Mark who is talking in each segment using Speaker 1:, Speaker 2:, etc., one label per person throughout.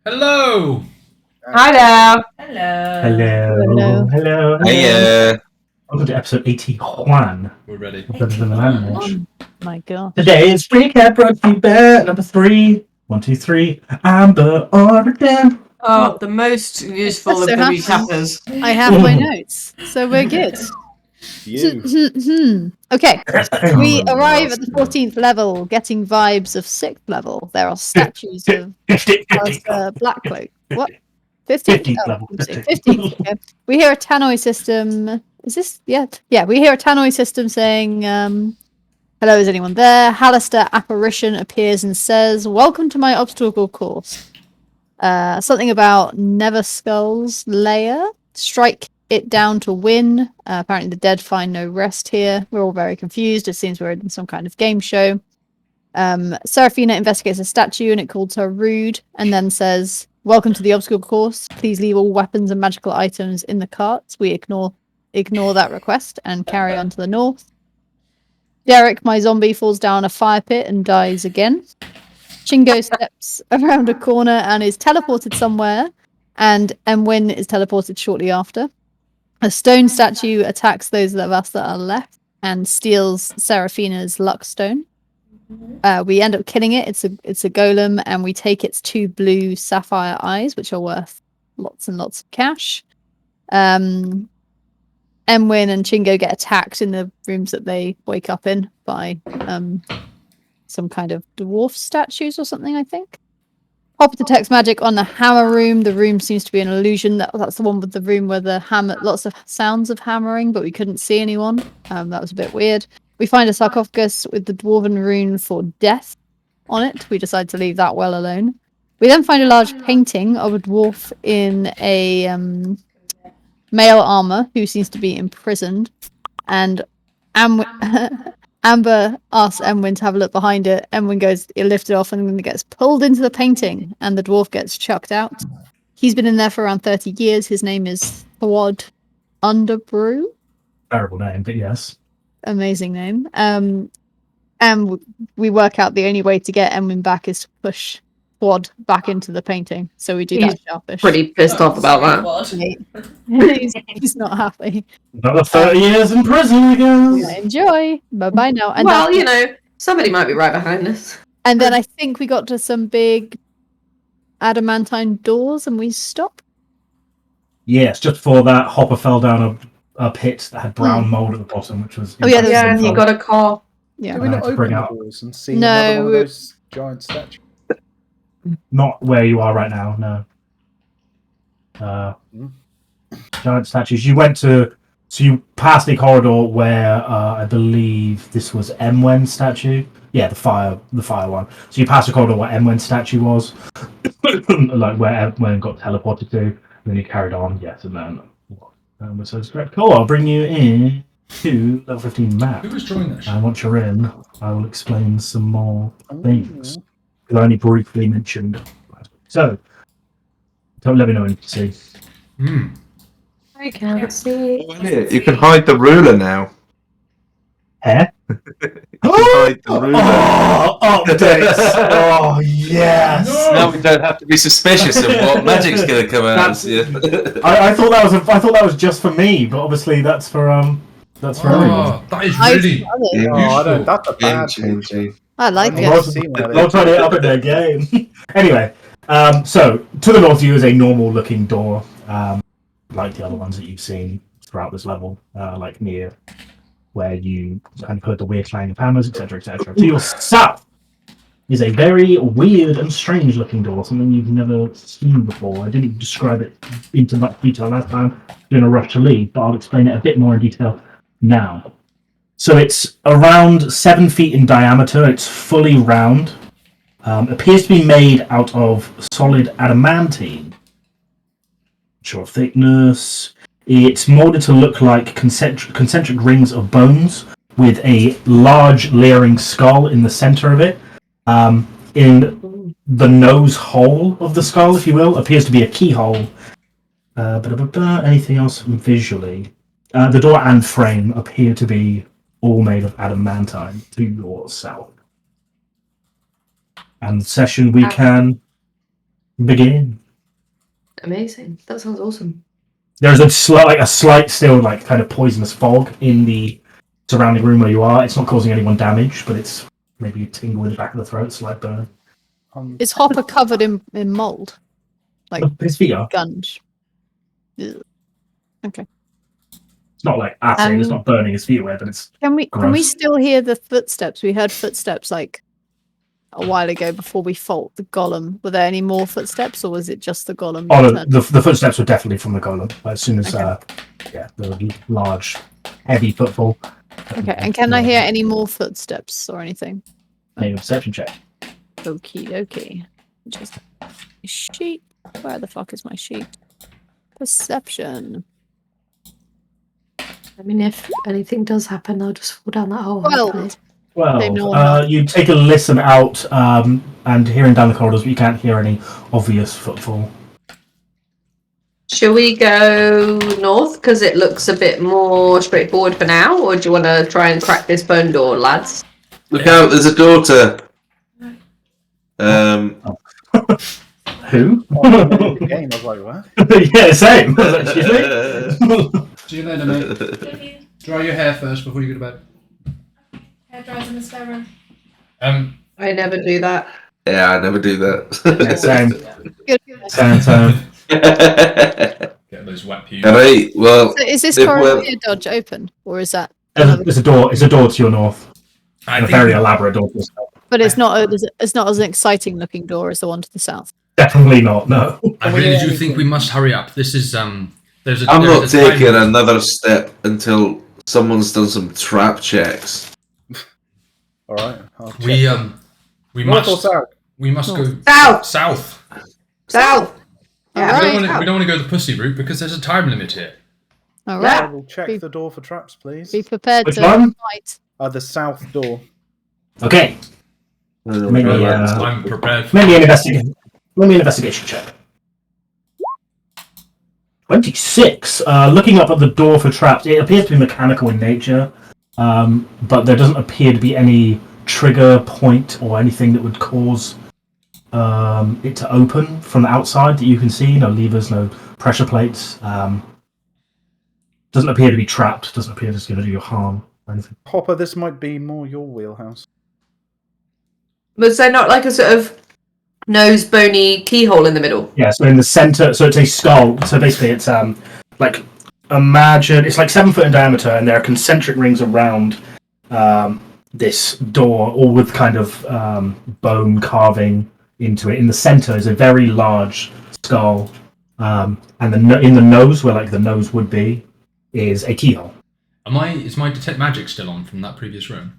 Speaker 1: Hello!
Speaker 2: Hi there.
Speaker 3: Hello.
Speaker 4: Hello.
Speaker 3: Hey,
Speaker 4: Welcome to episode 81
Speaker 1: We're ready.
Speaker 4: of Dungeons and Mad Mage.
Speaker 2: My God.
Speaker 4: Today's recap brought to you by number 3. 1, 2, 3. I'm the Oridan.
Speaker 2: Oh, the most useful
Speaker 5: That's
Speaker 2: of
Speaker 5: so
Speaker 2: the
Speaker 5: happy.
Speaker 2: recappers.
Speaker 5: I have my notes, so we're good. Okay, we arrive at the 14th level, getting vibes of 6th level. There are statues of
Speaker 4: 15th
Speaker 5: Halaster Blackcloak. What? 15th?
Speaker 4: 15th level.
Speaker 5: 15th. Okay. We hear a tannoy system. Is this? Yeah. Yeah, we hear a tannoy system saying, hello, is anyone there? Halaster apparition appears and says, welcome to my obstacle course. Something about Never Skull's lair. Strike it down to win. Apparently the dead find no rest here. We're all very confused. It seems we're in some kind of game show. Seraphina investigates a statue and it calls her rude and then says, welcome to the obstacle course. Please leave all weapons and magical items in the carts. We ignore that request and carry on to the north. Derek, my zombie, falls down a fire pit and dies again. Chingo steps around a corner and is teleported somewhere, and Emwen is teleported shortly after. A stone statue attacks those of us that are left and steals Seraphina's luck stone. We end up killing it. It's a golem, and we take its 2 blue sapphire eyes, which are worth lots and lots of cash. Emwen and Chingo get attacked in the rooms that they wake up in by some kind of dwarf statues or something, I think. Hopper detects magic on the hammer room. The room seems to be an illusion. That's the one with the room where the hammer, lots of sounds of hammering, but we couldn't see anyone. That was a bit weird. We find a sarcophagus with the dwarven rune for death on it. We decide to leave that well alone. We then find a large painting of a dwarf in a male armor who seems to be imprisoned, and Amber asks Emwen to have a look behind it. Emwen goes, it lifted off and then it gets pulled into the painting and the dwarf gets chucked out. He's been in there for around 30 years. His name is Thwad Underbrew.
Speaker 4: Terrible name, but yes.
Speaker 5: Amazing name. And we work out the only way to get Emwen back is to push Thwad back into the painting. So we do that sharpish.
Speaker 2: Pretty pissed off about that.
Speaker 5: He's not happy.
Speaker 4: Another 30 years in prison, I guess.
Speaker 5: Enjoy. Bye-bye now. And
Speaker 2: Well, somebody might be right behind us.
Speaker 5: And then I think we got to some big adamantine doors and we stopped.
Speaker 4: Yes, just before that, Hopper fell down a pit that had brown mold at the bottom, which was...
Speaker 2: Yeah, and you got a car.
Speaker 5: Yeah.
Speaker 3: Did we not open the doors and see another one of those giant statues?
Speaker 4: Not where you are right now, no. Giant statues. You went to... So you passed the corridor where I believe this was Emwen's statue. Yeah, the fire one. So you passed the corridor where Emwen's statue was, like where Emwen got teleported to. And then you carried on, yes, and then so it's correct. Cool. I'll bring you in to level 15 map.
Speaker 1: Who was drawing that?
Speaker 4: And once you're in, I will explain some more things. Because I only briefly mentioned. So, don't let me know when you can see.
Speaker 2: I can't see.
Speaker 3: You can hide the ruler now.
Speaker 4: Hair?
Speaker 3: You can hide the ruler.
Speaker 4: Oh, updates! Oh, yes!
Speaker 3: Now we don't have to be suspicious of what magic's going to come out.
Speaker 4: I thought that was just for me, but obviously that's for everyone.
Speaker 1: That is really useful.
Speaker 3: That's a bad thing.
Speaker 5: I like it.
Speaker 4: I'll try to up in their game. Anyway, so to the north of you is a normal-looking door, like the other ones that you've seen throughout this level, like near where you kind of heard the weird clang of hammers, etc., etc. To your south is a very weird and strange-looking door, something you've never seen before. I didn't describe it into much detail last time, in a rush to leave, but I'll explain it a bit more in detail now. So it's around 7 feet in diameter. It's fully round. Appears to be made out of solid adamantine. Sure, thickness. It's molded to look like concentric rings of bones with a large leering skull in the center of it. In the nose hole of the skull, if you will, appears to be a keyhole. Anything else visually? The door and frame appear to be all made of adamantine to your south. And session we can begin.
Speaker 2: Amazing. That sounds awesome.
Speaker 4: There's a slight still kind of poisonous fog in the surrounding room where you are. It's not causing anyone damage, but it's maybe a tingle in the back of the throat, slight burn.
Speaker 5: Is Hopper covered in mold? Like
Speaker 4: His feet are.
Speaker 5: gunge. Ugh. Okay.
Speaker 4: It's not like acid. It's not burning his feet away, but it's.
Speaker 5: Can we
Speaker 4: gross.
Speaker 5: still hear the footsteps? We heard footsteps like a while ago before we fought the golem. Were there any more footsteps, or was it just the golem?
Speaker 4: Oh, no, the footsteps were definitely from the golem. As soon as, the large, heavy footfall.
Speaker 5: Okay, and can I hear any more footsteps or anything?
Speaker 4: Make a perception check.
Speaker 5: Okie dokie. Just sheet. Where the fuck is my sheet? Perception.
Speaker 2: I mean, if anything does happen, I'll just fall down that hole.
Speaker 4: Well, you take a listen out and hearing down the corridors, but you can't hear any obvious footfall.
Speaker 2: Shall we go north because it looks a bit more straightforward for now, or do you want to try and crack this bone door, lads?
Speaker 6: Look out! There's a daughter.
Speaker 4: Who?
Speaker 3: Again, I was like, what?
Speaker 4: Yeah, same. Excuse me.
Speaker 1: See you later, mate. Dry your hair first before you go to bed.
Speaker 7: Hair dries in the spare room.
Speaker 2: I never do that.
Speaker 6: Yeah, I never do that.
Speaker 4: Same.
Speaker 1: Get those wet pubes.
Speaker 6: Alright, well.
Speaker 5: So is this
Speaker 6: if
Speaker 5: corridor dodge open, or is that?
Speaker 4: There's a door. It's a door to your north. A very elaborate door.
Speaker 5: But it's not. It's not as an exciting looking door as the one to the south.
Speaker 4: Definitely not. No.
Speaker 1: I really do think we must hurry up. This is There's a.
Speaker 6: I'm not
Speaker 1: there's a time-
Speaker 6: taking another step until someone's done some trap checks.
Speaker 3: All right.
Speaker 1: We
Speaker 3: North or
Speaker 1: must.
Speaker 3: south?
Speaker 1: We must go
Speaker 2: South.
Speaker 1: south.
Speaker 2: South.
Speaker 5: All
Speaker 2: Yeah,
Speaker 5: right.
Speaker 1: We don't want to go the pussy route because there's a time limit here.
Speaker 5: All
Speaker 2: Yeah.
Speaker 5: right.
Speaker 3: I will check the door for traps, please.
Speaker 5: Be prepared
Speaker 4: Which
Speaker 5: to
Speaker 4: one?
Speaker 5: fight.
Speaker 3: The south door.
Speaker 4: Okay. Maybe,
Speaker 1: I'm prepared.
Speaker 4: Maybe an investigation. Let me an investigation check. 26. Looking up at the door for traps, it appears to be mechanical in nature, but there doesn't appear to be any trigger point or anything that would cause it to open from the outside that you can see. No levers, no pressure plates. Doesn't appear to be trapped. Doesn't appear it's going to do you harm or anything.
Speaker 3: Hopper, this might be more your wheelhouse.
Speaker 2: Was there not like a sort of nose bony keyhole in the middle?
Speaker 4: Yeah, so in the center, so it's a skull. So basically, it's like imagine it's like 7 foot in diameter, and there are concentric rings around this door, all with kind of bone carving into it. In the center is a very large skull, and in the nose, where like the nose would be, is a keyhole.
Speaker 1: Is my detect magic still on from that previous room?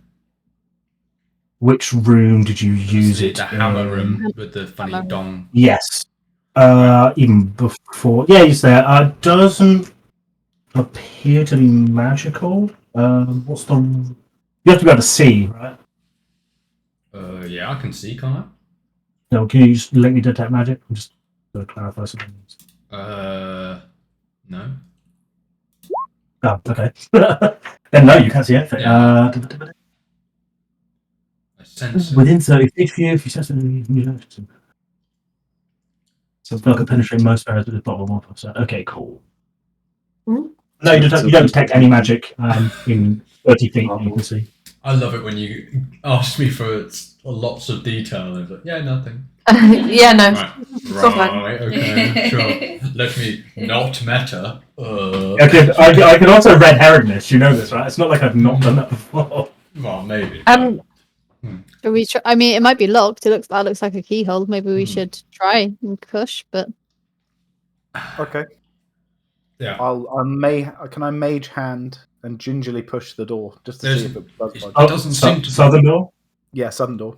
Speaker 4: Which room did you use
Speaker 1: The
Speaker 4: it?
Speaker 1: hammer room with the funny
Speaker 5: Hammer.
Speaker 1: dong.
Speaker 4: Yes. Even before. Yeah, he's there. Doesn't appear to be magical. What's the? You have to be able to see, right?
Speaker 1: Yeah, I can see, can't
Speaker 4: No, can you just let me detect magic? I'm just to clarify something.
Speaker 1: I? No.
Speaker 4: Oh, okay. Then no, you can't see anything.
Speaker 1: Yeah. I sense it.
Speaker 4: Within 30 feet of you, if you sense anything, you know. So it's not going to penetrate most barriers with the bottom of 1%. Okay, cool.
Speaker 2: Hmm?
Speaker 4: No, you don't detect any magic in 30 feet. You can see.
Speaker 1: I love it when you ask me for lots of detail. And like, yeah, nothing.
Speaker 2: Yeah, no.
Speaker 1: Right, okay, sure. Let me not meta.
Speaker 4: I could also red herring this. You know this, right? It's not like I've not done that before.
Speaker 1: Well, maybe.
Speaker 5: Should we try? I mean, it might be locked. That looks like a keyhole. Maybe we should try and push, but
Speaker 3: Okay.
Speaker 1: Yeah.
Speaker 3: Can I mage hand and gingerly push the door just to see if it does budge?
Speaker 1: It doesn't seem to.
Speaker 4: Southern door.
Speaker 3: Yeah, southern door.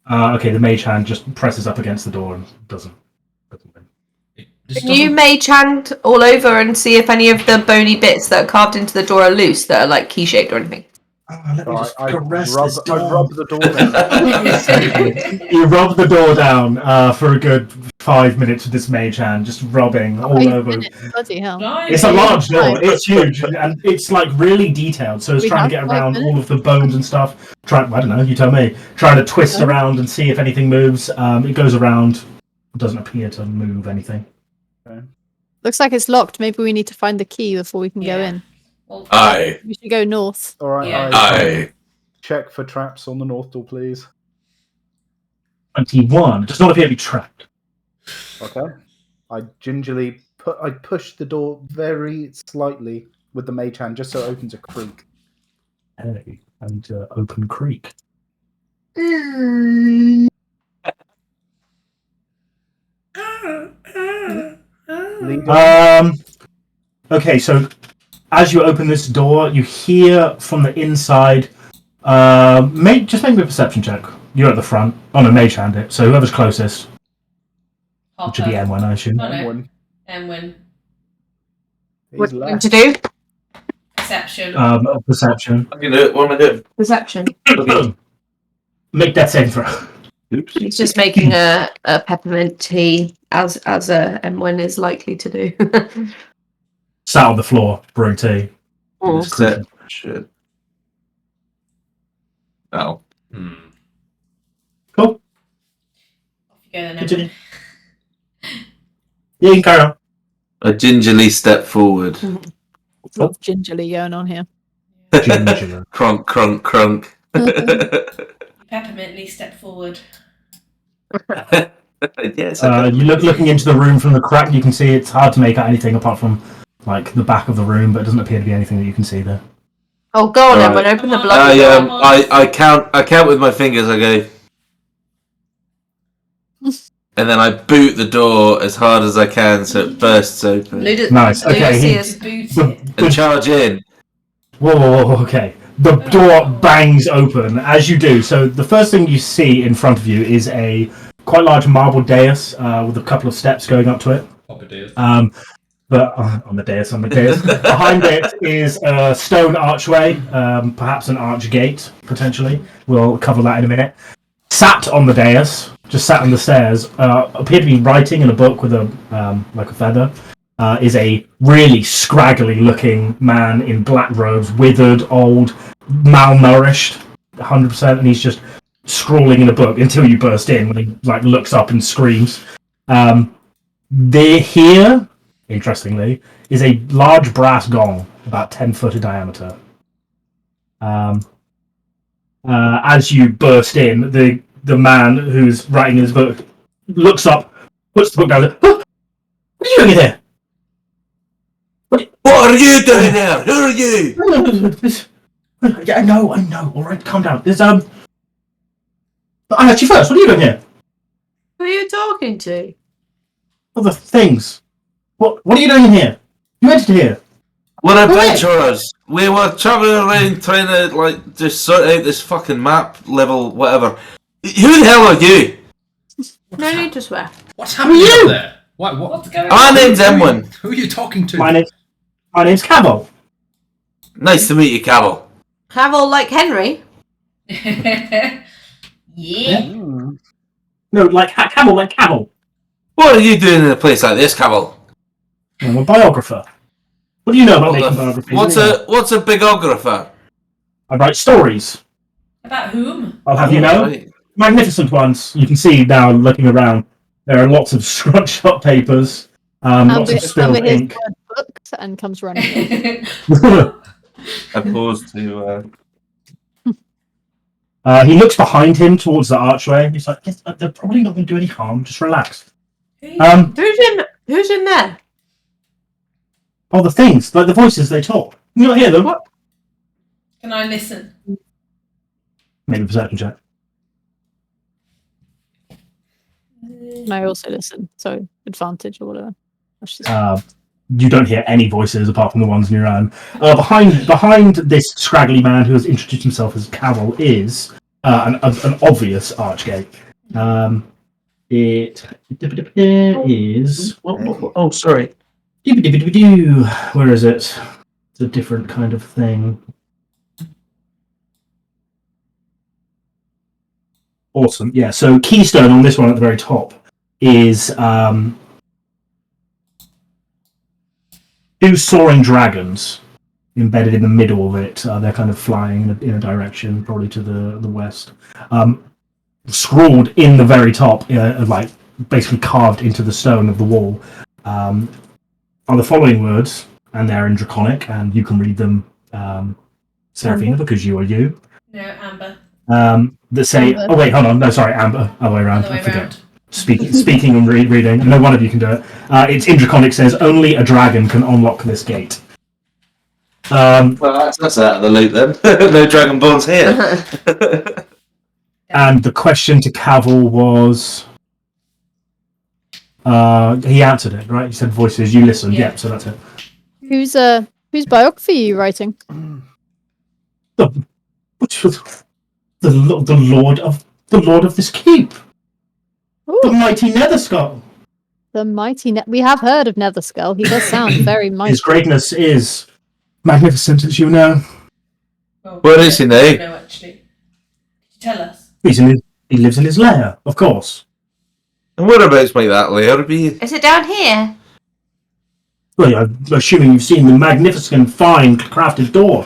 Speaker 4: Okay, the mage hand just presses up against the door and doesn't.
Speaker 2: Can you mage hand all over and see if any of the bony bits that are carved into the door are loose, that are like key shaped or anything?
Speaker 4: Let me just
Speaker 3: I
Speaker 4: caress
Speaker 3: rub
Speaker 4: this door.
Speaker 3: the door down.
Speaker 4: You rub the door down for a good 5 minutes with this mage hand, just rubbing all
Speaker 5: 5
Speaker 4: over.
Speaker 5: minutes, bloody hell!
Speaker 4: It's a large door. It's huge, and it's like really detailed. So it's
Speaker 5: We
Speaker 4: trying to
Speaker 5: have
Speaker 4: get
Speaker 5: 5
Speaker 4: around
Speaker 5: minutes?
Speaker 4: all of the bones and stuff. I don't know. You tell me. Trying to twist around and see if anything moves. It goes around doesn't appear to move anything.
Speaker 5: Looks like it's locked. Maybe we need to find the key before we can go in.
Speaker 7: Well,
Speaker 6: Aye.
Speaker 5: We should go north.
Speaker 3: All right,
Speaker 7: Yeah.
Speaker 6: Aye.
Speaker 3: check for traps on the north door, please.
Speaker 4: 21. Does not appear to be trapped.
Speaker 3: Okay. I gingerly push the door very slightly with the mage hand just so it opens a creak.
Speaker 4: Hey, and open creek. Okay, so as you open this door, you hear from the inside. Just make me a perception check. You're at the front. Oh no, mage hand it. So whoever's closest, which would be Emwen, I assume.
Speaker 7: Oh, no.
Speaker 3: Emwen.
Speaker 7: Emwen.
Speaker 2: What
Speaker 3: He's
Speaker 2: do you want
Speaker 3: left.
Speaker 2: to do?
Speaker 7: Perception.
Speaker 4: Perception.
Speaker 6: I can do it. What am I doing?
Speaker 2: Perception.
Speaker 4: Make that saving throw.
Speaker 6: Oops.
Speaker 2: He's just making a peppermint tea, as Emwen is likely to do.
Speaker 4: Sat on the floor, brewing tea.
Speaker 2: Oh.
Speaker 6: Perception. Oh.
Speaker 4: Cool.
Speaker 7: Off you go then,
Speaker 4: Continue.
Speaker 7: Emwen.
Speaker 4: Yeah, you can carry on.
Speaker 6: I gingerly step forward.
Speaker 5: What's lot of gingerly going on here.
Speaker 4: Ginger.
Speaker 6: Crunk, crunk, crunk.
Speaker 7: Peppermintly step forward.
Speaker 6: Yes.
Speaker 4: You looking into the room from the crack. You can see it's hard to make out anything apart from like the back of the room, but it doesn't appear to be anything that you can see there.
Speaker 2: Oh, go on,
Speaker 6: Alright.
Speaker 2: Emwen, open the bloody door.
Speaker 6: I count with my fingers. I go, and then I boot the door as hard as I can so it bursts open
Speaker 4: Nice. Okay.
Speaker 2: Ludusia's
Speaker 7: Boot it.
Speaker 6: and charge in.
Speaker 4: Whoa, okay. The door bangs open as you do. So the first thing you see in front of you is a quite large marble dais with a couple of steps going up to it. But on the dais. Behind it is a stone archway, perhaps an arch gate, potentially. We'll cover that in a minute. Sat on the dais, just sat on the stairs, appeared to be writing in a book with a like a feather. Is a really scraggly-looking man in black robes, withered, old, malnourished, 100%, and he's just scrawling in a book until you burst in when he like looks up and screams. Here, interestingly, is a large brass gong, about 10 foot in diameter. As you burst in, the man who's writing his book looks up, puts the book down, and, "What are you doing in here?
Speaker 6: What are you doing there? Who are you?
Speaker 4: Yeah, I know. All right, calm down. There's I asked you first. What are you doing here?
Speaker 2: Who are you talking to?
Speaker 4: Other things. What are you doing in here? You entered here.
Speaker 6: We're adventurers. We were traveling around trying to like just sort out this fucking map level, whatever. Who the hell are you?
Speaker 2: No need to swear.
Speaker 1: What's happening up there? What?
Speaker 7: What's going
Speaker 6: My
Speaker 7: on?
Speaker 6: name's Emwen.
Speaker 1: Who are you talking to?
Speaker 4: My name's Cabo.
Speaker 6: Nice to meet you, Cabell.
Speaker 2: Cavill like Henry?
Speaker 7: Yeah.
Speaker 4: No, like Cabo, like Cabo.
Speaker 6: What are you doing in a place like this, Cabell?
Speaker 4: I'm a biographer. What do you know about making biographies?
Speaker 6: What's a bigographer?
Speaker 4: I write stories.
Speaker 7: About whom?
Speaker 4: I'll have you know.
Speaker 6: Right.
Speaker 4: Magnificent ones. You can see now, looking around, there are lots of scrunched up papers, lots of spilled
Speaker 5: his
Speaker 4: ink.
Speaker 5: books and comes running.
Speaker 6: Opposed to.
Speaker 4: He looks behind him towards the archway. He's like, yes, they're probably not going to do any harm. Just relax.
Speaker 2: Who's in there?
Speaker 4: Oh, the things, like the voices they talk. You not hear them?
Speaker 2: What?
Speaker 7: Can I listen?
Speaker 4: Maybe a perception check.
Speaker 5: And I also listen, so advantage or whatever. That's just-
Speaker 4: You don't hear any voices apart from the ones in your own. Behind this scraggly man who has introduced himself as Carol is an obvious archgate. It is. Oh, sorry. Where is it? It's a different kind of thing. Awesome. Yeah. So keystone on this one at the very top is two soaring dragons embedded in the middle of it. They're kind of flying in a direction, probably to the west. Scrawled in the very top, like basically carved into the stone of the wall, are the following words, and they're in Draconic, and you can read them, Seraphina, because you are you.
Speaker 7: No, Amber.
Speaker 4: That say,
Speaker 5: Amber.
Speaker 4: oh wait, hold on, no, sorry, Amber, other way around,
Speaker 7: Other way
Speaker 4: I forget.
Speaker 7: round.
Speaker 4: Speaking and reading, no one of you can do it. It's in Draconic, says, only a dragon can unlock this gate.
Speaker 6: Well, that's out of the loop then. No Dragon Bones here.
Speaker 4: And the question to Cavil was... he answered it, right? He said voices, you listened,
Speaker 7: Yeah.
Speaker 4: yeah, so that's it.
Speaker 5: Whose biography are you writing?
Speaker 4: The Lord of this keep. The
Speaker 5: Ooh,
Speaker 4: mighty Netherskull.
Speaker 5: the mighty. We have heard of Netherskull. He does sound very mighty.
Speaker 4: His greatness is magnificent, as you know.
Speaker 7: Well,
Speaker 6: Where is he now?
Speaker 7: No, actually. Could you tell us?
Speaker 4: He lives in his lair, of course.
Speaker 6: And whereabouts might that lair be?
Speaker 2: Is it down here?
Speaker 4: Well, I'm assuming you've seen the magnificent, fine, crafted door.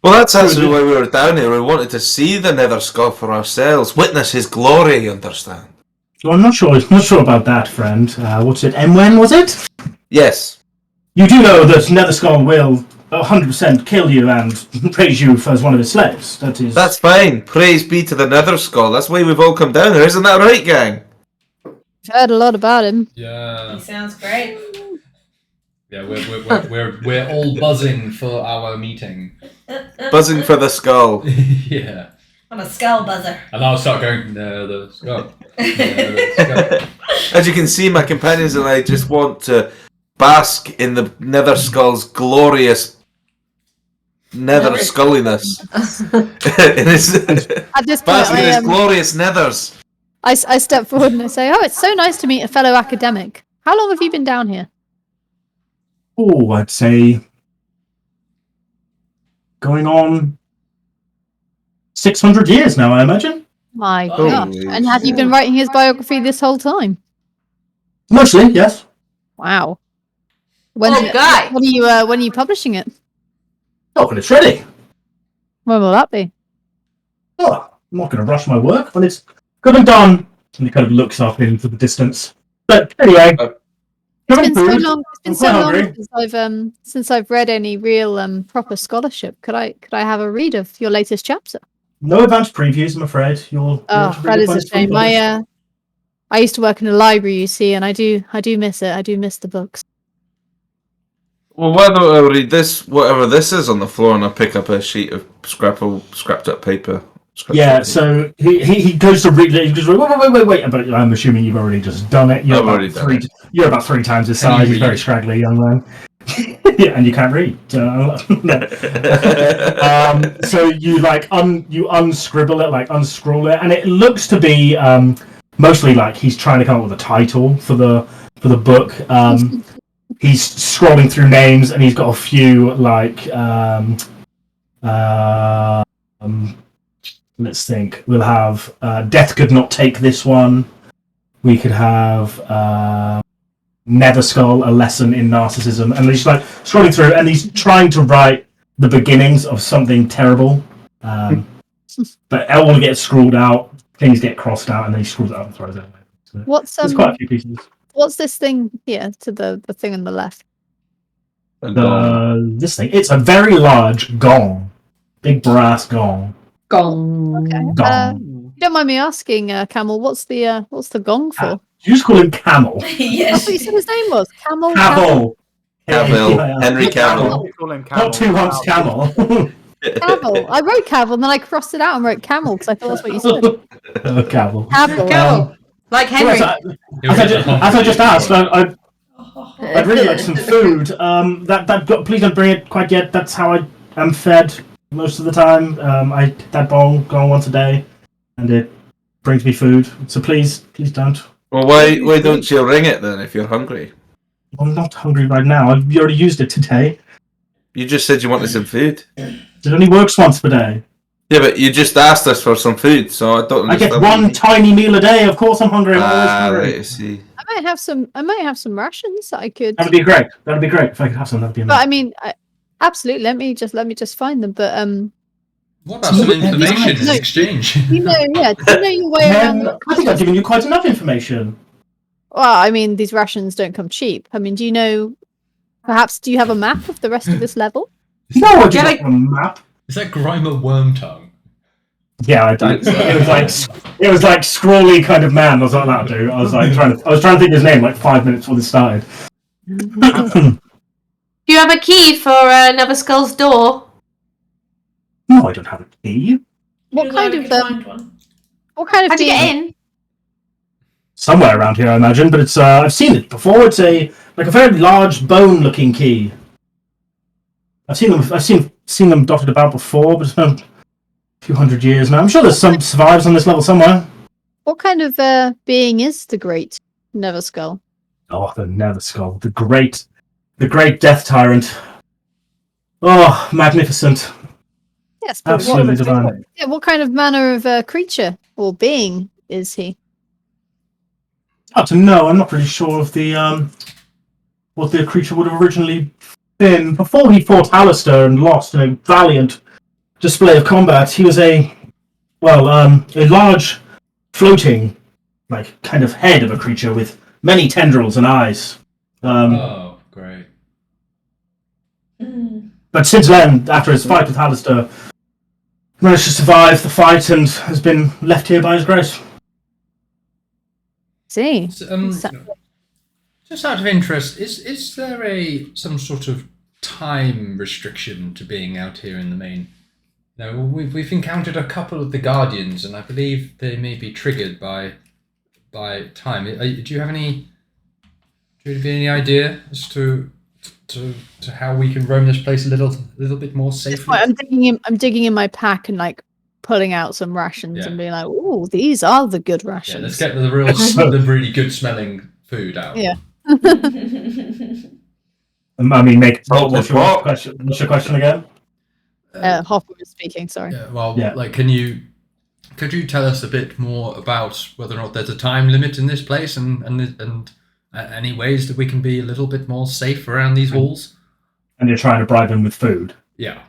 Speaker 6: Well, that's actually why we were down here. We wanted to see the Nether Skull for ourselves, witness his glory, you understand?
Speaker 4: Well, I'm not sure about that, friend. What's it? Emwen, was it?
Speaker 6: Yes.
Speaker 4: You do know that Netherskull will 100% kill you and praise you as one of his slaves. That is.
Speaker 6: That's fine. Praise be to the Nether Skull. That's why we've all come down here, isn't that right, gang?
Speaker 5: I've heard a lot about him.
Speaker 1: Yeah.
Speaker 7: He sounds great.
Speaker 1: Yeah, we're all buzzing for our meeting.
Speaker 6: Buzzing for the skull.
Speaker 1: Yeah.
Speaker 7: I'm a skull buzzer.
Speaker 1: And I'll start going, no, the skull. No, the skull.
Speaker 6: As you can see, my companions and I just want to bask in the Nether Skull's glorious Nether Sculliness. In his,
Speaker 5: At this point,
Speaker 6: bask in his glorious Nethers.
Speaker 5: I step forward and I say, "Oh, it's so nice to meet a fellow academic. How long have you been down here?"
Speaker 4: Oh, I'd say going on 600 years now, I imagine.
Speaker 5: My
Speaker 1: Oh,
Speaker 5: gosh! And have you been writing his biography this whole time?
Speaker 4: Mostly, yes.
Speaker 5: Wow.
Speaker 2: What guy?
Speaker 5: When are you publishing it?
Speaker 4: Oh, when it's ready.
Speaker 5: When will that be?
Speaker 4: Oh, I'm not going to rush my work when it's good and done. And he kind of looks up into the distance. But anyway,
Speaker 5: It's been so long. It's been
Speaker 4: I'm
Speaker 5: so
Speaker 4: quite
Speaker 5: long
Speaker 4: hungry.
Speaker 5: since I've read any real proper scholarship. Could I have a read of your latest chapter?
Speaker 4: No advanced previews, I'm afraid. You'll
Speaker 5: Oh,
Speaker 4: have to read
Speaker 5: that
Speaker 4: it
Speaker 5: is
Speaker 4: when
Speaker 5: a
Speaker 4: it's fully
Speaker 5: shame.
Speaker 4: published.
Speaker 5: I used to work in a library, you see, and I do miss it. I do miss the books.
Speaker 6: Well, why don't I read this, whatever this is on the floor, and I pick up a sheet of scrapped up paper.
Speaker 4: Yeah, so he goes to read it. He goes, wait. But I'm assuming you've already just done it. You're
Speaker 6: I've
Speaker 4: about
Speaker 6: already done it.
Speaker 4: You're about 3 times his
Speaker 1: Can you
Speaker 4: size. He's
Speaker 1: read?
Speaker 4: very scraggly young man. Yeah, and you can't read. So, so you you unscribble it, unscroll it, and it looks to be mostly like he's trying to come up with a title for the book. He's scrolling through names, and he's got a few let's think. We'll have Death Could Not Take This One. We could have Netherskull, A Lesson in Narcissism. And he's scrolling through, and he's trying to write the beginnings of something terrible. But all gets scrawled out, things get crossed out, and then he screws it out and throws it away. So
Speaker 5: What's
Speaker 4: there's quite a few pieces.
Speaker 5: what's this thing here to the thing on the left?
Speaker 4: This thing, it's a very large gong. Big brass gong.
Speaker 2: Gong.
Speaker 5: Okay.
Speaker 4: Gong.
Speaker 5: You don't mind me asking, Camel, what's the gong for?
Speaker 4: You just call him Camel.
Speaker 5: That's
Speaker 7: Yes.
Speaker 5: what you said his name was. Camel.
Speaker 6: Cavill. Henry
Speaker 3: Cavill.
Speaker 6: Cavill.
Speaker 3: We call him
Speaker 4: Not 2 humps Camel.
Speaker 5: Cavill. I wrote Cavill, and then I crossed it out and wrote Camel because I thought that's what you said.
Speaker 4: Camel.
Speaker 5: Cavill.
Speaker 2: Go. Like Henry.
Speaker 4: As I just asked, I'd really like some food. Please don't bring it quite yet. That's how I am fed most of the time. I eat that bowl going once a day, and it brings me food. So please don't.
Speaker 6: Well, why don't you ring it then if you're hungry?
Speaker 4: I'm not hungry right now. I've already used it today.
Speaker 6: You just said you wanted some food.
Speaker 4: It only works once per day.
Speaker 6: Yeah, but you just asked us for some food, so I don't
Speaker 4: I
Speaker 6: understand.
Speaker 4: get one tiny meal a day. Of course, I'm hungry. I'm always hungry.
Speaker 6: Right, I see.
Speaker 5: I might have some rations that I could.
Speaker 4: That'd be great. That'd be great if I could have some. That'd be
Speaker 5: But I
Speaker 4: amazing.
Speaker 5: mean, absolutely. Let me just find them. But
Speaker 1: What about some information in exchange?
Speaker 5: do you know your way around?
Speaker 4: I think I've given you quite enough information.
Speaker 5: Well, I mean, these rations don't come cheap. I mean, do you know? Perhaps do you have a map of the rest of this level?
Speaker 4: No, I
Speaker 2: Yeah,
Speaker 4: just
Speaker 2: like-
Speaker 4: have a map.
Speaker 1: Is that Grimer Wormtongue?
Speaker 4: Yeah, I don't. It was like scrawly kind of man. I was like, that'll do. I was trying to think of his name like 5 minutes before this started.
Speaker 2: Do you have a key for Never Skull's door?
Speaker 4: No, I don't have a key.
Speaker 5: What kind of
Speaker 7: find one?
Speaker 5: what kind of
Speaker 2: How'd you
Speaker 5: being?
Speaker 2: get in?
Speaker 4: Somewhere around here, I imagine. But it's I've seen it before. It's a very large bone-looking key. I've seen them dotted about before, but it's been a few hundred years now. I'm sure there's some survives on this level somewhere.
Speaker 5: What kind of being is the Great Never Skull?
Speaker 4: Oh, the Nether Skull, the great Death Tyrant. Oh, magnificent!
Speaker 5: Yes, but
Speaker 4: Absolutely divine.
Speaker 5: what kind of manner of creature or being is he?
Speaker 4: Hard to know. I'm not really sure of the what the creature would have originally been. Before he fought Halaster and lost in a valiant display of combat, he was a large, floating, like kind of head of a creature with many tendrils and eyes.
Speaker 1: Oh, great.
Speaker 4: But since then, after his fight with Halaster, he managed to survive the fight and has been left here by his grace.
Speaker 5: See,
Speaker 1: Just out of interest, is there some sort of time restriction to being out here in the main? No, we've encountered a couple of the Guardians, and I believe they may be triggered by time. Do you have any idea as to how we can roam this place a little bit more safely?
Speaker 5: I'm digging in my pack and like pulling out some rations and being like, "Ooh, these are the good rations."
Speaker 1: Yeah, let's get the really good smelling food out.
Speaker 5: Yeah.
Speaker 4: I mean, what's your
Speaker 6: Pop.
Speaker 4: question? What's your question again?
Speaker 5: Hopper was speaking. Sorry.
Speaker 1: Yeah, well,
Speaker 4: Yeah.
Speaker 1: like, could you tell us a bit more about whether or not there's a time limit in this place, and any ways that we can be a little bit more safe around these walls?
Speaker 4: And you're trying to bribe him with food.
Speaker 1: Yeah.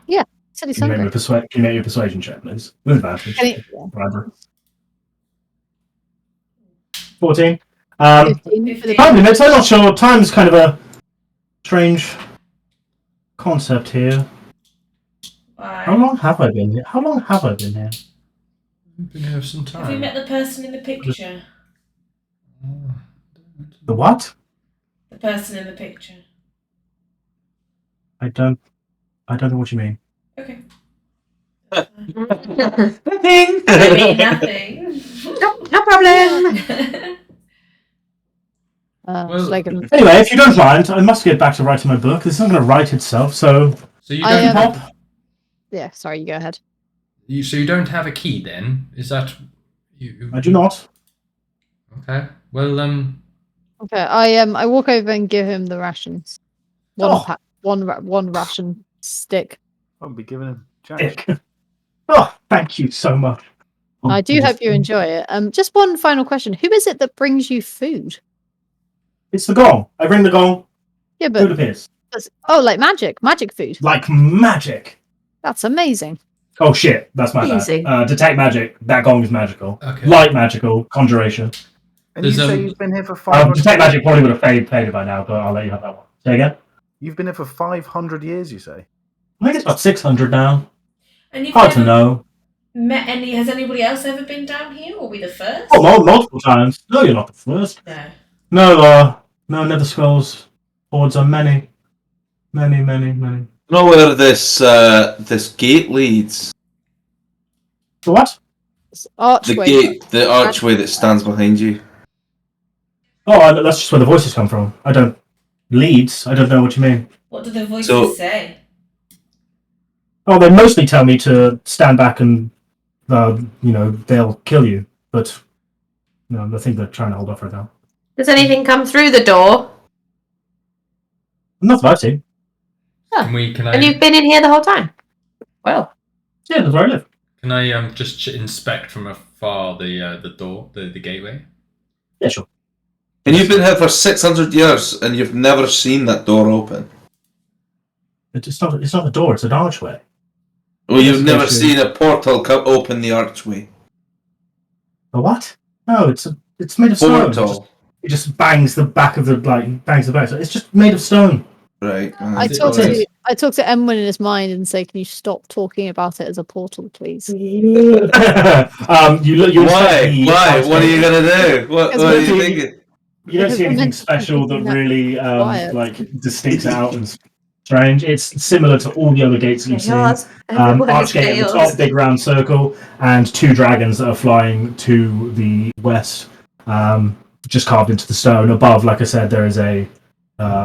Speaker 5: Said he's
Speaker 4: Can you
Speaker 5: hungry.
Speaker 4: make your persuasion check, please? With advantage.
Speaker 5: Can
Speaker 4: Bribery. 14.
Speaker 5: 15 for the
Speaker 4: Time limits, I'm not sure. Time's kind of a strange concept here. How
Speaker 7: Why?
Speaker 4: long have I been here?
Speaker 1: We've been here for some
Speaker 7: Have you
Speaker 1: time.
Speaker 7: met the person in the picture?
Speaker 4: The what?
Speaker 7: The person in the picture.
Speaker 4: I don't know what you mean.
Speaker 7: Okay.
Speaker 6: Nothing.
Speaker 7: I mean nothing.
Speaker 2: No problem.
Speaker 1: Well,
Speaker 5: like
Speaker 4: Anyway, if you don't mind, I must get back to writing my book. It's not going to write itself, so
Speaker 1: So you
Speaker 5: I,
Speaker 1: don't
Speaker 4: pop.
Speaker 5: yeah. Sorry, you go ahead.
Speaker 1: so you don't have a key then? Is that you?
Speaker 4: I do not.
Speaker 1: Okay. Well,
Speaker 5: Okay, I walk over and give him the rations.
Speaker 4: Oh.
Speaker 5: One ration stick.
Speaker 3: I'll be giving him Jack.
Speaker 4: Dick. Oh, thank you so much.
Speaker 5: I do hope you enjoy it. Just one final question: who is it that brings you food?
Speaker 4: It's the gong. I ring the gong.
Speaker 5: Yeah,
Speaker 4: Food
Speaker 5: but
Speaker 4: appears.
Speaker 5: like magic food.
Speaker 4: Like magic.
Speaker 5: That's amazing.
Speaker 4: Oh shit, that's my
Speaker 2: Easy.
Speaker 4: bad. Detect magic. That gong is magical.
Speaker 1: okay.
Speaker 4: Light magical. Conjuration.
Speaker 3: And you
Speaker 1: There's,
Speaker 3: say you've been here for
Speaker 4: Detect
Speaker 3: 500
Speaker 4: magic probably would have faded by now, but I'll let you have that one. Say again.
Speaker 3: You've been here for 500 years, you say?
Speaker 4: I think it's about 600 now.
Speaker 7: And you've
Speaker 4: Hard to
Speaker 7: never
Speaker 4: know.
Speaker 7: met any? Has anybody else ever been down here? Or we the first?
Speaker 4: Oh, multiple times. No, you're not the first.
Speaker 7: No.
Speaker 4: No, Nether Skulls. Hordes are many. Many.
Speaker 6: Know where this gate leads?
Speaker 4: The what?
Speaker 5: It's archway.
Speaker 6: The archway that stands behind you.
Speaker 4: Oh, that's just where the voices come from. I don't... Leads? I don't know what you mean.
Speaker 7: What do the voices
Speaker 6: So-
Speaker 7: say?
Speaker 4: Oh, they mostly tell me to stand back and, they'll kill you. But, I think they're trying to hold off right now.
Speaker 2: Does anything come through the door?
Speaker 4: Not that I've seen.
Speaker 1: Can
Speaker 2: And you've been in here the whole time? Well,
Speaker 4: Yeah, that's where I live.
Speaker 1: Can I just inspect from afar the door, the gateway?
Speaker 4: Yeah, sure.
Speaker 6: And you've been here for 600 years and you've never seen that door open.
Speaker 4: It's not a door, it's an archway.
Speaker 6: Well, you've
Speaker 4: Yes,
Speaker 6: never
Speaker 4: actually.
Speaker 6: seen a portal open the archway.
Speaker 4: A what? No, it's made of stone.
Speaker 6: Portal.
Speaker 4: It just bangs the back. So it's just made of stone.
Speaker 6: Right.
Speaker 5: I talk to Emwen in his mind and say, "Can you stop talking about it as a portal, please?"
Speaker 4: You look.
Speaker 6: Why? What are you gonna do? What are you thinking?
Speaker 4: You don't see anything special that really distincts out as strange. It's similar to all the other gates that you've seen. Archgate at the top, big round circle, and 2 dragons that are flying to the west, just carved into the stone. Above, like I said, there is a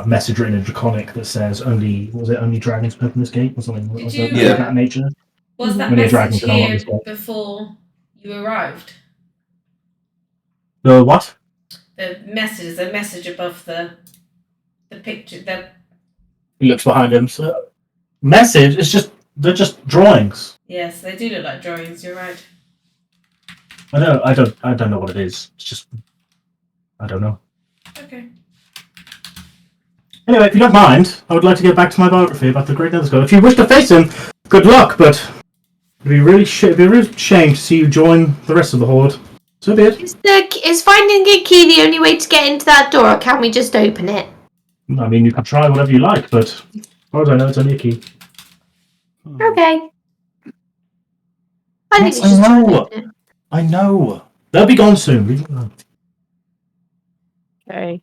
Speaker 4: message written in Draconic that says only dragons open this gate or something of that nature.
Speaker 7: Was that
Speaker 4: Only
Speaker 7: message
Speaker 4: dragons
Speaker 7: here
Speaker 4: can
Speaker 7: before you arrived?
Speaker 4: The what?
Speaker 7: The message above the picture.
Speaker 4: He looks behind him. So, message? They're just drawings.
Speaker 7: Yes, they do look like drawings. You're right.
Speaker 4: I don't know what it is. It's just I don't know.
Speaker 7: Okay.
Speaker 4: Anyway, if you don't mind, I would like to get back to my biography about the Great Nether Skull. If you wish to face him, good luck, but it'd be a real shame to see you join the rest of the Horde. So be it.
Speaker 2: Is finding a key the only way to get into that door, or can we just open it?
Speaker 4: I mean, you can try whatever you like, but as far as I know, it's only a key.
Speaker 2: Okay. I think
Speaker 4: Yes,
Speaker 2: we should try and
Speaker 4: know.
Speaker 2: open it.
Speaker 4: I know. They'll be gone soon. Leave them alone.
Speaker 5: Okay.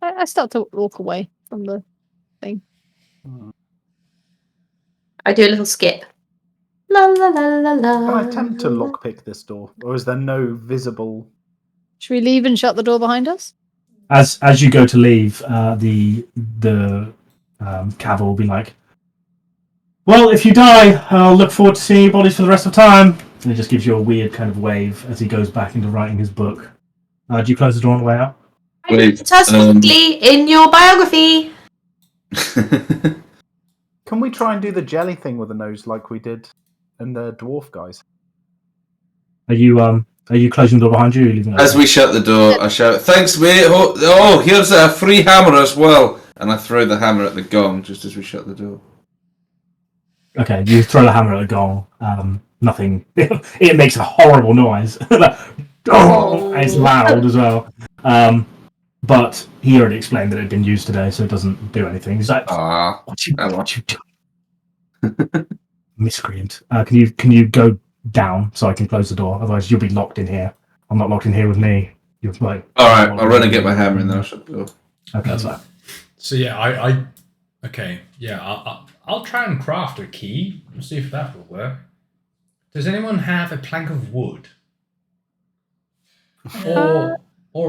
Speaker 5: I start to walk away from the thing.
Speaker 2: I do a little skip. La la la la la.
Speaker 3: Can I attempt to lockpick this door, or is there no visible?
Speaker 5: Should we leave and shut the door behind us?
Speaker 4: As you go to leave, the cav will be like, "Well, if you die, I'll look forward to seeing your bodies for the rest of time." And he just gives you a weird kind of wave as he goes back into writing his book. Do you close the door on the way out?
Speaker 6: Wait,
Speaker 2: Quickly in your biography.
Speaker 3: Can we try and do the jelly thing with the nose like we did in the dwarf guys?
Speaker 4: Are you closing the door behind you? Or are you leaving it
Speaker 6: As
Speaker 4: open?
Speaker 6: we shut the door, I shout, "Thanks, mate! Oh, here's a free hammer as well!" And I throw the hammer at the gong just as we shut the door.
Speaker 4: Okay, you throw the hammer at the gong. Nothing. It makes a horrible noise. And it's loud as well. But he already explained that it had been used today, so it doesn't do anything. He's like, "What you doing?" Miscreant. Can you go down so I can close the door? Otherwise, you'll be locked in here. I'm not locked in here with me. You're like,
Speaker 6: all right, I'll run and get my hammer and then I'll shut the door.
Speaker 4: Okay, that's fine.
Speaker 1: So yeah, I'll try and craft a key and see if that will work. Does anyone have a plank of wood? Or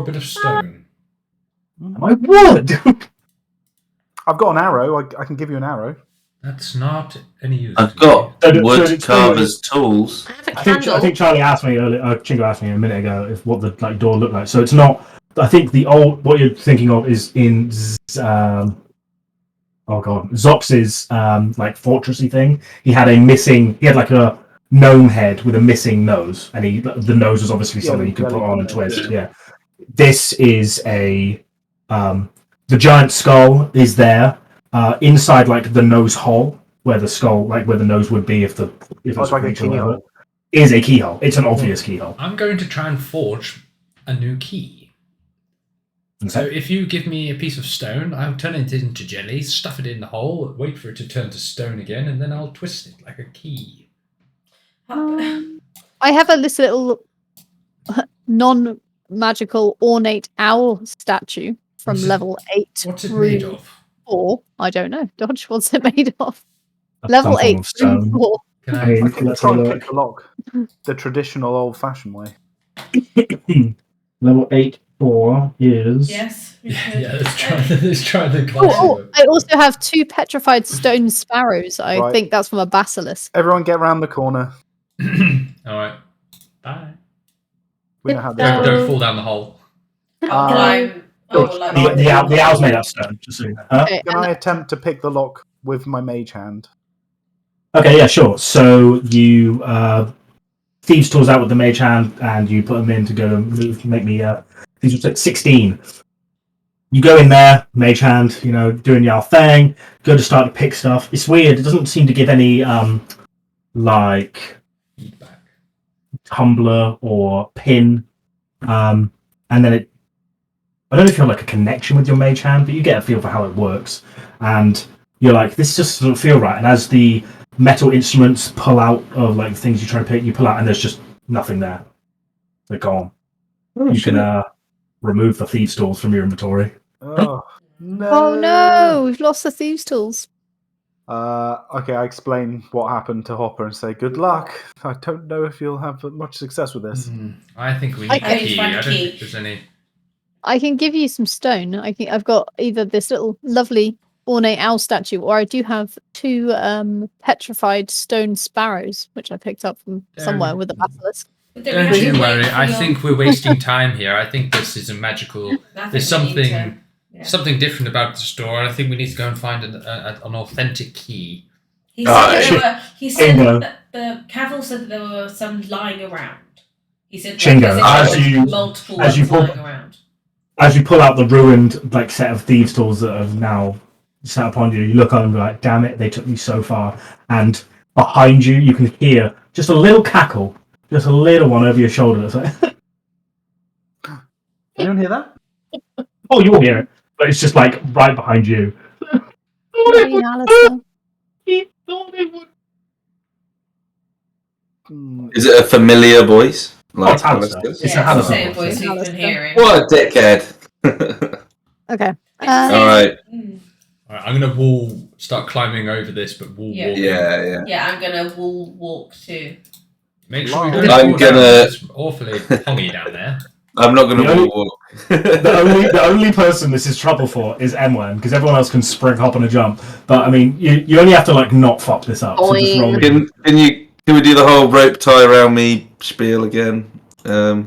Speaker 1: a bit of stone?
Speaker 4: I would.
Speaker 3: I've got an arrow. I can give you an arrow.
Speaker 1: That's not any use.
Speaker 6: I've
Speaker 1: to
Speaker 6: got
Speaker 1: me.
Speaker 6: wood carver's tools.
Speaker 2: I have a
Speaker 4: I
Speaker 2: candle.
Speaker 4: think Charlie asked me earlier. Chingo asked me a minute ago if what the door looked like. So it's not. I think what you're thinking of is in Zox's fortressy thing. He had like a gnome head with a missing nose, and the nose was obviously something you could put on and twist. Yeah. This is the giant skull is there inside like the nose hole where the skull, like where the nose would be if it's
Speaker 3: like a keyhole.
Speaker 4: Is a keyhole. It's an obvious keyhole.
Speaker 1: I'm going to try and forge a new key.
Speaker 4: Okay.
Speaker 1: So if you give me a piece of stone, I'll turn it into jelly, stuff it in the hole, wait for it to turn to stone again, and then I'll twist it like a key.
Speaker 5: I have this little non-magical ornate owl statue from level 8.
Speaker 1: What's it
Speaker 5: through
Speaker 1: made of?
Speaker 5: 4. I don't know. Dodge, what's it made of?
Speaker 4: Some
Speaker 5: Level
Speaker 4: form
Speaker 5: 8
Speaker 4: of
Speaker 5: through
Speaker 4: stone.
Speaker 5: 4.
Speaker 1: Can
Speaker 3: I
Speaker 1: I?
Speaker 3: think we'll
Speaker 4: Let's
Speaker 3: try
Speaker 4: have a
Speaker 3: and
Speaker 4: look.
Speaker 3: pick the lock the traditional old-fashioned way.
Speaker 4: Level 8/4 is.
Speaker 7: Yes. we
Speaker 1: Yeah,
Speaker 7: could.
Speaker 1: let's try the
Speaker 5: Oh,
Speaker 1: classic.
Speaker 5: I also have 2 petrified stone sparrows. I
Speaker 3: Right.
Speaker 5: think that's from a basilisk.
Speaker 3: Everyone get round the corner.
Speaker 1: Alright. Bye.
Speaker 3: We know how this
Speaker 1: Don't,
Speaker 3: works.
Speaker 1: don't fall down the hole.
Speaker 7: I'll climb.
Speaker 4: The owl's made out of stone. Just so you know. Huh?
Speaker 5: Okay,
Speaker 3: Can I attempt to pick the lock with my mage hand?
Speaker 4: Okay, yeah, sure. So you thieves tools out with the mage hand, and you put them in to go and make me. These were 16. You go in there, mage hand, doing your thing. Go to start to pick stuff. It's weird. It doesn't seem to give any
Speaker 1: Feedback.
Speaker 4: tumbler or pin, and then I don't know if you have like a connection with your mage hand, but you get a feel for how it works, and you're like, this just doesn't feel right. And as the metal instruments pull out of like things you try to pick, you pull out, and there's just nothing there. They're gone. You can remove the thieves' tools from your inventory.
Speaker 3: Oh no!
Speaker 5: Oh no, we've lost the thieves' tools.
Speaker 3: Okay, I explain what happened to Hopper and say, "Good luck. I don't know if you'll have much success with this."
Speaker 1: I think we need
Speaker 5: Okay.
Speaker 1: a key.
Speaker 7: Find
Speaker 1: I
Speaker 7: a
Speaker 1: don't
Speaker 7: key.
Speaker 1: think there's any.
Speaker 5: I can give you some stone. I've got either this little lovely ornate owl statue, or I do have 2 petrified stone sparrows, which I picked up from somewhere with a basilisk.
Speaker 1: Don't you worry. I think we're wasting time here. I think this is a magical. There's something different about the store. I think we need to go and find an authentic key.
Speaker 7: He said that the Cavill said that there were some lying around. He said
Speaker 4: Chingo,
Speaker 7: multiple
Speaker 4: as you
Speaker 7: lying around.
Speaker 4: As you pull out the ruined like set of thieves' tools that have now sat upon you, you look on and be like, "Damn it, they took me so far." And behind you, you can hear just a little cackle, just a little one over your shoulder. It's like,
Speaker 3: Anyone hear that?
Speaker 4: oh, you'll hear it, but it's just like right behind you.
Speaker 5: Hey, Halaster.
Speaker 6: Is it a familiar voice?
Speaker 4: Oh, it's Halaster.
Speaker 6: Halaster's?
Speaker 4: It's
Speaker 7: Yeah,
Speaker 4: a
Speaker 7: it's the
Speaker 4: Halaster
Speaker 7: same
Speaker 4: voice.
Speaker 7: voice we've been hearing.
Speaker 6: What a dickhead.
Speaker 5: Okay.
Speaker 6: Alright.
Speaker 1: Alright, I'm gonna start climbing over this, but walking.
Speaker 6: Yeah.
Speaker 7: Yeah, I'm gonna walk too.
Speaker 1: Make sure we
Speaker 3: I'm
Speaker 1: don't
Speaker 6: gonna-
Speaker 1: fall down. It's awfully pongy down there.
Speaker 6: I'm not going
Speaker 4: The only-
Speaker 6: to walk.
Speaker 4: The only person this is trouble for is Emwen, because everyone else can spring, hop, and a jump. But I mean, you only have to like not fuck this up. So just roll.
Speaker 6: Can we do the whole rope tie around me spiel again?
Speaker 7: Yeah.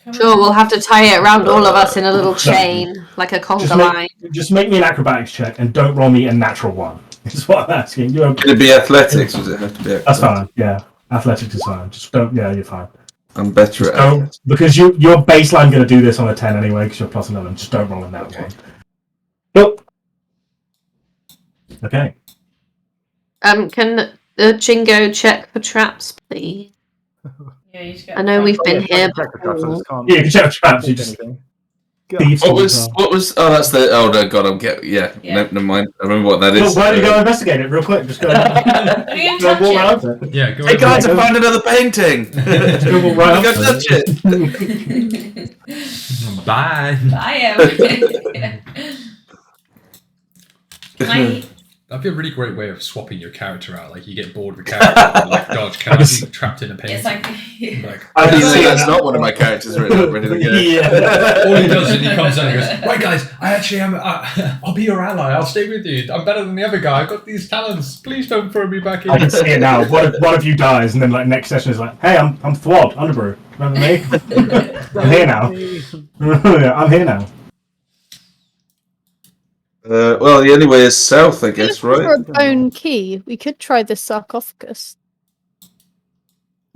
Speaker 7: Come
Speaker 2: Sure,
Speaker 7: on.
Speaker 2: we'll have to tie it around all of us in a little chain, like a conga line.
Speaker 4: Just make me an acrobatics check and don't roll me a natural 1. Is what I'm asking.
Speaker 6: Can it be athletics? Does it have to be athletics?
Speaker 4: That's fine. Yeah, athletics is fine. Just don't. Yeah, you're fine.
Speaker 6: I'm better
Speaker 4: Just
Speaker 6: at
Speaker 4: don't,
Speaker 6: athletics.
Speaker 4: because your baseline going to do this on a 10 anyway, because you're plus 11. Just don't roll in that one. Nope. Okay.
Speaker 2: Can Chingo check for traps, please?
Speaker 7: Yeah, you just get
Speaker 2: I know we've been
Speaker 3: I
Speaker 2: here
Speaker 3: can check the traps, I
Speaker 2: before.
Speaker 3: just can't
Speaker 4: Yeah, you can check traps. You
Speaker 3: think
Speaker 4: just
Speaker 3: anything.
Speaker 4: thieves.
Speaker 6: What was? Oh, that's the. Oh no, God, I'm getting. Yeah,
Speaker 7: Yeah.
Speaker 6: No, never mind. I remember what that
Speaker 4: Well,
Speaker 6: is.
Speaker 4: why don't you go investigate it real quick? Just go.
Speaker 7: Are you
Speaker 4: Go
Speaker 7: touch
Speaker 4: walk
Speaker 7: it?
Speaker 4: right up to it.
Speaker 1: Yeah, go
Speaker 6: Hey
Speaker 1: over
Speaker 6: guys,
Speaker 1: there.
Speaker 6: I found another painting.
Speaker 4: Just go walk right
Speaker 6: Go
Speaker 4: up to
Speaker 6: touch
Speaker 4: it.
Speaker 6: it.
Speaker 1: Bye.
Speaker 7: I am.
Speaker 1: That'd be a really great way of swapping your character out. Like you get bored of a character, and like dodge, can I be trapped in a painting?
Speaker 7: It's like.
Speaker 1: Like,
Speaker 4: I can
Speaker 6: You know,
Speaker 4: see
Speaker 6: that's
Speaker 4: it.
Speaker 6: not one of my characters written up, ready to go.
Speaker 4: Yeah.
Speaker 1: all he does is he comes in and goes, "Right, guys, I actually am. I'll be your ally. I'll stay with you. I'm better than the other guy. I've got these talents. Please don't throw me back in."
Speaker 4: I can see it now. One of you dies, and then like next session is like, "Hey, I'm Thwad, Underbrew. Remember me? I'm here now. Yeah, I'm here now."
Speaker 6: Well, the only way is south, I guess,
Speaker 5: For
Speaker 6: right?
Speaker 5: a bone key, we could try the sarcophagus.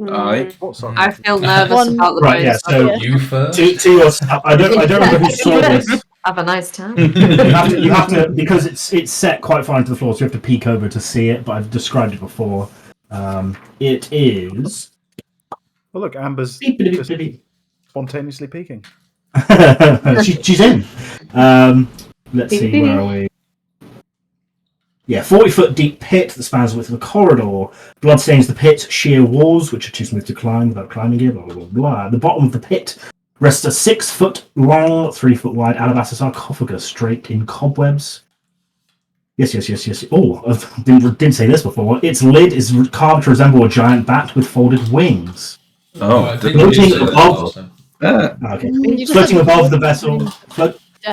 Speaker 6: Aye.
Speaker 3: What sort
Speaker 2: I feel nervous
Speaker 5: One-
Speaker 2: about the
Speaker 4: Right, yeah.
Speaker 2: bones.
Speaker 4: So
Speaker 1: You first.
Speaker 4: to your, I don't remember who saw this.
Speaker 2: Have a nice time.
Speaker 4: You have to because it's set quite far into the floor, so you have to peek over to see it. But I've described it before. It is.
Speaker 3: Well, look, Amber's just spontaneously peeking.
Speaker 4: She's in. Let's see, where are we? Yeah, 40-foot deep pit that spans the width of a corridor. Blood stains the pit, sheer walls, which are too smooth to climb without climbing gear, blah, blah, blah, blah. At the bottom of the pit rests a 6-foot long, 3-foot wide alabaster sarcophagus draped in cobwebs. Yes. Oh, I didn't say this before. Its lid is carved to resemble a giant bat with folded wings.
Speaker 6: Oh,
Speaker 1: I think
Speaker 6: didn't
Speaker 1: we
Speaker 6: you
Speaker 1: did
Speaker 6: say
Speaker 1: that
Speaker 6: that?
Speaker 1: last time.
Speaker 6: Ah.
Speaker 4: Okay.
Speaker 5: You just
Speaker 4: Floating
Speaker 5: have-
Speaker 4: above the vessel,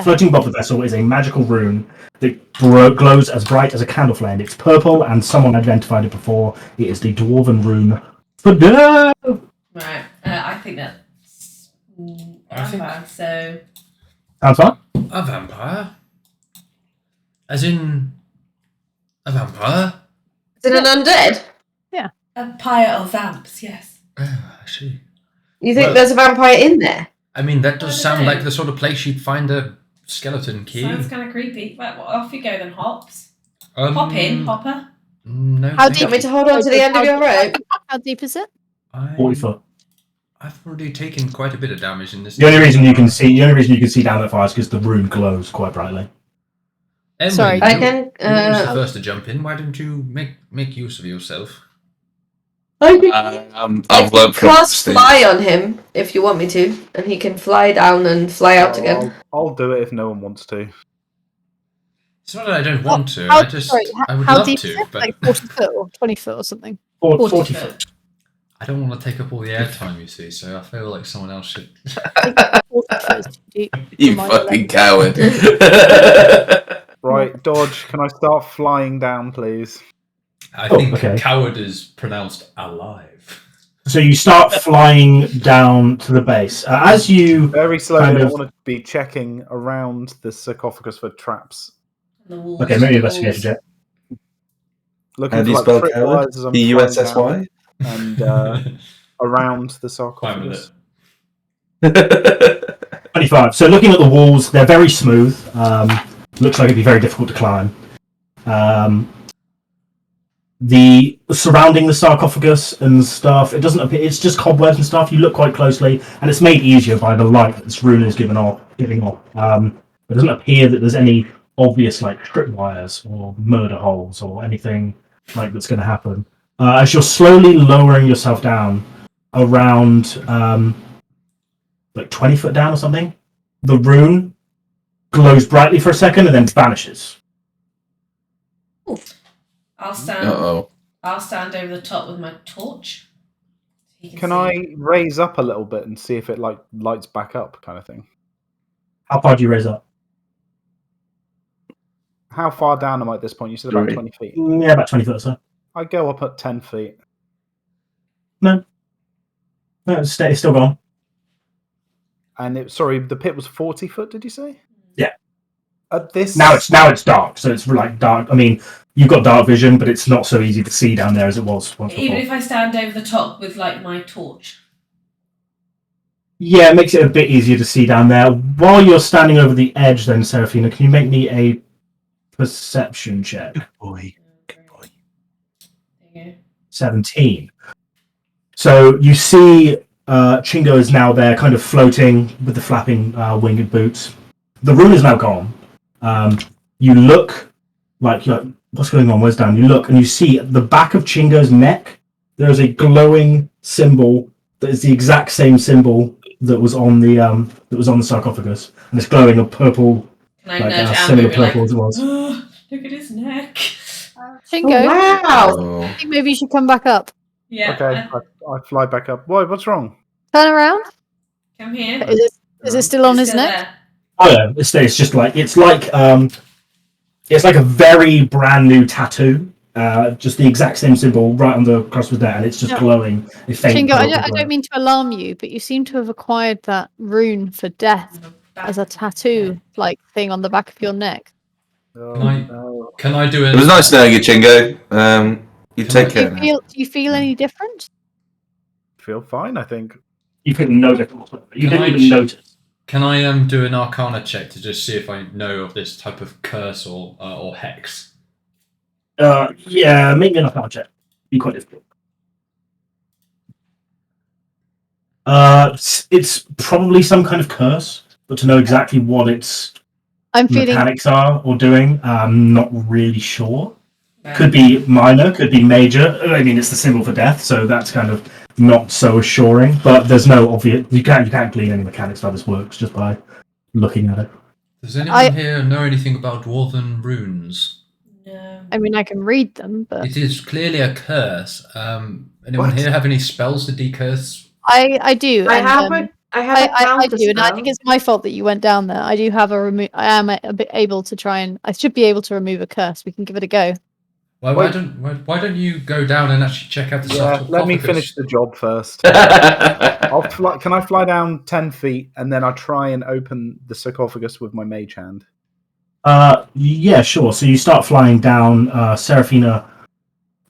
Speaker 4: floating above the vessel is a magical rune that glows as bright as a candle flame. It's purple, and someone identified it before. It is the dwarven rune. Fada!
Speaker 7: Right. I think that's.
Speaker 1: I think-
Speaker 7: So.
Speaker 4: Sounds fun.
Speaker 1: A vampire? As in a vampire?
Speaker 2: Is it an undead?
Speaker 7: A pyre of vamps, yes.
Speaker 1: Oh, I see.
Speaker 2: You think
Speaker 1: Well-
Speaker 2: there's a vampire in there?
Speaker 1: I mean, that does
Speaker 7: I don't
Speaker 1: sound
Speaker 7: know.
Speaker 1: like the sort of place you'd find a skeleton key.
Speaker 7: Sounds kind of creepy. Right, well, off you go then, Hops.
Speaker 1: Um,
Speaker 7: Hop in, Hopper.
Speaker 1: No.
Speaker 5: How
Speaker 1: thank
Speaker 2: Do you want me
Speaker 1: you.
Speaker 2: to hold on to the end of your rope?
Speaker 5: How deep is it?
Speaker 4: 40 foot.
Speaker 1: I've already taken quite a bit of damage in this.
Speaker 4: The only reason you can see down that far is because the rune glows quite brightly.
Speaker 1: Emwen,
Speaker 5: Sorry.
Speaker 2: I
Speaker 1: you
Speaker 2: can.
Speaker 1: was the first to jump in. Why don't you make use of yourself?
Speaker 6: I've
Speaker 2: I
Speaker 6: learned from
Speaker 2: cast
Speaker 6: mistakes.
Speaker 2: fly on him if you want me to, and he can fly down and fly out again.
Speaker 3: I'll do it if no one wants to.
Speaker 1: It's not that I don't want to.
Speaker 5: How,
Speaker 1: I just I would
Speaker 5: how
Speaker 1: love
Speaker 5: deep
Speaker 1: to,
Speaker 5: is it?
Speaker 1: but
Speaker 5: Like 40 foot or 20 foot or something?
Speaker 4: 40 foot.
Speaker 1: I don't want to take up all the airtime. You see, so I feel like someone else should.
Speaker 5: 40 foot is too deep.
Speaker 6: You
Speaker 5: for my
Speaker 6: fucking
Speaker 5: legs.
Speaker 6: coward.
Speaker 3: Right, Dodge, can I start flying down, please?
Speaker 1: I think
Speaker 4: okay.
Speaker 1: coward is pronounced alive.
Speaker 4: So you start flying down to the base. As you
Speaker 3: Very slowly,
Speaker 4: Kind
Speaker 3: I
Speaker 4: of-
Speaker 3: want to be checking around the sarcophagus for traps.
Speaker 7: The walls,
Speaker 4: okay, make an
Speaker 7: the
Speaker 4: investigation
Speaker 7: walls.
Speaker 4: check.
Speaker 3: Looking
Speaker 6: How do
Speaker 3: for
Speaker 6: you spell coward?
Speaker 3: tripwires as I'm flying
Speaker 6: P-U-S-S-Y?
Speaker 3: down and around the
Speaker 1: Fine with
Speaker 3: sarcophagus.
Speaker 1: it.
Speaker 4: 25. So looking at the walls, they're very smooth. Looks like it'd be very difficult to climb. The surrounding the sarcophagus and stuff, it doesn't appear. It's just cobwebs and stuff. You look quite closely, and it's made easier by the light that this rune is giving off. It doesn't appear that there's any obvious like tripwires or murder holes or anything like that's going to happen. As you're slowly lowering yourself down around like 20 foot down or something, the rune glows brightly for a second and then vanishes.
Speaker 7: I'll stand.
Speaker 6: Uh-oh.
Speaker 7: I'll stand over the top with my torch. So he
Speaker 3: Can
Speaker 7: see.
Speaker 3: I raise up a little bit and see if it like lights back up, kind of thing?
Speaker 4: How far do you raise up?
Speaker 3: How far down am I at this point? You said about
Speaker 6: Three.
Speaker 3: 20 feet.
Speaker 4: Yeah, about 20 foot or so.
Speaker 3: I go up at 10 feet.
Speaker 4: No, it's still gone.
Speaker 3: And sorry, the pit was 40 foot, did you say?
Speaker 4: Yeah.
Speaker 3: At this
Speaker 4: Now it's dark, so it's like dark. I mean, you've got dark vision, but it's not so easy to see down there as it was once
Speaker 7: Even
Speaker 4: before.
Speaker 7: if I stand over the top with like my torch.
Speaker 4: Yeah, it makes it a bit easier to see down there. While you're standing over the edge, then Seraphina, can you make me a perception check?
Speaker 6: Boy.
Speaker 7: There you go.
Speaker 4: 17. So you see Chingo is now there, kind of floating with the flapping winged boots. The rune is now gone. You look like what's going on? Where's down? You look and you see at the back of Chingo's neck there is a glowing symbol that is the exact same symbol that was on the sarcophagus, and it's glowing a purple,
Speaker 7: Can I
Speaker 4: like
Speaker 7: nudge Amber
Speaker 4: similar
Speaker 7: and be like,
Speaker 4: purple as it was.
Speaker 7: "Oh, look at his neck.
Speaker 5: Chingo,
Speaker 2: Wow!
Speaker 6: Oh.
Speaker 5: I think maybe you should come back up.
Speaker 7: Yeah.
Speaker 3: Okay, I fly back up. Why? What's wrong?
Speaker 5: Turn around.
Speaker 7: Come here.
Speaker 5: Is it still on
Speaker 7: It's
Speaker 5: his
Speaker 7: still
Speaker 5: neck?
Speaker 7: there.
Speaker 4: Oh yeah, it's just like it's like a very brand new tattoo. Just the exact same symbol right on the cross with there, and it's just
Speaker 5: Yeah.
Speaker 4: glowing. A faint
Speaker 5: Chingo, I
Speaker 4: purple glow.
Speaker 5: don't mean to alarm you, but you seem to have acquired that rune for death as a tattoo like thing on the back of your neck.
Speaker 3: Oh,
Speaker 1: Can I-
Speaker 3: no.
Speaker 1: Can I do it?
Speaker 6: It was nice knowing you, Chingo. You
Speaker 1: Can
Speaker 6: take
Speaker 1: I-
Speaker 6: care now.
Speaker 5: Do you feel any different?
Speaker 3: Feel fine, I think.
Speaker 4: You couldn't know difference. You
Speaker 1: Can
Speaker 4: didn't
Speaker 1: I
Speaker 4: even notice.
Speaker 1: Can I do an Arcana check to just see if I know of this type of curse or hex?
Speaker 4: Yeah, make me an Arcana check. Be quite difficult. It's probably some kind of curse, but to know exactly what its
Speaker 5: I'm feeling.
Speaker 4: mechanics are or doing, I'm not really sure.
Speaker 7: Right.
Speaker 4: Could be minor, could be major. I mean, it's the symbol for death, so that's kind of not so assuring. But there's no obvious. You can't glean any mechanics how this works just by looking at it.
Speaker 1: Does anyone here know anything about dwarven runes?
Speaker 7: No.
Speaker 5: I mean, I can read them, but
Speaker 1: It is clearly a curse. Anyone
Speaker 3: What?
Speaker 1: here have any spells to decurse?
Speaker 5: I do.
Speaker 2: I
Speaker 5: and,
Speaker 2: have
Speaker 5: I
Speaker 2: counter
Speaker 5: do, and I
Speaker 2: spell.
Speaker 5: think it's my fault that you went down there. I do have I am a bit able to try and. I should be able to remove a curse. We can give it a go.
Speaker 1: Why
Speaker 3: Wait.
Speaker 1: don't you go down and actually check out the
Speaker 3: Yeah, let me
Speaker 1: sarcophagus?
Speaker 3: finish the job first. Can I fly down 10 feet and then I try and open the sarcophagus with my mage hand?
Speaker 4: Yeah, sure. So you start flying down. Seraphina,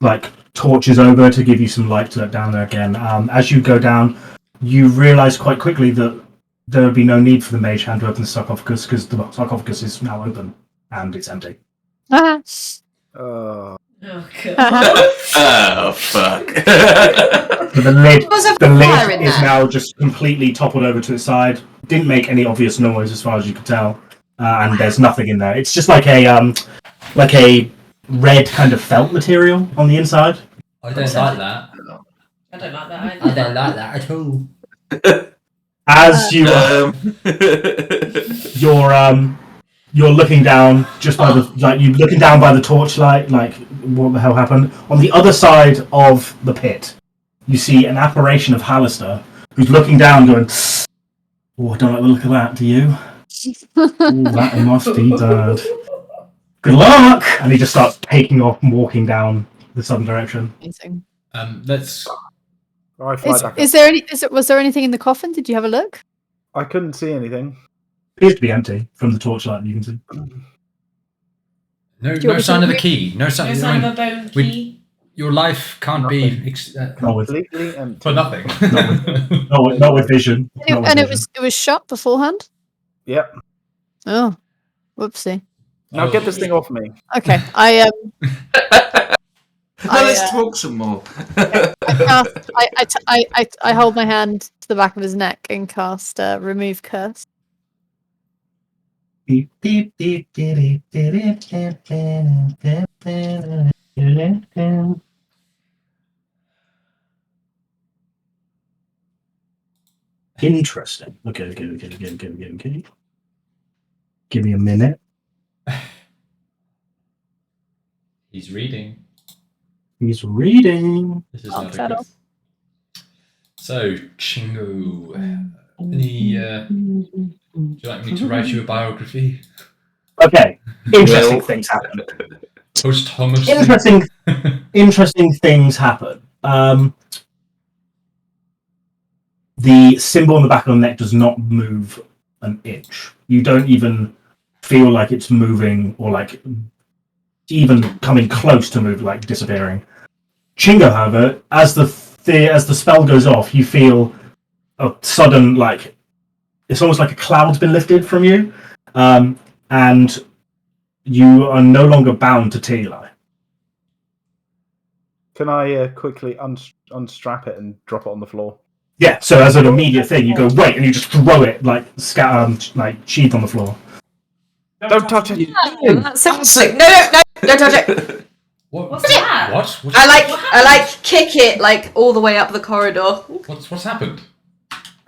Speaker 4: like, torches over to give you some light to let down there again. As you go down, you realise quite quickly that there would be no need for the mage hand to open the sarcophagus because the sarcophagus is now open and it's empty.
Speaker 5: Ah,
Speaker 3: Oh,
Speaker 7: Oh god.
Speaker 6: Oh fuck!
Speaker 4: But the
Speaker 2: Was a
Speaker 4: lid
Speaker 2: fire in
Speaker 4: is
Speaker 2: there?
Speaker 4: now just completely toppled over to its side. Didn't make any obvious noise as far as you could tell, and there's nothing in there. It's just like a red kind of felt material on the inside.
Speaker 1: I don't like that.
Speaker 7: I don't like that either.
Speaker 1: I don't like that at all.
Speaker 4: As you you're looking down just by you're looking down by the torchlight. Like, what the hell happened? On the other side of the pit, you see an apparition of Halaster, who's looking down, going, "Oh, I don't like the look of that. Do you? Ooh, that must be bad. Good luck!" And he just starts taking off and walking down the southern direction.
Speaker 5: Amazing.
Speaker 1: Let's.
Speaker 3: I fly back.
Speaker 5: Was there anything in the coffin? Did you have a look?
Speaker 3: I couldn't see anything.
Speaker 4: Appears to be empty from the torchlight that you can see.
Speaker 1: No,
Speaker 5: Do you want
Speaker 1: no
Speaker 5: me
Speaker 1: sign
Speaker 5: to
Speaker 1: of a
Speaker 5: read-
Speaker 1: key. No sign.
Speaker 7: No sign of a bone key.
Speaker 1: Your life can't be
Speaker 4: Not with,
Speaker 3: Completely empty.
Speaker 1: for nothing.
Speaker 4: not with vision. Not with
Speaker 5: And
Speaker 4: vision.
Speaker 5: it was shut beforehand.
Speaker 3: Yep.
Speaker 5: Oh, whoopsie.
Speaker 3: Now get this thing off me.
Speaker 5: Okay, I
Speaker 6: Let's talk some more.
Speaker 5: I hold my hand to the back of his neck and cast remove curse.
Speaker 4: Beep, beep, beep, beep, beep, beep, beep, beep, beep, beep. Interesting. Okay. Give me a minute.
Speaker 1: He's reading.
Speaker 4: He's reading.
Speaker 1: This is
Speaker 5: Oh,
Speaker 1: not a
Speaker 5: settle.
Speaker 1: good. So, Chingo, any, would you like me to write you a biography?
Speaker 4: Okay. Interesting
Speaker 6: Well.
Speaker 4: things happen.
Speaker 1: Posthumously?
Speaker 4: Interesting things happen. The symbol on the back of the neck does not move an inch. You don't even feel like it's moving or like even coming close to move, like disappearing. Chingo, however, as the spell goes off, you feel a sudden, like, it's almost like a cloud's been lifted from you, and you are no longer bound to Tili.
Speaker 3: Can I quickly unstrap it and drop it on the floor?
Speaker 4: Yeah, so as an immediate thing, you go, wait, and you just throw it, like, sheath on the floor.
Speaker 3: Don't touch it!
Speaker 2: That sounds like no, don't touch it.
Speaker 1: What's
Speaker 7: that?
Speaker 1: What?
Speaker 2: I like kick it like all the way up the corridor.
Speaker 1: What's happened?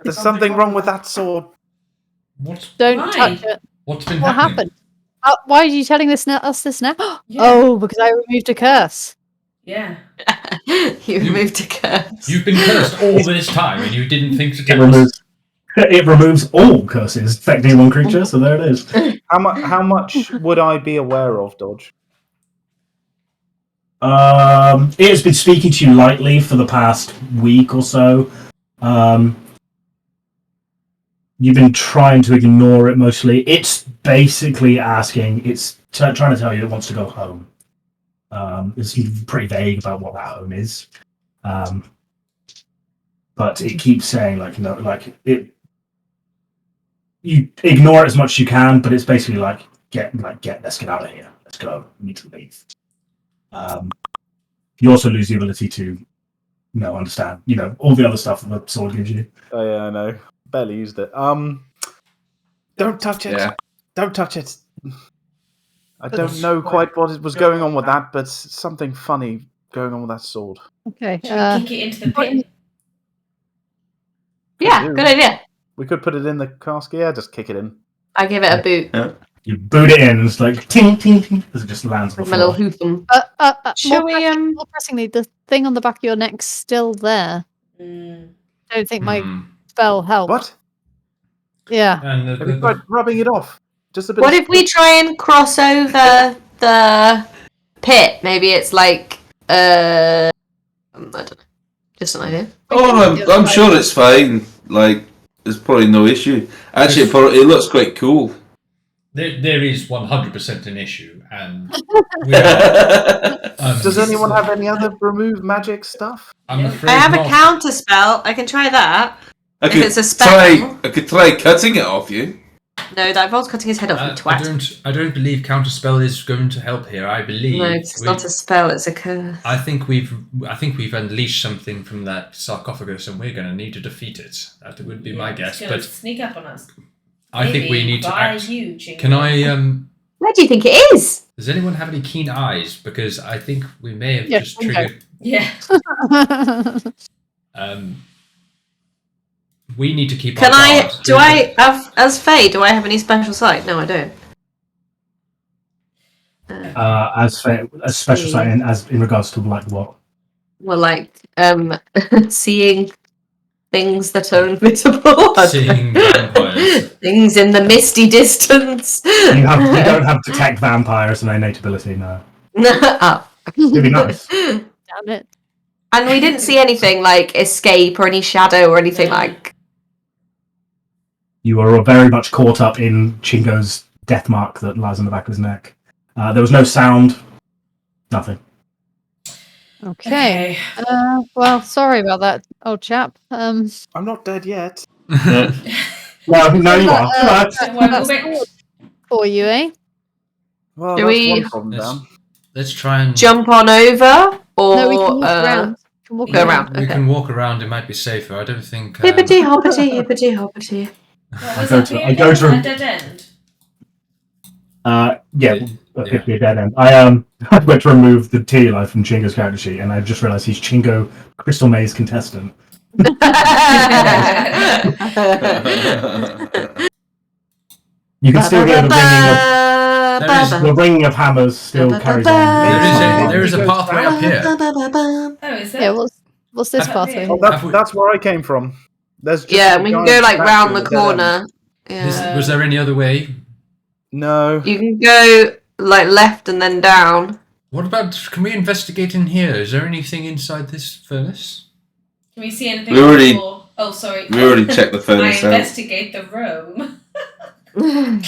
Speaker 3: There's something wrong with that sword.
Speaker 5: Don't
Speaker 7: Why?
Speaker 5: touch it.
Speaker 1: What's been
Speaker 5: What
Speaker 1: happening?
Speaker 5: happened? Why are you telling us this now?
Speaker 7: Yeah.
Speaker 5: Oh, because I removed a curse.
Speaker 7: Yeah.
Speaker 2: You moved a curse.
Speaker 1: You've been cursed all this time and you didn't think to
Speaker 4: It
Speaker 1: tell us.
Speaker 4: removes all curses affecting one creature, so there it is.
Speaker 3: How much would I be aware of, Dodge?
Speaker 4: It has been speaking to you lightly for the past week or so. You've been trying to ignore it mostly. It's basically asking, it's trying to tell you it wants to go home. It's pretty vague about what that home is. But it keeps saying, like, no, like, it. You ignore it as much as you can, but it's basically like, let's get out of here. Let's go. We need to leave. You also lose the ability to, understand, all the other stuff that the sword gives you.
Speaker 3: Oh yeah, I know. Barely used it. Don't touch it.
Speaker 6: Yeah.
Speaker 3: Don't touch it. I don't know quite what was going on with that, but something funny going on with that sword.
Speaker 5: Okay.
Speaker 7: Should we kick it into the pit?
Speaker 2: Yeah, good idea.
Speaker 3: We could put it in the cask. Yeah, just kick it in.
Speaker 2: I give it a boot.
Speaker 4: You boot it in, and it's like ting ting ting as it just lands on
Speaker 2: With
Speaker 4: the
Speaker 2: my little
Speaker 4: floor.
Speaker 2: hoopum. Shall we
Speaker 5: More pressingly, the thing on the back of your neck's still there.
Speaker 7: Mm.
Speaker 5: I don't think my
Speaker 1: Hmm.
Speaker 5: spell helped.
Speaker 3: What?
Speaker 5: Yeah.
Speaker 1: And
Speaker 3: Have you tried rubbing it off? Just a bit.
Speaker 2: What
Speaker 3: of
Speaker 2: if we try and cross over the pit? Maybe it's like I don't know. Just an idea.
Speaker 6: Oh, I'm sure it's fine. Like, there's probably no issue. Actually, it looks quite cool.
Speaker 1: there is 100% an issue, and we are,
Speaker 3: Does anyone have any other remove magic stuff?
Speaker 1: I'm afraid
Speaker 2: I have
Speaker 1: not.
Speaker 2: a counter spell. I can try that.
Speaker 6: I
Speaker 2: If
Speaker 6: could
Speaker 2: it's a spell.
Speaker 6: I could try cutting it off you.
Speaker 2: No, that involves cutting his head off, you twat.
Speaker 1: I don't believe counterspell is going to help here. I believe
Speaker 2: No, it's not a spell, it's a curse.
Speaker 1: I think we've unleashed something from that sarcophagus, and we're going to need to defeat it. That would be my guess.
Speaker 7: But sneak up on us.
Speaker 1: I think we need to act.
Speaker 7: Chingo.
Speaker 1: Can I?
Speaker 2: Where do you think it is?
Speaker 1: Does anyone have any keen eyes? Because I think we may have just triggered.
Speaker 7: Yeah.
Speaker 1: We need to keep.
Speaker 2: Can I? Do I have as Faye? Do I have any special sight? No, I don't.
Speaker 4: As special sight in regards to like what?
Speaker 2: Well, like seeing things that are invisible.
Speaker 1: Seeing vampires.
Speaker 2: Things in the misty distance.
Speaker 4: You don't have detect vampire as an innate ability, no.
Speaker 2: Oh.
Speaker 4: It'd be nice.
Speaker 5: Damn it.
Speaker 2: And we didn't see anything like escape or any shadow or anything like.
Speaker 4: You are very much caught up in Chingo's death mark that lies on the back of his neck. There was no sound. Nothing.
Speaker 5: Okay. Well, sorry about that, old chap.
Speaker 3: I'm not dead yet.
Speaker 4: Well, no, you are.
Speaker 5: For you, eh?
Speaker 3: Well,
Speaker 2: Do
Speaker 3: that's
Speaker 2: we-
Speaker 3: one problem down.
Speaker 1: Let's try and
Speaker 2: Jump on over or
Speaker 5: No, we can walk around. We can walk
Speaker 2: go around.
Speaker 1: We
Speaker 2: Okay.
Speaker 1: can walk around. It might be safer. I don't think.
Speaker 2: Hippity hoppity, hippity hoppity.
Speaker 4: I go to
Speaker 7: a dead end.
Speaker 4: It'd be a dead end. I went to remove the tea life from Chingo's character sheet, and I just realised he's Chingo Crystal Maze contestant. You can still hear the ringing of hammers still carries on.
Speaker 1: There is a pathway up here.
Speaker 7: Oh, is there?
Speaker 5: Yeah, what's this pathway?
Speaker 3: Oh, that's where I came from. There's just
Speaker 2: Yeah,
Speaker 3: a
Speaker 2: we can
Speaker 3: giant
Speaker 2: go like
Speaker 3: statue
Speaker 2: round
Speaker 3: at
Speaker 2: the
Speaker 3: dead end.
Speaker 2: corner. Yeah.
Speaker 1: Was there any other way?
Speaker 3: No.
Speaker 2: You can go like left and then down.
Speaker 1: What about? Can we investigate in here? Is there anything inside this furnace?
Speaker 7: Can we see anything?
Speaker 6: We already-
Speaker 7: before? Oh, sorry.
Speaker 6: We already checked the
Speaker 7: I
Speaker 6: furnace out.
Speaker 7: investigate the room.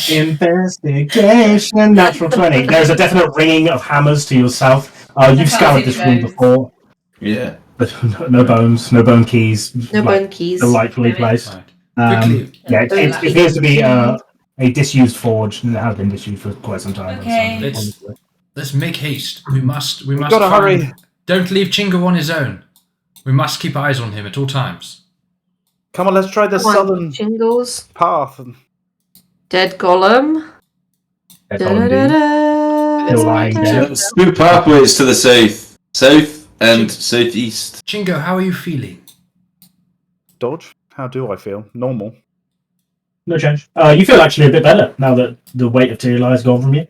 Speaker 4: Investigation, natural 20. There's a definite ringing of hammers to your south. You've
Speaker 7: can't
Speaker 4: scoured
Speaker 7: see
Speaker 4: this
Speaker 7: the
Speaker 4: room
Speaker 7: bones.
Speaker 4: before,
Speaker 6: Yeah.
Speaker 4: but no bones, no bone keys.
Speaker 2: No
Speaker 4: like,
Speaker 2: bone keys.
Speaker 4: Delightfully
Speaker 7: Maybe.
Speaker 4: placed.
Speaker 1: Right. Quickly.
Speaker 4: Yeah, it appears to be a disused forge, and it has been disused for quite some time.
Speaker 7: Okay.
Speaker 1: Let's make haste. We must.
Speaker 3: gotta
Speaker 1: find-
Speaker 3: hurry.
Speaker 1: Don't leave Chingo on his own. We must keep eyes on him at all times.
Speaker 3: Come on, let's try the southern
Speaker 2: Jingles.
Speaker 3: path.
Speaker 2: Dead golem.
Speaker 4: Still lying there.
Speaker 6: Two pathways to the south and southeast.
Speaker 1: Chingo, how are you feeling?
Speaker 3: Dodge? How do I feel? Normal.
Speaker 4: No change. You feel actually a bit better now that the weight of Tear is gone from you.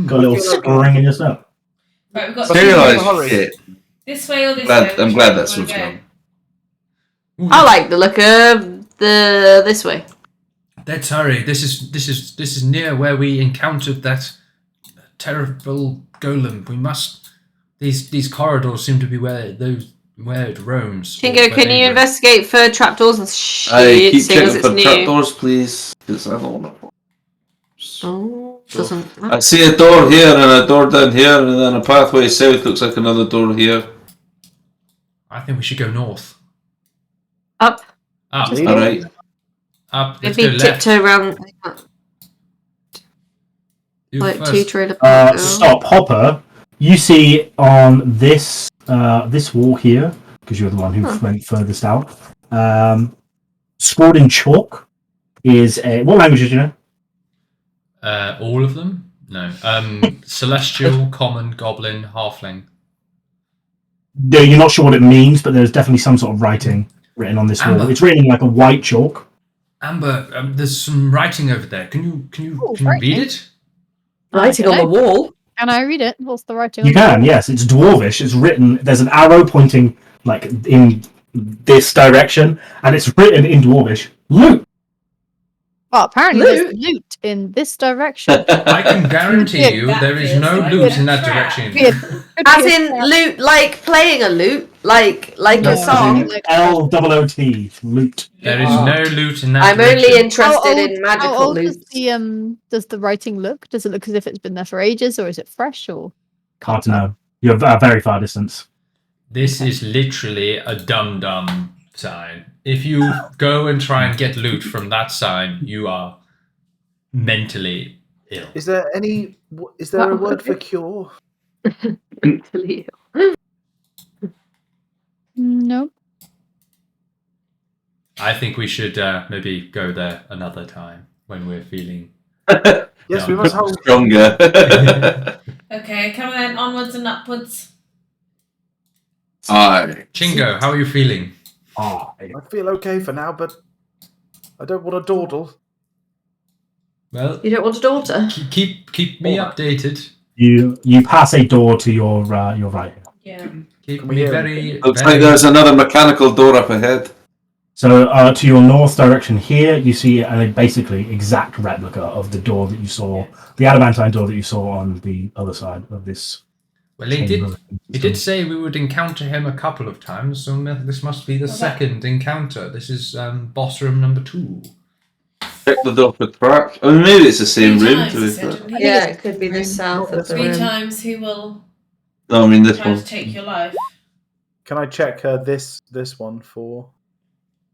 Speaker 4: Got a little spring in your step.
Speaker 7: Right, we've got
Speaker 6: Sterilise shit.
Speaker 7: this way or this way.
Speaker 6: I'm glad that's
Speaker 7: Which
Speaker 6: what's
Speaker 7: way do we
Speaker 6: gone.
Speaker 2: I like the look of the this way.
Speaker 1: Let's hurry. This is near where we encountered that terrible golem. We must. These corridors seem to be where it roams. or
Speaker 2: Chingo,
Speaker 1: where
Speaker 2: can
Speaker 1: they
Speaker 2: you
Speaker 1: roam.
Speaker 2: investigate for trapdoors and shit?
Speaker 6: I keep
Speaker 2: seeing as
Speaker 6: checking
Speaker 2: it's
Speaker 6: for
Speaker 2: new?
Speaker 6: trapdoors, please. Because I don't want to.
Speaker 2: Oh, doesn't.
Speaker 6: I see a door here and a door down here, and then a pathway south looks like another door here.
Speaker 1: I think we should go north.
Speaker 2: Up.
Speaker 1: Up.
Speaker 3: Lead
Speaker 6: All
Speaker 3: on.
Speaker 6: right.
Speaker 1: Up. Let's go
Speaker 2: Maybe
Speaker 1: left.
Speaker 2: tiptoe around
Speaker 1: You
Speaker 2: like
Speaker 1: first.
Speaker 2: two trailer park.
Speaker 4: Stop, Hopper. You see on this this wall here, because you're the one who went furthest out. Scrawled in chalk is a. What language did you know?
Speaker 1: All of them? No. Celestial, Common, Goblin, Halfling.
Speaker 4: You're not sure what it means, but there's definitely some sort of writing written on this wall.
Speaker 1: Amber.
Speaker 4: It's written in like a white chalk.
Speaker 1: Amber, there's some writing over there. Can you read
Speaker 5: writing?
Speaker 1: it?
Speaker 2: Writing on the wall.
Speaker 5: Can I read it? What's the writing?
Speaker 4: You
Speaker 5: on the
Speaker 4: can,
Speaker 5: wall?
Speaker 4: yes. It's dwarvish. It's written. There's an arrow pointing like in this direction, and it's written in dwarvish. Loot.
Speaker 5: Well, apparently there's loot in this direction.
Speaker 1: I can guarantee you
Speaker 7: That
Speaker 1: there is
Speaker 7: feels
Speaker 1: no
Speaker 7: like
Speaker 1: loot
Speaker 7: a
Speaker 1: in that
Speaker 7: trap.
Speaker 1: direction.
Speaker 2: As in loot, like playing a loot, like
Speaker 4: No,
Speaker 2: a song.
Speaker 5: like-
Speaker 4: L-O-O-T. Loot.
Speaker 1: There is no loot in that
Speaker 2: I'm
Speaker 1: direction.
Speaker 2: only interested in
Speaker 5: How
Speaker 2: magical
Speaker 5: old
Speaker 2: loot.
Speaker 5: does the writing look? Does it look as if it's been there for ages, or is it fresh? Or
Speaker 4: Hard to know. You're a very far distance.
Speaker 1: This is literally a dum-dum sign. If you go and try and get loot from that sign, you are mentally ill.
Speaker 3: Is there a word for cure?
Speaker 2: Mentally.
Speaker 5: Nope.
Speaker 1: I think we should maybe go there another time when we're feeling.
Speaker 3: Yes, we must hold.
Speaker 6: Stronger.
Speaker 7: Okay, come on then, onwards and upwards.
Speaker 6: Aye.
Speaker 1: Chingo, how are you feeling?
Speaker 3: I feel okay for now, but I don't want to dawdle.
Speaker 1: Well,
Speaker 2: You don't want a daughter?
Speaker 1: keep me updated.
Speaker 4: You pass a door to your right.
Speaker 7: Yeah.
Speaker 1: Keep
Speaker 3: Can we
Speaker 1: me
Speaker 3: hear
Speaker 1: very.
Speaker 6: Looks
Speaker 1: very
Speaker 6: like there's another mechanical door up ahead.
Speaker 4: So to your north direction here, you see a basically exact replica of the door that you saw, the adamantine door that you saw on the other side of this.
Speaker 1: Well, he did say we would encounter him a couple of times, so this must be the second encounter. This is boss room number 2.
Speaker 6: Check the door for cracks. I mean, maybe it's the same
Speaker 7: Three
Speaker 6: room.
Speaker 7: times,
Speaker 6: To be
Speaker 7: he said,
Speaker 6: fair.
Speaker 7: didn't he?
Speaker 2: Yeah, it could be the south of the
Speaker 7: Three
Speaker 2: room.
Speaker 7: times who will
Speaker 6: No, I mean this
Speaker 7: try
Speaker 6: one.
Speaker 7: to take your life.
Speaker 3: Can I check this one for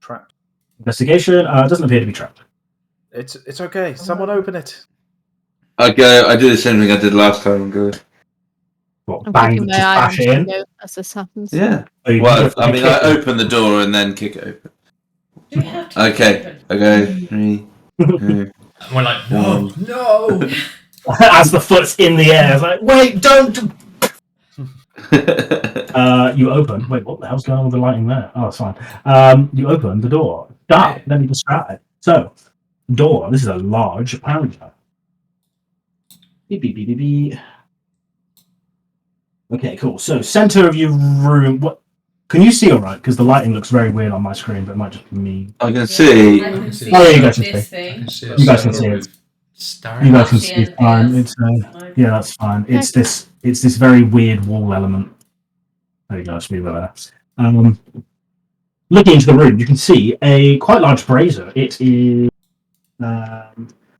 Speaker 3: trapped?
Speaker 4: Investigation doesn't appear to be trapped.
Speaker 3: It's okay. Someone open it.
Speaker 6: I go. I do the same thing I did last time. I'm good.
Speaker 4: What,
Speaker 5: I'm
Speaker 4: bang,
Speaker 5: keeping
Speaker 4: just
Speaker 5: my eye on
Speaker 4: bash it in?
Speaker 5: Chingo as this happens.
Speaker 6: Yeah.
Speaker 4: Oh, you
Speaker 6: Well,
Speaker 4: can
Speaker 6: I mean,
Speaker 4: kick
Speaker 6: I
Speaker 4: it.
Speaker 6: open the door and then kick it open.
Speaker 7: Do we have to
Speaker 6: Okay.
Speaker 7: open?
Speaker 6: Okay. 3, 2,
Speaker 1: And we're like, no, no.
Speaker 4: As the foot's in the air, it's like, wait, don't. You open. Wait, what the hell's going on with the lighting there? Oh, it's fine. You open the door. Let me describe it. So, door. This is a large parameter. Beep, beep, beep, beep, beep. Okay, cool. So, center of your room. What? Can you see all right? Because the lighting looks very weird on my screen, but it might just be me.
Speaker 6: I can see.
Speaker 7: I can see
Speaker 4: Oh, yeah, you guys can
Speaker 7: this
Speaker 4: see.
Speaker 7: thing.
Speaker 4: You guys can see it. You guys can see it's fine. It's yeah, that's fine. It's this very weird wall element. There you go. Let's move over there. Looking into the room, you can see a quite large brazier. It is.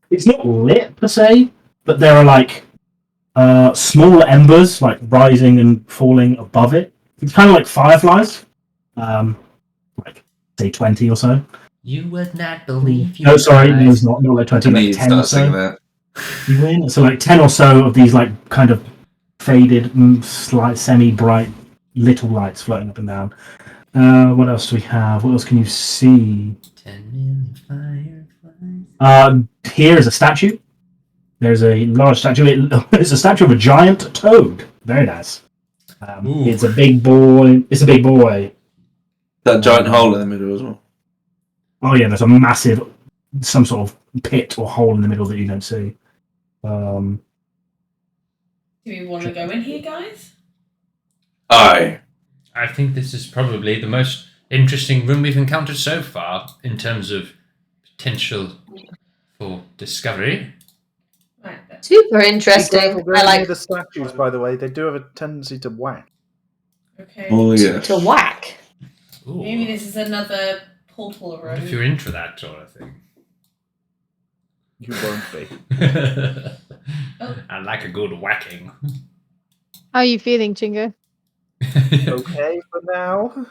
Speaker 4: It's not lit per se, but there are like small embers like rising and falling above it. It's kind of like fireflies. Like say 20 or so.
Speaker 1: You would not believe.
Speaker 4: No, sorry, no, it's not like 20, like 10 or so.
Speaker 6: That.
Speaker 4: You win. So like 10 or so of these like kind of faded, slight, semi-bright little lights floating up and down. What else do we have? What else can you see?
Speaker 1: 10 million fireflies.
Speaker 4: Here is a statue. There's a large statue. It's a statue of a giant toad. Very nice. It's a big boy. It's a big boy.
Speaker 6: That giant hole in the middle as well.
Speaker 4: Oh yeah, there's a massive, some sort of pit or hole in the middle that you don't see.
Speaker 7: Do we want to go in here, guys?
Speaker 6: Aye.
Speaker 1: I think this is probably the most interesting room we've encountered so far in terms of potential for discovery.
Speaker 7: Right then.
Speaker 2: Super
Speaker 3: Be
Speaker 2: interesting.
Speaker 3: careful
Speaker 2: I
Speaker 3: going near
Speaker 2: like
Speaker 3: the statues, by the way. They do have a tendency to whack.
Speaker 7: Okay.
Speaker 6: Oh yeah.
Speaker 2: to whack.
Speaker 1: Ooh.
Speaker 7: Maybe this is another portal
Speaker 1: What if
Speaker 7: room.
Speaker 1: you're into that sort of thing?
Speaker 3: You won't be.
Speaker 1: I like a good whacking.
Speaker 5: How are you feeling, Chingo?
Speaker 3: Okay for now.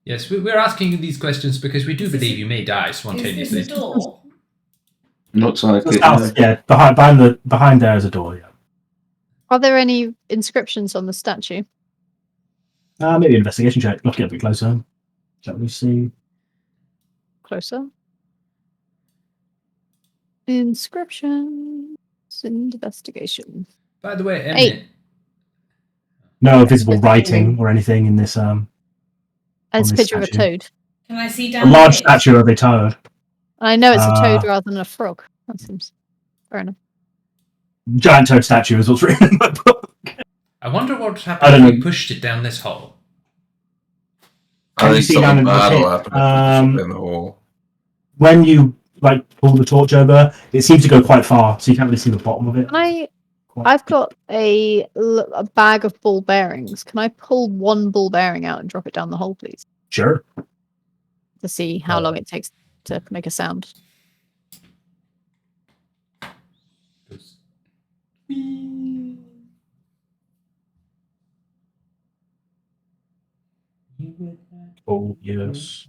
Speaker 1: Yes, we're asking you these questions because we do
Speaker 7: Is this
Speaker 1: believe
Speaker 7: a-
Speaker 1: you may die
Speaker 7: Is
Speaker 1: spontaneously.
Speaker 7: this a door?
Speaker 6: Looks like
Speaker 4: The
Speaker 6: it.
Speaker 4: south, yeah. Behind there is a door. Yeah.
Speaker 5: Are there any inscriptions on the statue?
Speaker 4: Maybe an investigation check. Let's get a bit closer. Shall we see?
Speaker 5: Closer. Inscriptions. Investigation.
Speaker 1: By the way, Emwen,
Speaker 5: Hey.
Speaker 4: No visible writing or anything in this.
Speaker 5: And it's a
Speaker 4: this
Speaker 5: picture of a
Speaker 4: statue.
Speaker 5: toad.
Speaker 7: Can I see
Speaker 4: A
Speaker 7: down
Speaker 4: large
Speaker 7: the pit?
Speaker 4: statue of a toad.
Speaker 5: I know it's a toad
Speaker 4: Uh,
Speaker 5: rather than a frog. That seems fair enough.
Speaker 4: Giant toad statue is what's written in my book.
Speaker 1: I wonder what
Speaker 4: I
Speaker 1: happened
Speaker 4: don't
Speaker 1: if we
Speaker 4: know.
Speaker 1: pushed it down this hole.
Speaker 4: Can
Speaker 6: I
Speaker 4: you
Speaker 6: think
Speaker 4: see
Speaker 6: something
Speaker 4: down in the
Speaker 6: bad will
Speaker 4: pit?
Speaker 6: happen if we push it in the hole.
Speaker 4: When you like pull the torch over, it seems to go quite far, so you can't really see the bottom of it.
Speaker 5: I've got a bag of ball bearings. Can I pull one ball bearing out and drop it down the hole, please?
Speaker 4: Sure.
Speaker 5: To see how long it takes to make a sound.
Speaker 4: Oh yes.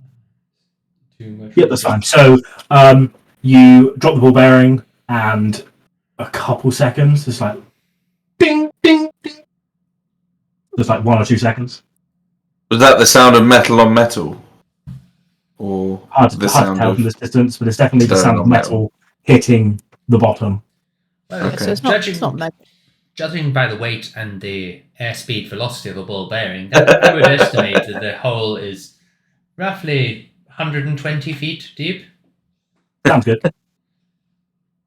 Speaker 1: Too much.
Speaker 4: Yeah, that's fine. So You drop the ball bearing, and a couple seconds, it's like ding, ding, ding. Just like 1 or 2 seconds.
Speaker 6: Was that the sound of metal on metal? Or
Speaker 4: Hard to
Speaker 6: the
Speaker 4: tell
Speaker 6: sound
Speaker 4: from
Speaker 6: of
Speaker 4: this distance, but it's definitely the
Speaker 6: stone
Speaker 4: sound of
Speaker 6: on
Speaker 4: metal hitting the bottom.
Speaker 1: Well,
Speaker 6: Okay.
Speaker 5: So it's not magic.
Speaker 1: Judging by the weight and the airspeed velocity of a ball bearing, I would estimate that the hole is roughly 120 feet deep.
Speaker 4: Sounds good.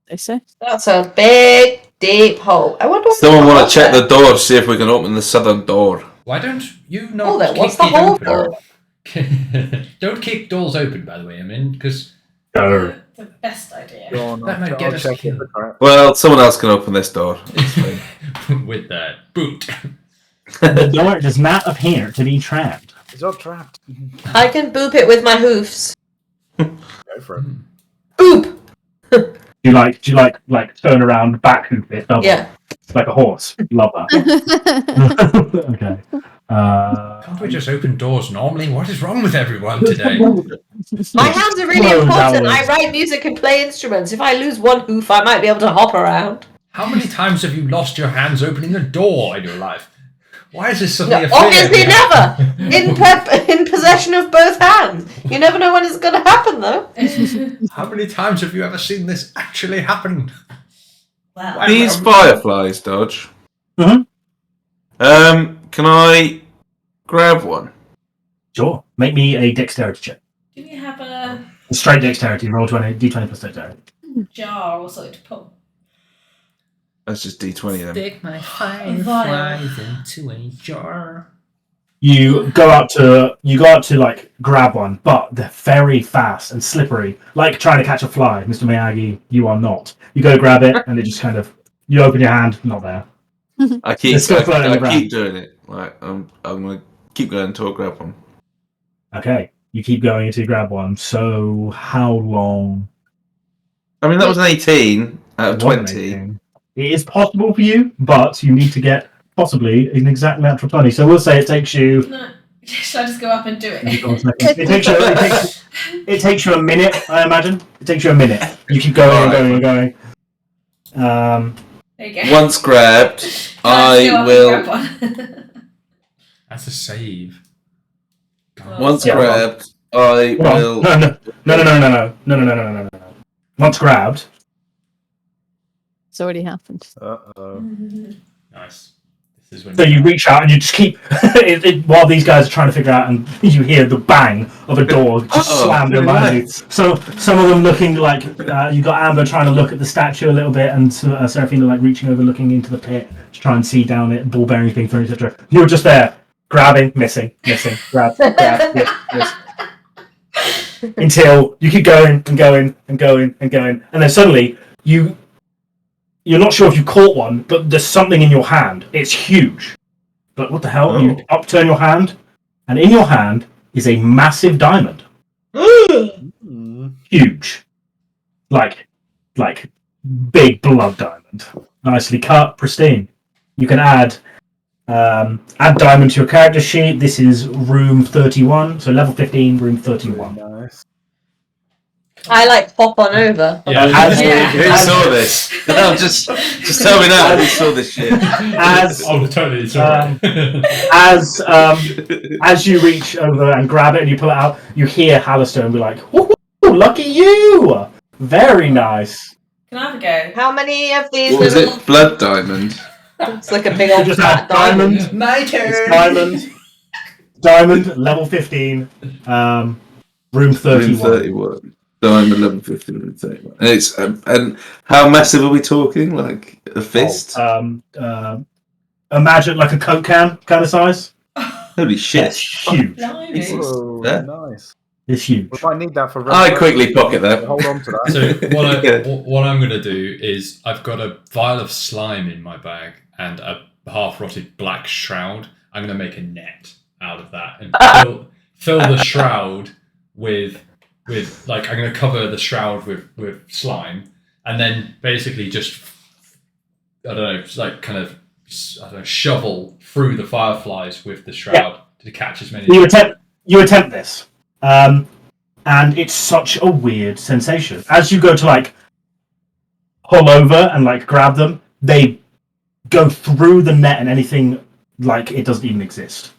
Speaker 5: They say.
Speaker 2: That's a big, deep hole. I wonder.
Speaker 6: Someone want to check the door, see if we can open the southern door.
Speaker 1: Why don't you not
Speaker 2: Oh, there
Speaker 1: kick
Speaker 2: was the
Speaker 1: it
Speaker 2: hole
Speaker 1: open?
Speaker 2: for.
Speaker 1: Don't kick doors open, by the way, because
Speaker 4: Go.
Speaker 7: The best idea.
Speaker 3: Go on,
Speaker 1: That might
Speaker 3: I'll
Speaker 1: get us
Speaker 3: check
Speaker 1: killed.
Speaker 3: the correct.
Speaker 6: Well, someone else can open this door. It's fine.
Speaker 1: with that boot.
Speaker 4: The door does not appear to be trapped.
Speaker 3: It's not trapped.
Speaker 2: I can boop it with my hoofs.
Speaker 3: Go for it.
Speaker 2: Boop.
Speaker 4: Do you like turn around, back hoop it, double,
Speaker 2: Yeah.
Speaker 4: like a horse? Love that. Okay.
Speaker 1: Can't we just open doors normally? What is wrong with everyone today?
Speaker 2: My hands are really
Speaker 4: Close
Speaker 2: important.
Speaker 4: hours.
Speaker 2: I write music and play instruments. If I lose one hoof, I might be able to hop around.
Speaker 1: How many times have you lost your hands opening a door in your life? Why is this suddenly
Speaker 2: No,
Speaker 1: a fear?
Speaker 2: obviously never. In possession of both hands. You never know when it's going to happen, though.
Speaker 1: How many times have you ever seen this actually happen?
Speaker 7: Well,
Speaker 6: These fireflies, Dodge.
Speaker 4: Mhm.
Speaker 6: Can I grab one?
Speaker 4: Sure. Make me a dexterity check.
Speaker 7: do you have a
Speaker 4: Straight dexterity. Roll 20, d20 plus dexterity.
Speaker 7: jar or something to pull?
Speaker 6: That's just D20 then.
Speaker 1: Stick my
Speaker 7: fireflies
Speaker 1: into a jar.
Speaker 4: You go out to like grab one, but they're very fast and slippery, like trying to catch a fly. Mr. Miyagi, you are not. You go grab it, and it just kind of you open your hand, not there.
Speaker 6: I keep
Speaker 4: It's still floating on the
Speaker 6: I
Speaker 4: ground.
Speaker 6: keep doing it. Like I'm gonna keep going until I grab one.
Speaker 4: Okay, you keep going until you grab one. So how long?
Speaker 6: I mean that was an 18 out of
Speaker 4: It wasn't
Speaker 6: 20.
Speaker 4: 18. It is possible for you, but you need to get possibly an exact natural 20. So we'll say it takes you.
Speaker 7: No. Should I just go up and do it?
Speaker 4: It takes you a minute, I imagine. It takes you a minute. You keep going and going and going.
Speaker 7: There you go.
Speaker 6: Once grabbed,
Speaker 7: Can
Speaker 6: I
Speaker 7: just go up
Speaker 6: will.
Speaker 7: and grab one?
Speaker 1: That's a save. God.
Speaker 6: Once
Speaker 4: Yeah.
Speaker 6: grabbed, I will.
Speaker 4: No. Once grabbed,
Speaker 5: It's already happened.
Speaker 3: Uh-oh.
Speaker 1: Nice. This is when
Speaker 4: so you reach out and you just keep while these guys are trying to figure out, and you hear the bang of a door just
Speaker 6: Uh-oh.
Speaker 4: slammed in behind you. So some of them looking like you got Amber trying to look at the statue a little bit, and Seraphina like reaching over, looking into the pit to try and see down it, ball bearings being thrown, etc. You were just there, grabbing, missing, grab, yes. Until you keep going and going and going and going, and then suddenly you're not sure if you caught one, but there's something in your hand. It's huge. But what the hell? You upturn your hand, and in your hand is a massive diamond. Huge. Like big blood diamond. Nicely cut, pristine. You can add diamond to your character sheet. This is room 31, so level 15, room 31.
Speaker 3: Nice.
Speaker 2: I like hop on over.
Speaker 1: Yeah.
Speaker 6: Who saw this? No, just tell me now. Who saw this shit?
Speaker 4: As
Speaker 1: Oh, totally. Sorry.
Speaker 4: as you reach over and grab it and you pull it out, you hear Halaster and be like, "Woohoo! Lucky you! Very nice."
Speaker 7: Can I have a go?
Speaker 2: How many of these
Speaker 6: What was
Speaker 2: little...
Speaker 6: it? Blood diamond.
Speaker 2: It's like a big
Speaker 4: You
Speaker 2: old
Speaker 4: just
Speaker 2: fat
Speaker 4: add diamond.
Speaker 1: My
Speaker 4: It's diamond, level 15, room
Speaker 6: Room
Speaker 4: 31.
Speaker 6: 31. Diamond level 15. Room 31. And it's and how massive are we talking? Like a fist?
Speaker 4: Imagine like a Coke can kind of size.
Speaker 6: Holy shit!
Speaker 4: It's huge.
Speaker 7: Blimey.
Speaker 6: Jesus.
Speaker 3: Whoa,
Speaker 6: Yeah.
Speaker 3: nice.
Speaker 4: It's huge.
Speaker 3: We might need that for.
Speaker 6: I quickly pocket that.
Speaker 3: Hold on to that.
Speaker 1: So what I'm going to do is I've got a vial of slime in my bag and a half-rotted black shroud. I'm going to make a net out of that and fill the shroud with like I'm going to cover the shroud with slime and then basically just I don't know, just like kind of shovel through the fireflies with the shroud to catch as many.
Speaker 4: You attempt this. and it's such a weird sensation. As you go to like pull over and like grab them, they go through the net and anything like it doesn't even exist.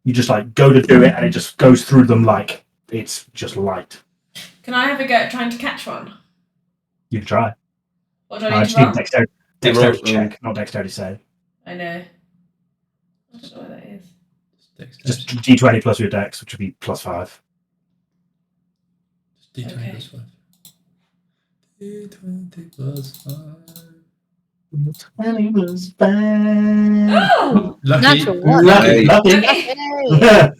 Speaker 4: You just like go to do it and it just goes through them like it's just light.
Speaker 7: Can I have a go at trying to catch one?
Speaker 4: You can try.
Speaker 7: What do I need
Speaker 4: Just
Speaker 7: to
Speaker 4: need
Speaker 7: roll?
Speaker 4: dexterity check, not dexterity save.
Speaker 7: I know. I don't know what that is.
Speaker 4: Just d20 plus your dex, which would be +5.
Speaker 1: D20
Speaker 7: Okay.
Speaker 1: plus 5. D20 plus 5.
Speaker 4: 20 plus 5.
Speaker 7: Oh!
Speaker 1: Lucky.
Speaker 5: Natural one.
Speaker 4: Lucky.
Speaker 7: Okay.
Speaker 5: Hey.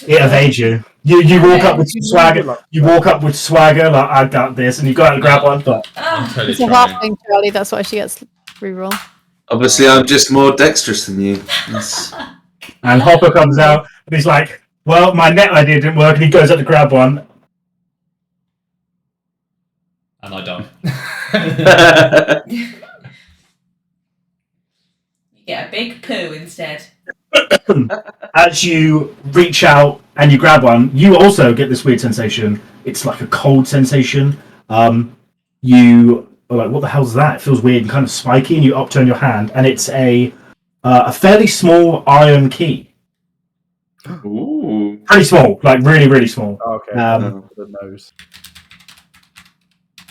Speaker 4: It evades you. You walk up with
Speaker 3: You
Speaker 4: swagger.
Speaker 3: like
Speaker 4: You walk up with swagger, like I got this, and you go out and grab one, but
Speaker 1: I'm
Speaker 7: Oh,
Speaker 1: totally
Speaker 5: It's a
Speaker 1: trying.
Speaker 5: halfling, Charlie. That's why she gets reroll.
Speaker 6: Obviously, I'm just more dexterous than you. That's-
Speaker 4: and Hopper comes out and he's like, "Well, my net idea didn't work," and he goes up to grab one.
Speaker 1: And I die.
Speaker 7: you get a big poo instead.
Speaker 4: As you reach out and you grab one, you also get this weird sensation. It's like a cold sensation. You are like, "What the hell's that?" It feels weird and kind of spiky, and you upturn your hand, and it's a fairly small iron key.
Speaker 6: Ooh.
Speaker 4: Pretty small, like really, really small.
Speaker 3: Okay. The nose.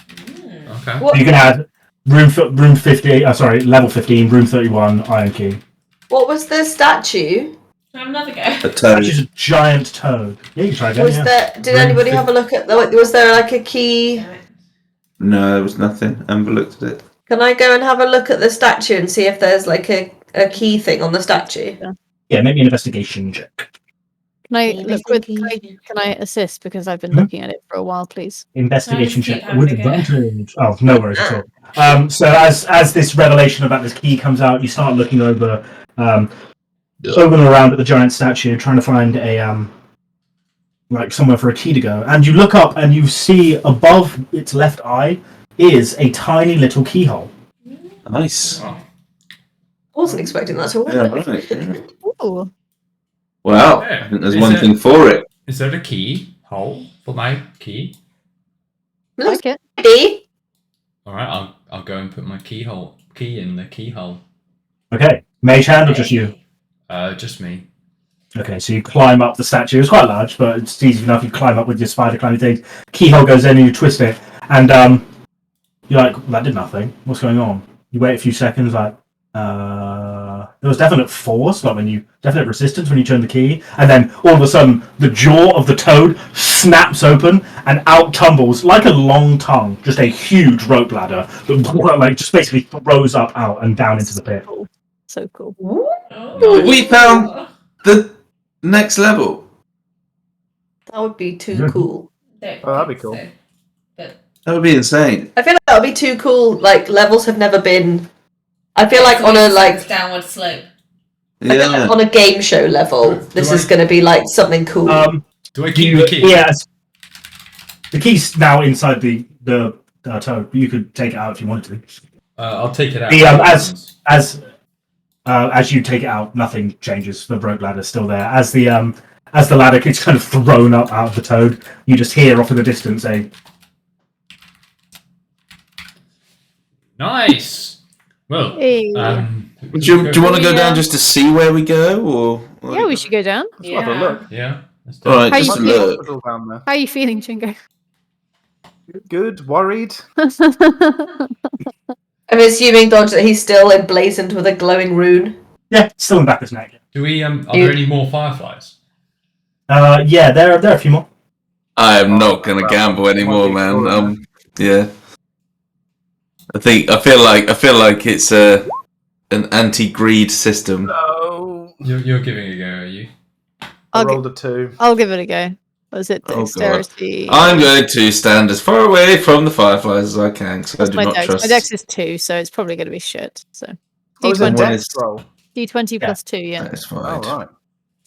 Speaker 7: Mm.
Speaker 1: Okay.
Speaker 2: What
Speaker 4: You can add room 50. Level 15, room 31 iron key.
Speaker 2: What was the statue?
Speaker 7: Can I have another go?
Speaker 6: A
Speaker 4: Which
Speaker 6: toad.
Speaker 4: is a giant toad. Yeah, you can try again.
Speaker 2: Was
Speaker 4: Yeah.
Speaker 2: there? Did
Speaker 4: Room
Speaker 2: anybody
Speaker 4: 50.
Speaker 2: have a look at? Was there like a key?
Speaker 7: Damn it.
Speaker 6: No, there was nothing. Amber looked at it.
Speaker 2: Can I go and have a look at the statue and see if there's like a key thing on the statue?
Speaker 4: Yeah, maybe an investigation check.
Speaker 5: Can I look with? Can I assist because I've been looking at it for a while, please?
Speaker 4: Investigation
Speaker 7: keep
Speaker 4: check
Speaker 7: having
Speaker 4: with
Speaker 7: a go?
Speaker 4: advantage. Oh, no worries at all. So as this revelation about this key comes out, you start looking over and around at the giant statue, trying to find a like somewhere for a key to go. And you look up and you see above its left eye is a tiny little keyhole.
Speaker 6: Nice.
Speaker 1: Oh.
Speaker 2: Wasn't expecting that at all.
Speaker 6: Yeah, right. Yeah.
Speaker 5: Ooh.
Speaker 6: Wow.
Speaker 1: Yeah.
Speaker 6: I think there's
Speaker 1: Is
Speaker 6: one
Speaker 1: it-
Speaker 6: thing for it.
Speaker 1: Is there a key hole for my key?
Speaker 5: Like it.
Speaker 2: Maybe.
Speaker 1: All right, I'll go and put my key in the keyhole.
Speaker 4: Okay, mage hand or just you?
Speaker 1: Just me.
Speaker 4: Okay, so you climb up the statue. It's quite large, but it's easy enough. You climb up with your spider climbing thing. Keyhole goes in and you twist it. And you're like, that did nothing. What's going on? You wait a few seconds, like, there was definite force, like definite resistance when you turn the key. And then all of a sudden, the jaw of the toad snaps open and out tumbles, like a long tongue, just a huge rope ladder that like just basically throws up out and down into the pit.
Speaker 5: Cool. So cool.
Speaker 7: Oh.
Speaker 6: We found the next level.
Speaker 2: That would be too
Speaker 4: Yeah.
Speaker 2: cool.
Speaker 7: Don't
Speaker 3: Oh, that'd be
Speaker 7: think
Speaker 3: cool.
Speaker 7: so. But
Speaker 6: That would be insane.
Speaker 2: I feel like that would be too cool. Like levels have never been. I feel like on a like
Speaker 7: downward slope.
Speaker 2: I feel like
Speaker 6: Yeah.
Speaker 2: on a game show level, this is going to be like something cool.
Speaker 1: Do I keep the key?
Speaker 4: Yes. The key's now inside the toad. You could take it out if you wanted to.
Speaker 1: I'll take it out.
Speaker 4: As you take it out, nothing changes. The rope ladder's still there. As the ladder gets kind of thrown up out of the toad, you just hear off in the distance a
Speaker 1: Nice. Well,
Speaker 5: Hey.
Speaker 6: Do you want to go down just to see where we go, or?
Speaker 5: Yeah, we should go down.
Speaker 3: Let's have a look.
Speaker 1: Yeah. Let's do
Speaker 6: All
Speaker 1: it.
Speaker 6: right,
Speaker 5: How
Speaker 6: just a
Speaker 5: you feel?
Speaker 6: look.
Speaker 3: Hospital down there.
Speaker 5: How are you feeling, Chingo?
Speaker 3: Good. Worried.
Speaker 2: I'm assuming, Dodge, that he's still emblazoned with a glowing rune.
Speaker 4: yeah, still in the back of his neck.
Speaker 1: Do we? Are there any more fireflies?
Speaker 4: Yeah, there are a few more.
Speaker 6: I am not gonna gamble anymore, man. Yeah. I feel like it's an anti-greed system.
Speaker 3: No.
Speaker 1: You're giving it a go, are you?
Speaker 3: I
Speaker 5: I'll
Speaker 3: rolled a 2.
Speaker 5: I'll give it a go. Was it
Speaker 6: Oh, God.
Speaker 5: dexterity?
Speaker 6: I'm going to stand as far away from the fireflies as I can, because I
Speaker 5: What's
Speaker 6: do
Speaker 5: my
Speaker 6: not
Speaker 5: dex?
Speaker 6: trust.
Speaker 5: My dex is 2, so it's probably going to be shit. So
Speaker 3: Oh, is it
Speaker 5: D20.
Speaker 3: dex roll?
Speaker 5: D20
Speaker 4: Yeah.
Speaker 5: plus 2, yeah.
Speaker 6: That's
Speaker 3: Oh,
Speaker 6: fine.
Speaker 3: right.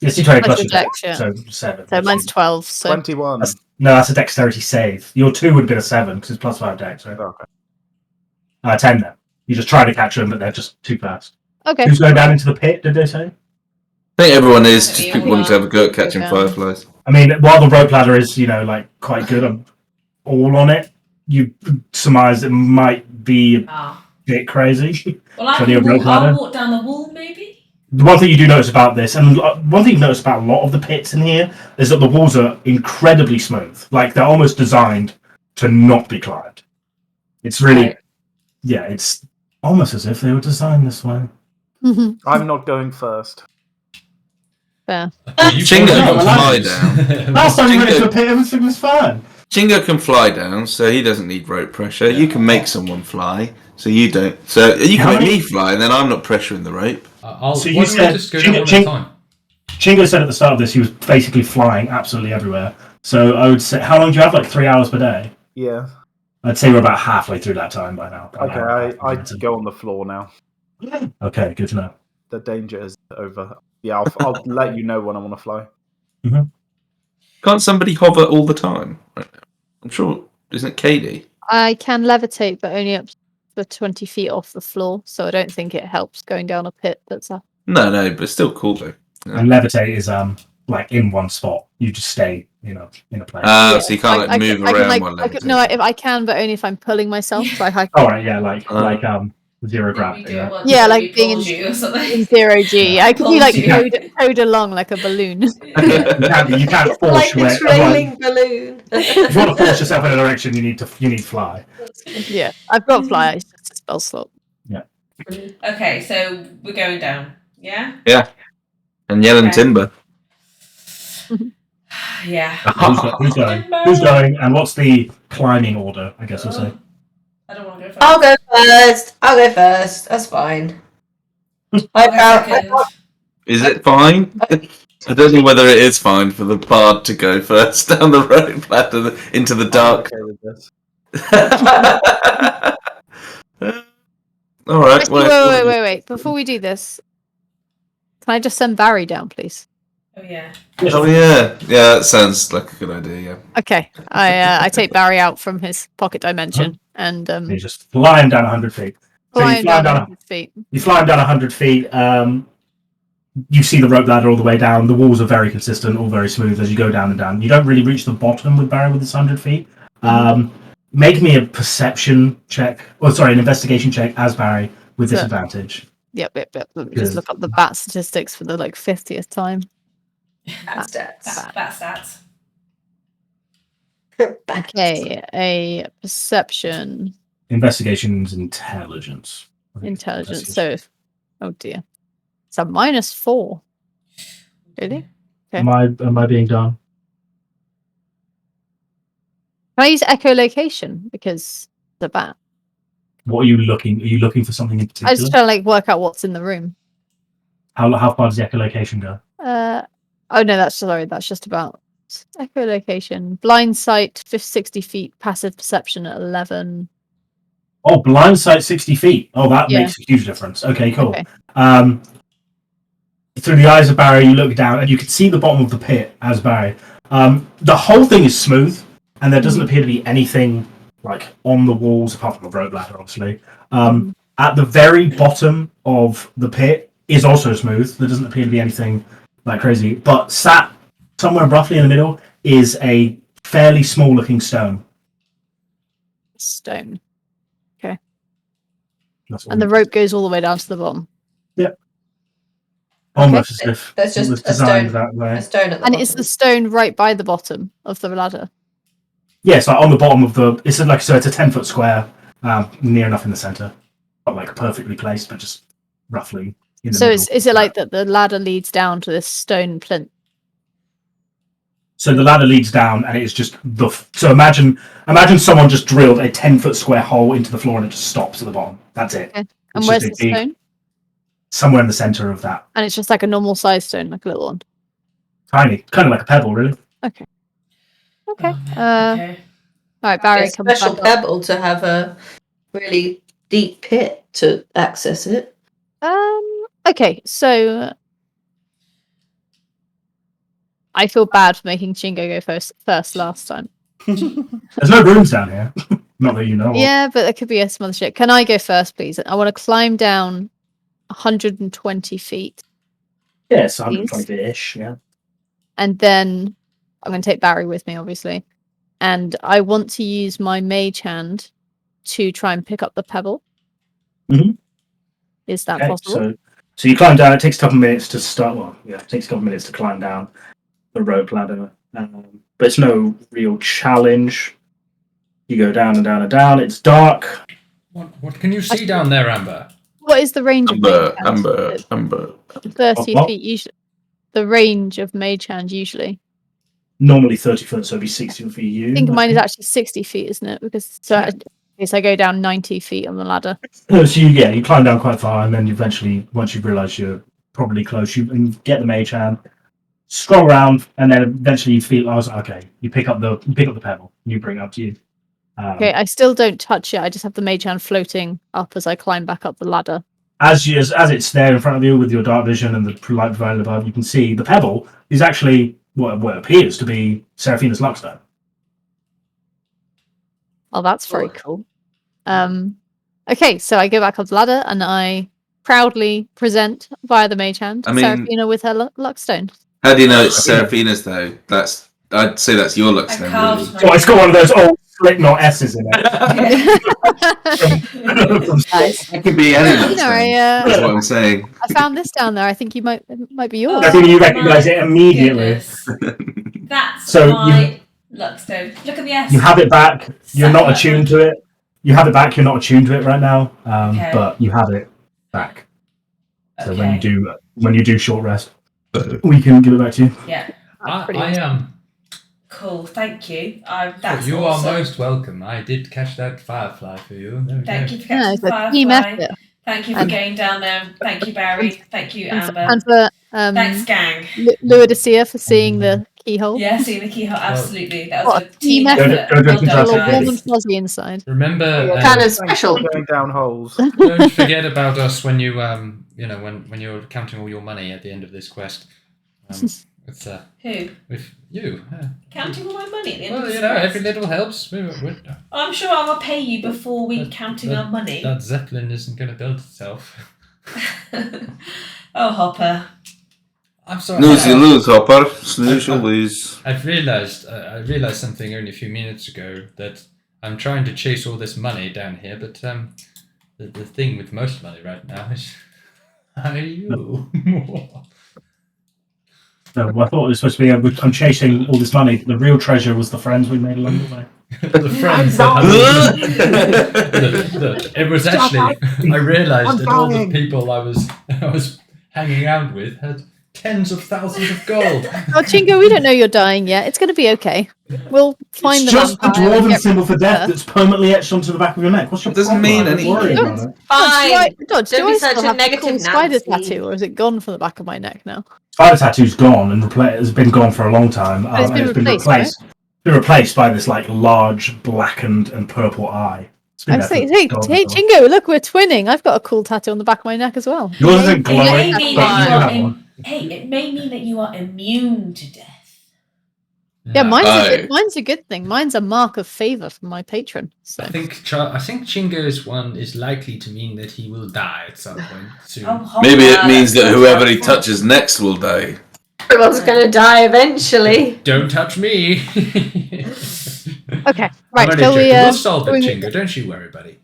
Speaker 4: It's D20
Speaker 5: Plus
Speaker 4: plus
Speaker 5: your
Speaker 4: your
Speaker 5: dex, yeah.
Speaker 4: so 7.
Speaker 5: So mine's 12. So
Speaker 3: 21.
Speaker 4: No, that's a dexterity save. Your 2 would have been a 7 because it's plus 5 dex. Right?
Speaker 3: Okay.
Speaker 4: 10 then. You just try to catch them, but they're just too fast.
Speaker 5: okay.
Speaker 4: Who's going down into the pit? Did they say?
Speaker 6: I think everyone is just
Speaker 7: Yeah.
Speaker 6: people wanting to have a go at catching
Speaker 5: Yeah.
Speaker 6: fireflies.
Speaker 4: I mean, while the rope ladder is, like quite good, I'm all on it. You surmise it might be a bit crazy.
Speaker 7: Well, I
Speaker 4: for the
Speaker 7: can
Speaker 4: rope
Speaker 7: walk,
Speaker 4: ladder.
Speaker 7: I'll walk down the wall, maybe?
Speaker 4: The one thing you do notice about this, and one thing you notice about a lot of the pits in here, is that the walls are incredibly smooth. Like, they're almost designed to not be climbed. It's really,
Speaker 2: Right.
Speaker 4: yeah, it's almost as if they were designed this way.
Speaker 3: I'm not going first.
Speaker 5: Fair.
Speaker 6: Chingo
Speaker 4: Oh,
Speaker 6: can fly down.
Speaker 4: Last time you went
Speaker 6: Chingo-
Speaker 4: into a pit, everything was fine.
Speaker 6: Chingo can fly down, so he doesn't need rope pressure. You can make someone fly, so you don't. So you can
Speaker 4: How
Speaker 6: make
Speaker 4: many-
Speaker 6: me fly, and then I'm not pressuring the rope.
Speaker 1: So
Speaker 4: you
Speaker 1: why don't we
Speaker 4: said
Speaker 1: just go down one at a
Speaker 4: Chingo-
Speaker 1: time?
Speaker 4: Chingo said at the start of this he was basically flying absolutely everywhere. So I would say, how long do you have? Like 3 hours per day?
Speaker 3: Yeah.
Speaker 4: I'd say we're about halfway through that time by now.
Speaker 3: Okay, I go on the floor now.
Speaker 4: Okay, good to know.
Speaker 3: The danger is over. Yeah, I'll let you know when I want to fly.
Speaker 6: Can't somebody hover all the time? Right now? I'm sure. Isn't it Katie?
Speaker 5: I can levitate, but only up to 20 feet off the floor, so I don't think it helps going down a pit that's up.
Speaker 6: No, but it's still cool though. Yeah.
Speaker 4: And levitate is like in one spot. You just stay, in a place.
Speaker 6: So you can't move around while levitating.
Speaker 5: No, if I can, but only if I'm pulling myself. So I
Speaker 4: All right, yeah, like zero
Speaker 7: Maybe
Speaker 4: gravity.
Speaker 7: do it
Speaker 4: Right?
Speaker 7: once
Speaker 5: Yeah,
Speaker 7: somebody
Speaker 5: like being
Speaker 7: pulls you or something.
Speaker 5: in 0G. I could be like
Speaker 7: Pulls you.
Speaker 5: towed along like a balloon.
Speaker 4: You can't force
Speaker 2: Like a
Speaker 4: where-
Speaker 2: trailing balloon.
Speaker 4: If you want to force yourself in a direction, you need fly.
Speaker 5: Yeah, I've got fly. It's just a spell slot.
Speaker 7: Okay, so we're going down. Yeah?
Speaker 6: And yelling
Speaker 7: Okay.
Speaker 6: timber.
Speaker 7: Yeah.
Speaker 4: Who's going? Who's going? And what's the climbing order? I guess we'll say.
Speaker 7: I don't want to go first.
Speaker 2: I'll go first. That's fine.
Speaker 7: I'll go second.
Speaker 6: Is it fine? I don't know whether it is fine for the bard to go first down the rope ladder into the
Speaker 3: I'm
Speaker 6: dark.
Speaker 3: okay with this.
Speaker 6: All right.
Speaker 5: Actually, wait. Before we do this, can I just send Barry down, please?
Speaker 7: Oh, yeah.
Speaker 6: Oh yeah, that sounds like a good idea. Yeah.
Speaker 5: Okay, I take Barry out from his pocket dimension and
Speaker 4: You just fly him down 100 feet. So
Speaker 5: fly
Speaker 4: you
Speaker 5: him
Speaker 4: fly him
Speaker 5: down
Speaker 4: down.
Speaker 5: 100 feet.
Speaker 4: You fly him down 100 feet. You see the rope ladder all the way down. The walls are very consistent, all very smooth as you go down and down. You don't really reach the bottom with Barry with this 100 feet. Make me a perception check. An investigation check as Barry with
Speaker 5: Sure.
Speaker 4: disadvantage.
Speaker 5: Yep. Let me just look up the bat statistics for the 50th time.
Speaker 2: That's stats.
Speaker 7: Bat stats.
Speaker 5: Okay, a perception,
Speaker 4: Investigation's intelligence.
Speaker 5: intelligence. So, oh dear, it's a -4. Really?
Speaker 4: Am I being done?
Speaker 5: Can I use echolocation because the bat?
Speaker 4: What are you looking? Are you looking for something in
Speaker 5: I
Speaker 4: particular?
Speaker 5: just trying to work out what's in the room.
Speaker 4: How far does the echolocation go?
Speaker 5: Oh no, that's just about echolocation. Blind sight, 60 feet. Passive perception at 11.
Speaker 4: Oh, blind sight 60 feet. Oh, that
Speaker 5: Yeah.
Speaker 4: makes a huge difference. Okay, cool.
Speaker 5: Okay.
Speaker 4: Through the eyes of Barry, you look down and you can see the bottom of the pit as Barry. The whole thing is smooth, and there doesn't appear to be anything like on the walls apart from the rope ladder, obviously. At the very bottom of the pit is also smooth. There doesn't appear to be anything like crazy, but sat somewhere roughly in the middle is a fairly small-looking stone.
Speaker 5: Stone.
Speaker 4: That's all
Speaker 5: And the
Speaker 4: you-
Speaker 5: rope goes all the way down to the bottom.
Speaker 4: almost as if
Speaker 2: There's
Speaker 4: it
Speaker 2: just
Speaker 4: was
Speaker 2: a
Speaker 4: designed
Speaker 2: stone.
Speaker 4: that way.
Speaker 2: A stone at the
Speaker 5: And
Speaker 2: bottom.
Speaker 5: is the stone right by the bottom of the ladder?
Speaker 4: Yes, like on the bottom of the. It's a 10-foot square, near enough in the center, not like perfectly placed, but just roughly in the
Speaker 5: So
Speaker 4: middle.
Speaker 5: is it like that the ladder leads down to this stone plinth?
Speaker 4: So the ladder leads down, and it's just So imagine someone just drilled a 10-foot square hole into the floor, and it just stops at the bottom. That's it.
Speaker 5: Okay. And
Speaker 4: It's
Speaker 5: where's the
Speaker 4: just a big-
Speaker 5: stone?
Speaker 4: Somewhere in the center of that,
Speaker 5: And it's just like a normal size stone, like a little one.
Speaker 4: tiny, kind of like a pebble, really.
Speaker 5: Okay.
Speaker 7: Oh, man. Okay.
Speaker 5: All right, Barry,
Speaker 2: It's a
Speaker 5: come
Speaker 2: special
Speaker 5: back up.
Speaker 2: pebble to have a really deep pit to access it.
Speaker 5: Okay, so I feel bad for making Chingo go first last time.
Speaker 4: There's no rooms down here, not that you know. Of.
Speaker 5: Yeah, but there could be some other shit. Can I go first, please? I want to climb down 120 feet,
Speaker 4: Yeah, it's 120-ish. Yeah.
Speaker 5: and then I'm going to take Barry with me, obviously. And I want to use my mage hand to try and pick up the pebble.
Speaker 4: Mhm.
Speaker 5: Is that
Speaker 4: Okay,
Speaker 5: possible?
Speaker 4: so you climb down. It takes a couple of minutes to start. Well, yeah, it takes a couple of minutes to climb down the rope ladder, but it's no real challenge. You go down and down and down. It's dark.
Speaker 1: What can you see down there, Amber?
Speaker 5: What is the range of mage hand?
Speaker 6: Amber.
Speaker 5: 30
Speaker 4: What?
Speaker 5: feet usually. The range of mage hand usually.
Speaker 4: Normally 30 foot, so it'd be 60 for you.
Speaker 5: I think mine is actually 60 feet, isn't it? Because I go down 90 feet on the ladder.
Speaker 4: So you climb down quite far, and then eventually, once you realise you're probably close, you can get the mage hand, scroll around, and then eventually you feel, okay. You pick up the pebble, and you bring it up to you.
Speaker 5: Okay, I still don't touch it. I just have the mage hand floating up as I climb back up the ladder.
Speaker 4: As it's there in front of you with your dark vision and the light provided above, you can see the pebble is actually what appears to be Seraphina's luckstone.
Speaker 5: Oh, that's very cool. Okay, so I go back up the ladder and I proudly present via the mage hand Seraphina with her luckstone.
Speaker 6: How do you know it's Seraphina's though? I'd say that's your luckstone. Really.
Speaker 4: So it's got one of those old Slipknot S's in it.
Speaker 5: Nice.
Speaker 6: It could be any luckstone. That's what I'm saying.
Speaker 5: I found this down there. I think it might be yours.
Speaker 4: I think you recognise it immediately.
Speaker 7: That's
Speaker 4: So
Speaker 7: my luckstone. Look at the S.
Speaker 4: You have it back. You're not
Speaker 7: Satyr.
Speaker 4: attuned to it. You have it back. You're not attuned to it right now,
Speaker 7: Okay.
Speaker 4: but you have it back. So
Speaker 7: Okay.
Speaker 4: when you do short rest, we can give it back to you.
Speaker 7: Yeah.
Speaker 1: I am.
Speaker 7: Cool. Thank you. That's
Speaker 1: you
Speaker 7: awesome.
Speaker 1: are most welcome. I did catch that firefly for you. There we
Speaker 7: Thank
Speaker 1: go.
Speaker 7: you for catching
Speaker 5: it's
Speaker 7: the
Speaker 5: a team
Speaker 7: firefly.
Speaker 5: effort.
Speaker 7: Thank you for going down there. Thank you, Barry. Thank you, Amber.
Speaker 5: And for
Speaker 7: Thanks, gang.
Speaker 5: Ludusia for seeing the keyhole.
Speaker 7: Yeah, seeing the keyhole. Absolutely. That
Speaker 5: What
Speaker 7: was
Speaker 5: a
Speaker 7: a team
Speaker 5: team
Speaker 7: effort.
Speaker 4: effort.
Speaker 7: Well done,
Speaker 5: All warm and
Speaker 7: guys.
Speaker 5: fuzzy inside.
Speaker 1: Remember,
Speaker 2: Kind of
Speaker 3: Thanks for
Speaker 2: special.
Speaker 3: going down holes.
Speaker 1: don't forget about us when you when you're counting all your money at the end of this quest. It's
Speaker 7: Who?
Speaker 1: with you.
Speaker 7: Counting all my money at the end of
Speaker 1: Well,
Speaker 7: this
Speaker 1: every
Speaker 7: quest?
Speaker 1: little helps.
Speaker 7: I'm sure I will pay you before we counting our money.
Speaker 1: That Zeppelin isn't going to build itself.
Speaker 7: Oh, Hopper.
Speaker 1: I'm sorry.
Speaker 6: Lose you lose, Hopper. Snooze you lose.
Speaker 1: I've realised something only a few minutes ago, that I'm trying to chase all this money down here, but the thing with most money right now is are you.
Speaker 4: No, I thought it was supposed to be. I'm chasing all this money. The real treasure was the friends we made along the way.
Speaker 1: The friends that it was actually I realised that all the people I was hanging out with had tens of thousands of gold.
Speaker 5: Oh, Chingo, we don't know you're dying yet. It's going to be okay. We'll find
Speaker 4: It's
Speaker 5: the
Speaker 4: just the
Speaker 5: vampire and
Speaker 4: dwarven
Speaker 5: get
Speaker 4: symbol for
Speaker 5: rid of
Speaker 4: death
Speaker 5: her.
Speaker 4: that's permanently etched onto the back of your neck. What's your
Speaker 6: It doesn't
Speaker 4: problem?
Speaker 6: mean
Speaker 4: Don't
Speaker 6: anything.
Speaker 4: worry about it.
Speaker 2: Fine.
Speaker 5: Dodge, do
Speaker 2: Don't be
Speaker 5: I
Speaker 2: such
Speaker 5: still
Speaker 2: a
Speaker 5: have the
Speaker 2: negative
Speaker 5: cool spider
Speaker 2: Nancy.
Speaker 5: tattoo, or is it gone from the back of my neck now?
Speaker 4: Spider tattoo's gone and has been gone for a long time.
Speaker 5: But it's been
Speaker 4: and
Speaker 5: replaced,
Speaker 4: been replaced by this like large blackened and purple eye. It's been
Speaker 5: I'm
Speaker 4: there for
Speaker 5: saying, hey,
Speaker 4: God
Speaker 5: hey,
Speaker 4: knows.
Speaker 5: Chingo, look, we're twinning. I've got a cool tattoo on the back of my neck as well.
Speaker 4: Yours isn't
Speaker 7: It
Speaker 4: glowing,
Speaker 7: may
Speaker 4: but
Speaker 7: mean
Speaker 4: you
Speaker 7: that you
Speaker 4: have
Speaker 7: are
Speaker 4: one.
Speaker 7: it may mean that you are immune to death.
Speaker 5: Yeah, mine's
Speaker 6: Aye.
Speaker 5: mine's a good thing. Mine's a mark of favour from my patron. So
Speaker 1: I think Chingo's one is likely to mean that he will die at some point soon.
Speaker 7: Oh, Hopper,
Speaker 6: Maybe it means that
Speaker 7: that's
Speaker 6: whoever he
Speaker 7: not-
Speaker 6: touches next will die.
Speaker 2: Everyone's going to die eventually.
Speaker 1: Don't touch me.
Speaker 5: okay,
Speaker 1: I'm
Speaker 5: right.
Speaker 1: only
Speaker 5: Shall we?
Speaker 1: joking. We'll solve it,
Speaker 5: shall we-
Speaker 1: Chingo. Don't you worry, buddy.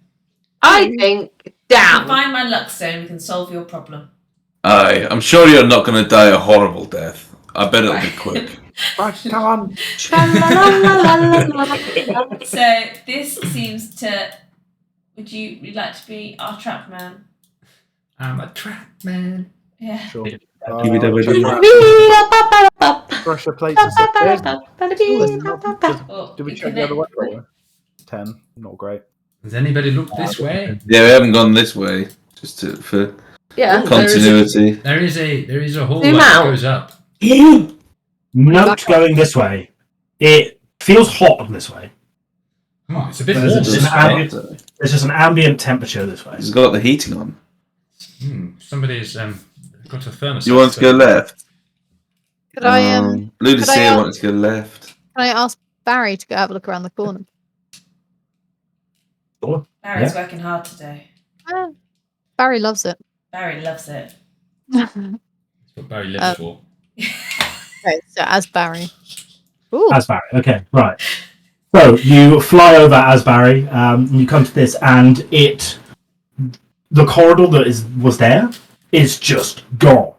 Speaker 2: I think,
Speaker 7: If you
Speaker 2: damn.
Speaker 7: find my luckstone, we can solve your problem.
Speaker 6: Aye, I'm sure you're not going to die a horrible death. I bet it'll be quick.
Speaker 3: Right, come on.
Speaker 7: So this seems to. Would you like to be our trap man?
Speaker 1: I'm a trap man.
Speaker 7: Yeah.
Speaker 3: Sure. Brush your plates and stuff.
Speaker 7: Well,
Speaker 3: Did we
Speaker 7: you
Speaker 3: check
Speaker 7: can
Speaker 3: the other
Speaker 7: then-
Speaker 3: way? 10. Not great.
Speaker 1: Does anybody look this way?
Speaker 6: Yeah, we haven't gone this way. Just for
Speaker 2: Yeah.
Speaker 6: continuity.
Speaker 1: There is a hole
Speaker 2: Zoom
Speaker 1: that
Speaker 2: out.
Speaker 1: goes up.
Speaker 4: Note going this way. It feels hot this way.
Speaker 1: It's a bit
Speaker 4: There's
Speaker 1: warm.
Speaker 4: just
Speaker 1: this
Speaker 4: an
Speaker 1: way.
Speaker 4: ambient- There's just an ambient temperature this way.
Speaker 6: He's got the heating on.
Speaker 1: Somebody's got a thermostat.
Speaker 6: You want to go left?
Speaker 5: Could I
Speaker 6: Ludusia wanted to go left.
Speaker 5: Can I ask Barry to go have a look around the corner?
Speaker 7: Barry's working hard today.
Speaker 5: Barry loves it.
Speaker 7: Barry loves it.
Speaker 1: That's what Barry lives for.
Speaker 5: Okay, so as Barry. Ooh.
Speaker 4: Asbury. Okay, right. So you fly over Asbury. You come to this, and the corridor that was there is just gone.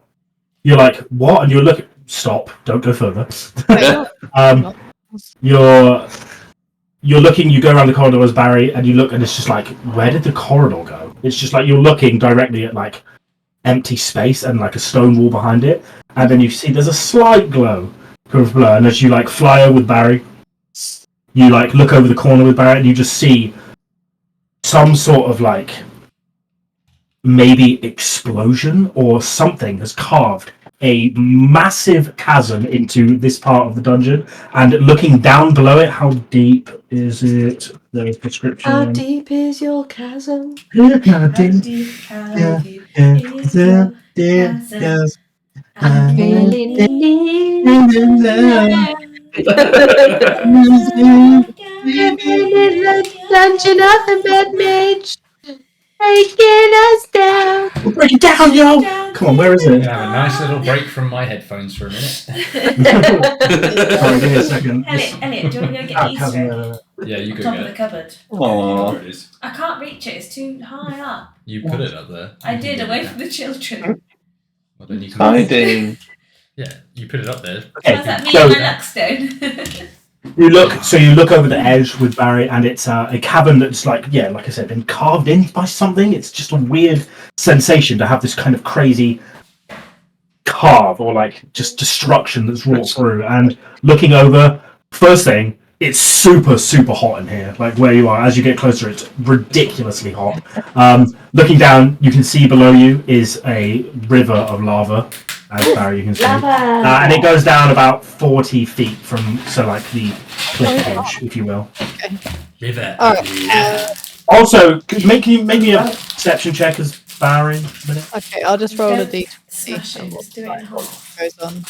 Speaker 4: You're like, what? And you're looking. Stop! Don't go further. You're looking. You go around the corridor as Barry, and you look, and it's just like, where did the corridor go? It's just like you're looking directly at like empty space and like a stone wall behind it, and then you see there's a slight glow of blur, and as you like fly over with Barry, you like look over the corner with Barry, and you just see some sort of like maybe explosion or something has carved a massive chasm into this part of the dungeon, and looking down below it, how deep is it? There's prescription.
Speaker 2: How deep is your chasm?
Speaker 4: How
Speaker 7: Deep is your chasm. I
Speaker 2: Really need dungeon of the Mad Mage taking us down.
Speaker 4: We'll break it down, yo! Come on, where is
Speaker 1: I'm
Speaker 4: it?
Speaker 1: gonna have a nice little break from my headphones for a minute.
Speaker 4: Sorry, give me a second.
Speaker 7: Elliot, do you want to go get Easter egg?
Speaker 1: Yeah, you
Speaker 7: On
Speaker 1: go
Speaker 7: top
Speaker 1: get
Speaker 7: of the
Speaker 1: it.
Speaker 7: cupboard.
Speaker 6: Aww.
Speaker 1: There it is.
Speaker 7: I can't reach it, it's too high up.
Speaker 1: You put it up there.
Speaker 7: I
Speaker 1: You can
Speaker 7: did,
Speaker 1: get
Speaker 7: away
Speaker 1: it
Speaker 7: from
Speaker 1: now.
Speaker 7: the children.
Speaker 1: Well, then you can.
Speaker 6: Hiding.
Speaker 1: Yeah, you put it up there.
Speaker 7: What's that mean
Speaker 4: so-
Speaker 7: in my luckstone?
Speaker 4: You look over the edge with Barry, and it's a cavern that's like I said, been carved in by something. It's just a weird sensation to have this kind of crazy carve or like just destruction that's wrought through. And looking over, first thing, it's super, super hot in here. Like where you are, as you get closer, it's ridiculously hot. Looking down, you can see below you is a river of lava. As Barry, you can see. And it goes down about 40 feet from, the cliff edge, if you will.
Speaker 1: River.
Speaker 5: Alright.
Speaker 4: Also, can you make me a perception check as Barry? A minute?
Speaker 5: Okay, I'll just roll a d20.
Speaker 7: Smash it, just do it in half.
Speaker 5: Goes on.
Speaker 4: And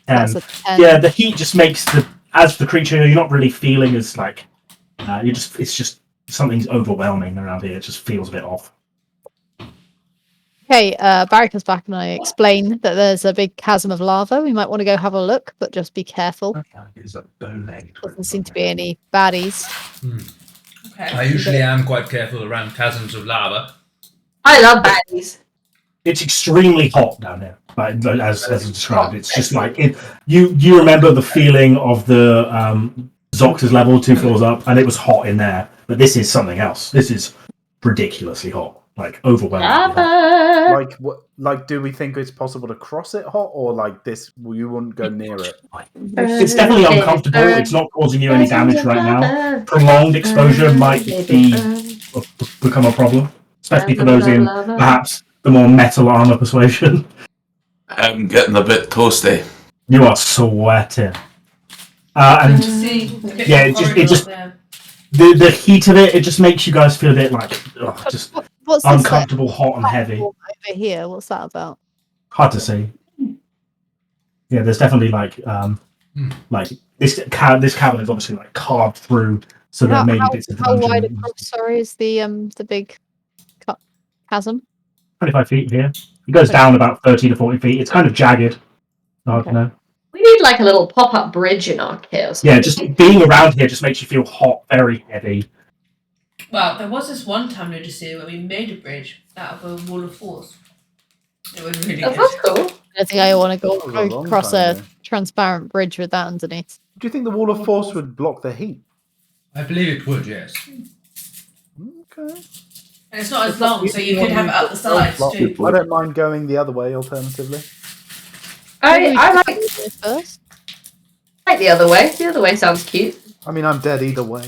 Speaker 5: That's a 10.
Speaker 4: yeah, the heat just makes as the creature, you're not really feeling as like, it's just something's overwhelming around here. It just feels a bit off.
Speaker 5: Okay, Barry comes back and I explain that there's a big chasm of lava. We might want to go have a look, but just be careful. Doesn't seem to be any baddies.
Speaker 7: Okay.
Speaker 1: I usually am quite careful around chasms of lava.
Speaker 2: I love baddies.
Speaker 4: It's extremely hot down here, like, as described. It's just like you remember the feeling of the Zox's level 2 floors up, and it was hot in there. But this is something else. This is ridiculously hot, like overwhelmingly hot.
Speaker 3: Like what? Like, do we think it's possible to cross it hot, or like this? You wouldn't go near it.
Speaker 4: It's definitely uncomfortable. It's not causing you any damage right now. Prolonged exposure might become a problem, especially for those in perhaps the more metal armor persuasion.
Speaker 6: I'm getting a bit toasty.
Speaker 4: You are sweating, and yeah, it just the heat of it just makes you guys feel a bit like just
Speaker 5: What's
Speaker 4: uncomfortable, hot and heavy.
Speaker 5: over here? What's that about?
Speaker 4: Hard to see. Yeah, there's definitely like this cavern is obviously like carved through, so there may be bits of the
Speaker 5: How
Speaker 4: dungeon.
Speaker 5: wide across, sorry, is the big chasm?
Speaker 4: 25 feet here. It goes down about 30 to 40 feet. It's kind of jagged. Hard to know.
Speaker 2: We need like a little pop-up bridge in our chaos.
Speaker 4: Yeah, just being around here just makes you feel hot, very heavy.
Speaker 7: Well, there was this one time, Ludusia, where we made a bridge out of a wall of force. It was really good.
Speaker 2: That's cool.
Speaker 5: I don't think I want to
Speaker 3: That was a
Speaker 5: go
Speaker 3: long
Speaker 5: across
Speaker 3: time
Speaker 5: a
Speaker 3: ago.
Speaker 5: transparent bridge with that underneath.
Speaker 3: Do you think the wall of force would block the heat?
Speaker 1: I believe it would, yes.
Speaker 3: Okay.
Speaker 7: And it's not as long, so you could have it up the sides too.
Speaker 3: I don't mind going the other way. Alternatively,
Speaker 2: I like
Speaker 5: First.
Speaker 2: the other way. The other way sounds cute.
Speaker 3: I mean, I'm dead either way.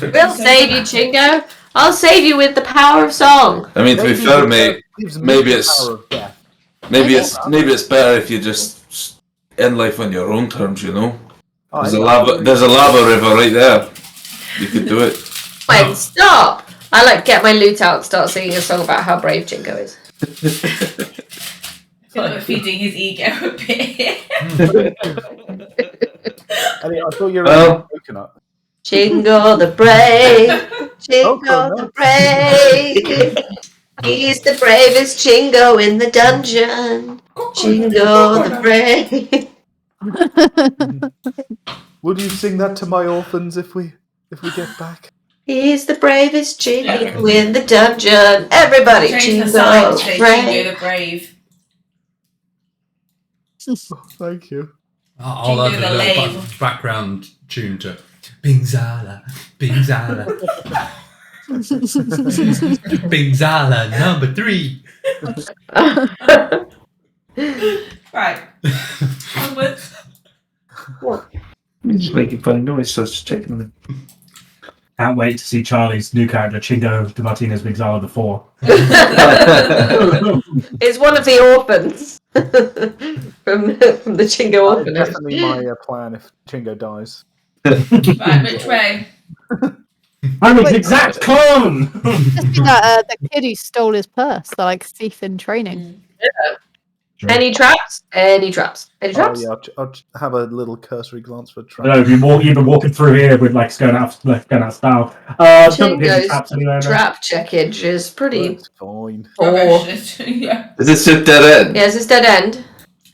Speaker 2: We'll save you, Chingo. I'll save you with the power of song.
Speaker 6: I mean, to be fair, mate, maybe
Speaker 3: the
Speaker 6: it's
Speaker 3: power of death.
Speaker 6: maybe it's better if you just end life on your own terms. You know,
Speaker 3: Oh,
Speaker 6: there's
Speaker 3: I-
Speaker 6: a lava river right there. You could do it.
Speaker 2: Wait, stop! I like get my lute out and start singing a song about how brave Chingo is.
Speaker 7: I feel like we're feeding his ego a bit.
Speaker 3: I thought you were
Speaker 6: Well-
Speaker 3: coconut.
Speaker 2: Chingo the brave, Chingo
Speaker 3: Oh,
Speaker 2: the brave. He's the bravest Chingo in the dungeon. Chingo the brave.
Speaker 3: Would you sing that to my orphans if we get back?
Speaker 2: He's the bravest Chingo in the dungeon. Everybody,
Speaker 7: Change the sign to
Speaker 2: Chingo
Speaker 7: say
Speaker 2: brave.
Speaker 7: Chingo the Brave.
Speaker 3: Thank you.
Speaker 1: I'll add a
Speaker 7: the
Speaker 1: little
Speaker 7: label.
Speaker 1: background tune to Bingzala, Bingzala. Bingzala number 3.
Speaker 7: Right. Onwards.
Speaker 6: I'm just making funny noise, so I was just checking them.
Speaker 4: Can't wait to see Charlie's new character, Chingo, De-Martinez, Bingzala, the 4.
Speaker 2: It's one of the orphans from the Chingo
Speaker 3: That's
Speaker 2: orphanage.
Speaker 3: definitely my plan if Chingo dies.
Speaker 7: Right, which way?
Speaker 4: I'm an exact clone!
Speaker 5: Just be that the kid who stole his purse, the like thief in training.
Speaker 2: Any traps? Any traps? Any
Speaker 3: Oh
Speaker 2: traps?
Speaker 3: yeah, I'll have a little cursory glance for
Speaker 4: I
Speaker 3: traps.
Speaker 4: know, you've been walking through here with like going out style. Don't appear to be traps anywhere.
Speaker 2: Trap checkage is pretty
Speaker 3: That's fine.
Speaker 2: poor.
Speaker 7: Rubbish. Yeah.
Speaker 6: Is this a dead end?
Speaker 2: Yeah, is this dead end?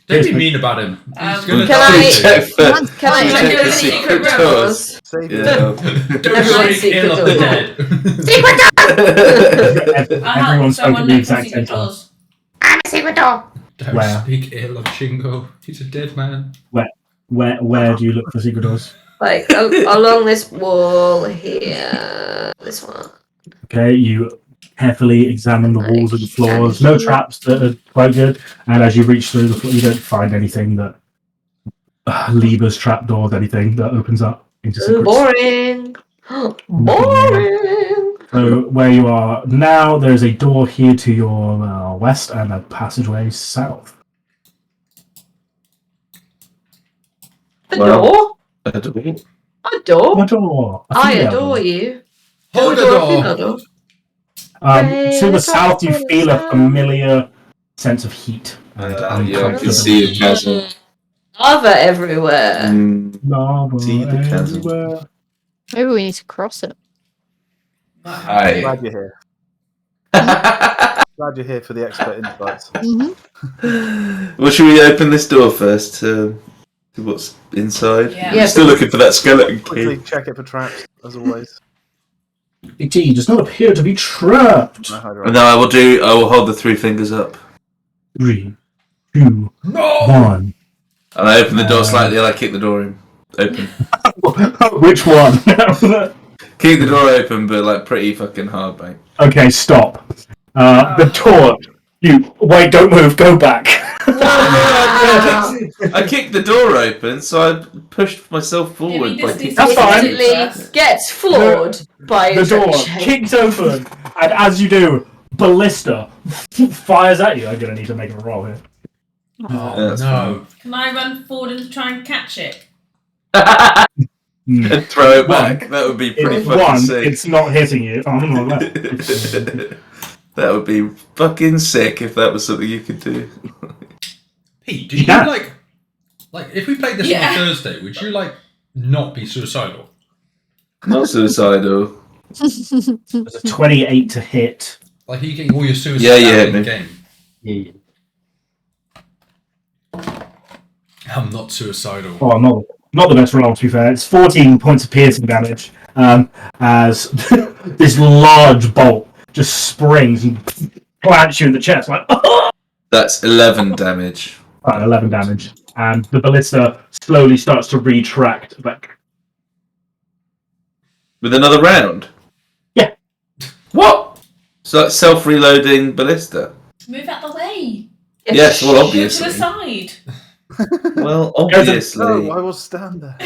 Speaker 1: Don't be mean about him. He's gonna
Speaker 2: Can
Speaker 1: die
Speaker 2: I-
Speaker 1: soon.
Speaker 6: Check for,
Speaker 2: Can I
Speaker 6: check
Speaker 2: do
Speaker 6: for
Speaker 2: any
Speaker 6: secret
Speaker 2: secret
Speaker 6: doors.
Speaker 2: doors?
Speaker 3: Save
Speaker 6: Yeah.
Speaker 3: it.
Speaker 1: Don't
Speaker 2: Everyone's
Speaker 1: speak ill of the
Speaker 2: secret
Speaker 1: dead.
Speaker 4: Everyone's spoken the exact same time.
Speaker 7: doors.
Speaker 1: Don't
Speaker 4: Where?
Speaker 1: speak ill of Chingo. He's a dead man.
Speaker 4: Where do you look for secret doors?
Speaker 2: Like along this wall here. This one.
Speaker 4: Okay, you carefully examine the walls and the floors. No traps that are quite good. And as you reach through the floor, you don't find anything that levers, trapdoors, anything that opens up into
Speaker 2: Ooh,
Speaker 4: secrets.
Speaker 2: boring. Boring.
Speaker 4: So where you are now, there's a door here to your west and a passageway south.
Speaker 2: A
Speaker 6: Well,
Speaker 2: door?
Speaker 6: I don't know.
Speaker 2: A door?
Speaker 4: A door. A
Speaker 2: I
Speaker 4: female
Speaker 2: adore
Speaker 4: door.
Speaker 2: you.
Speaker 1: Hold the
Speaker 2: A
Speaker 1: door.
Speaker 2: female door.
Speaker 4: To the south, you feel a familiar sense of heat. And
Speaker 6: Yeah, I can
Speaker 4: uncomfortability.
Speaker 6: see a chasm.
Speaker 2: Lava everywhere.
Speaker 4: Lava
Speaker 6: See the chasm.
Speaker 4: everywhere.
Speaker 5: Maybe we need to cross it.
Speaker 6: Hi.
Speaker 3: Glad you're here. Glad you're here for the expert insights.
Speaker 6: Well, should we open this door first to see what's inside?
Speaker 7: Yeah.
Speaker 2: Yeah,
Speaker 6: Still looking for that skeleton
Speaker 3: Quickly
Speaker 6: key.
Speaker 3: check it for traps, as always.
Speaker 4: It does not appear to be trapped.
Speaker 3: No, hide
Speaker 6: And then I will hold the 3 fingers up.
Speaker 4: 3, 2,
Speaker 1: No!
Speaker 4: 1.
Speaker 6: And I open the door slightly and I kick the door in. Open.
Speaker 4: Which one?
Speaker 6: Keep the door open, but like pretty fucking hard, mate.
Speaker 4: Okay, stop. The door. You wait. Don't move. Go back.
Speaker 6: I kicked the door open, so I pushed myself forward by kicking.
Speaker 4: That's fine.
Speaker 2: Immediately gets floored by
Speaker 4: The
Speaker 2: a
Speaker 4: door
Speaker 2: check.
Speaker 4: kicks open, and as you do, Ballista fires at you. I'm gonna need to make a roll here.
Speaker 1: Oh,
Speaker 6: That's
Speaker 1: no.
Speaker 7: Can I run forward and try and catch it?
Speaker 6: And throw it back. That would be pretty
Speaker 4: It's
Speaker 6: fucking
Speaker 4: one.
Speaker 6: sick.
Speaker 4: It's not hitting you. Oh, no, no.
Speaker 6: That would be fucking sick if that was something you could do.
Speaker 1: Pete, do you
Speaker 4: Yeah.
Speaker 1: like if we played this on a Thursday, would you like not be suicidal?
Speaker 6: Not suicidal.
Speaker 4: There's a 28 to hit.
Speaker 1: Like are you getting all your suicide
Speaker 6: Yeah, you
Speaker 1: out
Speaker 6: hit
Speaker 1: in the
Speaker 6: me.
Speaker 1: game?
Speaker 4: Yeah.
Speaker 1: I'm not suicidal.
Speaker 4: Oh, not the best roll, to be fair. It's 14 points of piercing damage as this large bolt just springs and plants you in the chest. Like,
Speaker 6: That's 11 damage.
Speaker 4: 11 damage. And the ballista slowly starts to retract back.
Speaker 6: With another round?
Speaker 4: Yeah.
Speaker 6: What? So that's self-reloading ballista?
Speaker 7: Move out the way.
Speaker 6: Yes, well,
Speaker 7: Move to
Speaker 6: obviously.
Speaker 7: the side.
Speaker 6: Well, obviously.
Speaker 3: No, I will stand there.